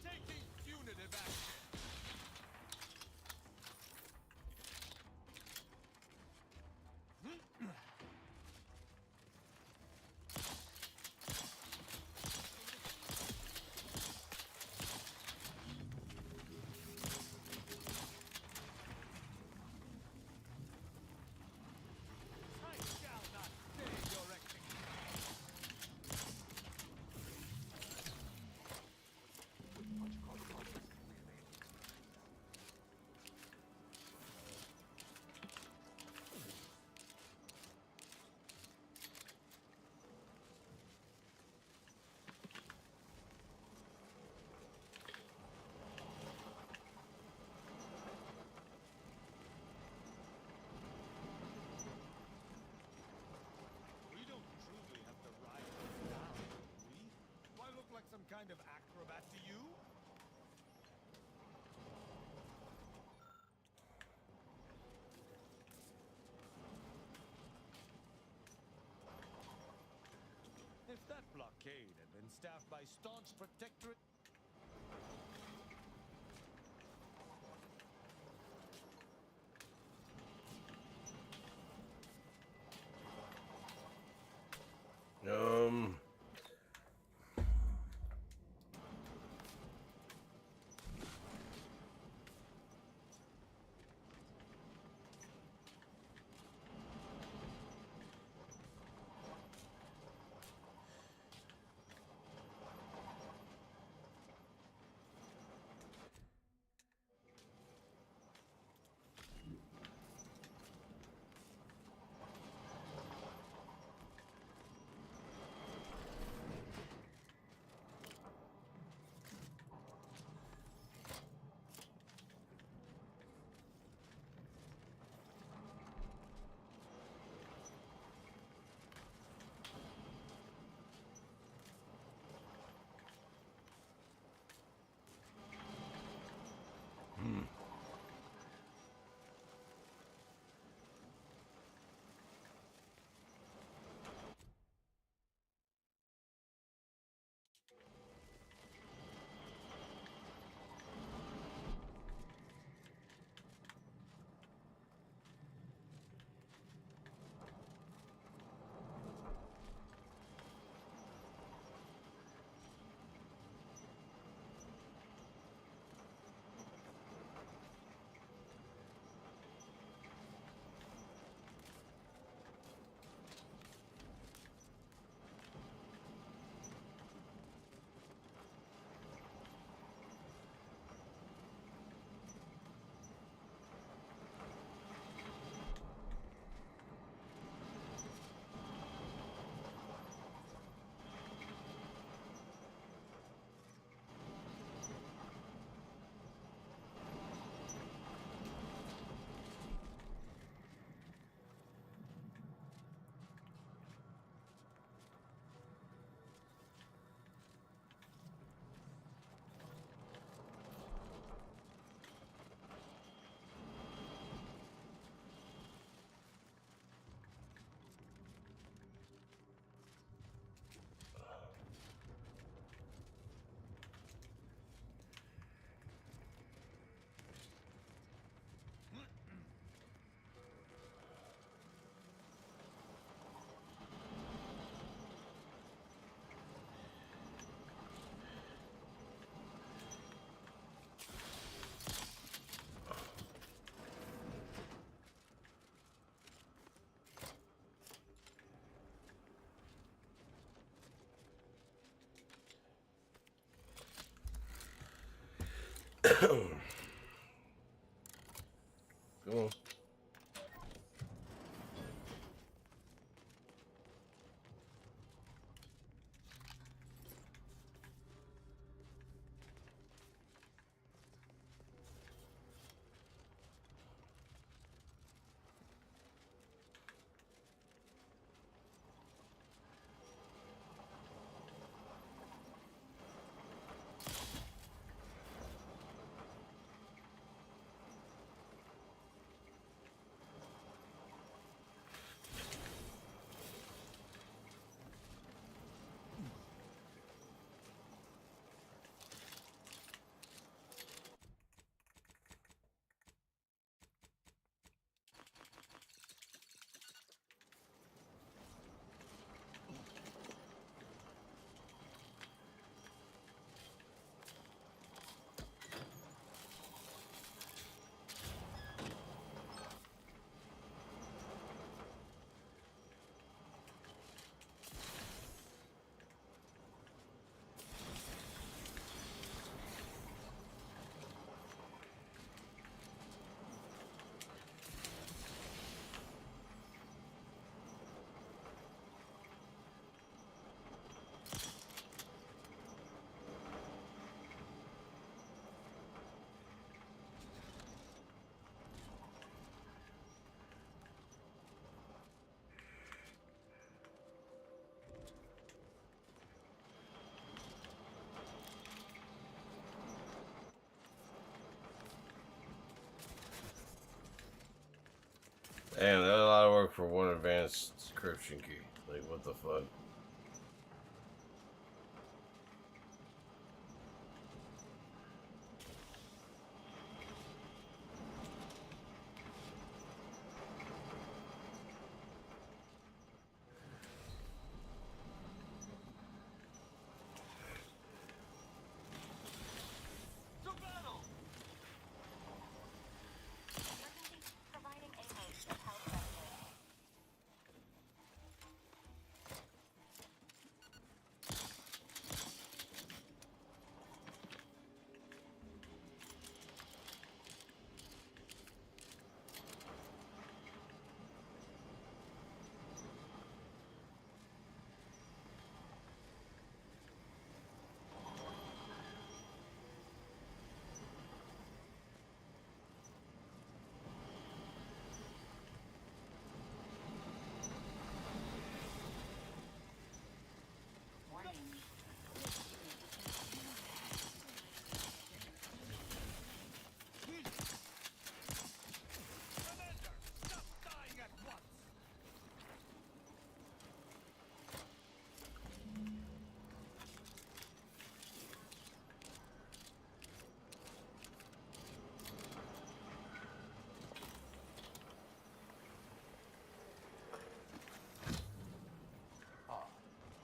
Taking punitive action. I shall not stay your We don't truly have to ride this down, do we? Do I look like some kind of acrobat to you? If that blockade had been staffed by staunch protectorate... Um. Come on. Damn, that's a lot of work for one advanced encryption key. Like, what the fuck?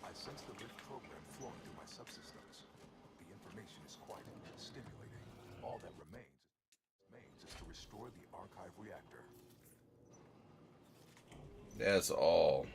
I sense the lift program flowing through my subsystems. The information is quite stimulating. All that remains is to restore the archive reactor. That's all.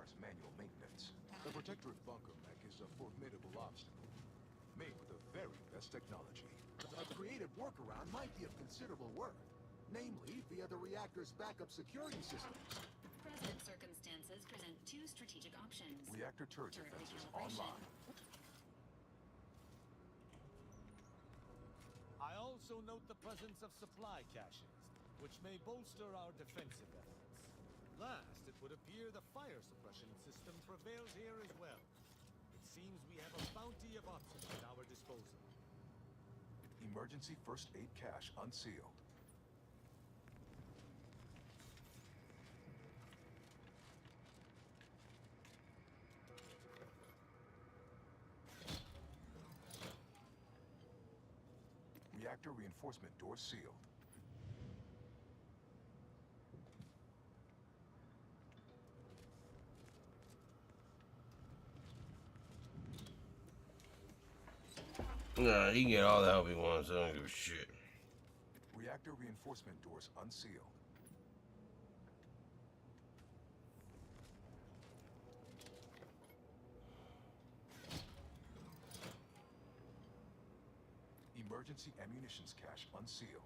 requires manual maintenance. The Protectorate bunker mech is a formidable obstacle, made with the very best technology. A creative workaround might be of considerable worth, namely via the reactor's backup security system. Present circumstances present two strategic options. Reactor turret defenses online. I also note the presence of supply caches, which may bolster our defensive efforts. Last, it would appear the fire suppression system prevails here as well. It seems we have a bounty of options at our disposal. Emergency first aid cache unsealed. Reactor reinforcement door sealed. Nah, he can get all the help he wants. I don't give a shit. Reactor reinforcement doors unsealed. Emergency ammunitions cache unsealed.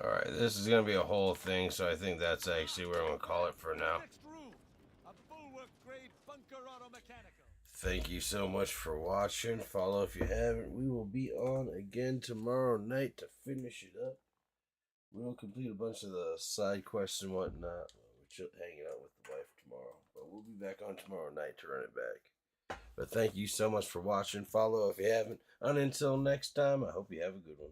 Alright, this is going to be a whole thing, so I think that's actually where I'm going to call it for now. Next room, a bulwark-grade bunker auto-mechanical. Thank you so much for watching. Follow if you haven't. We will be on again tomorrow night to finish it up. We'll complete a bunch of the side quests and whatnot. We're hanging out with the wife tomorrow. But we'll be back on tomorrow night to run it back. But thank you so much for watching. Follow if you haven't. And until next time, I hope you have a good one.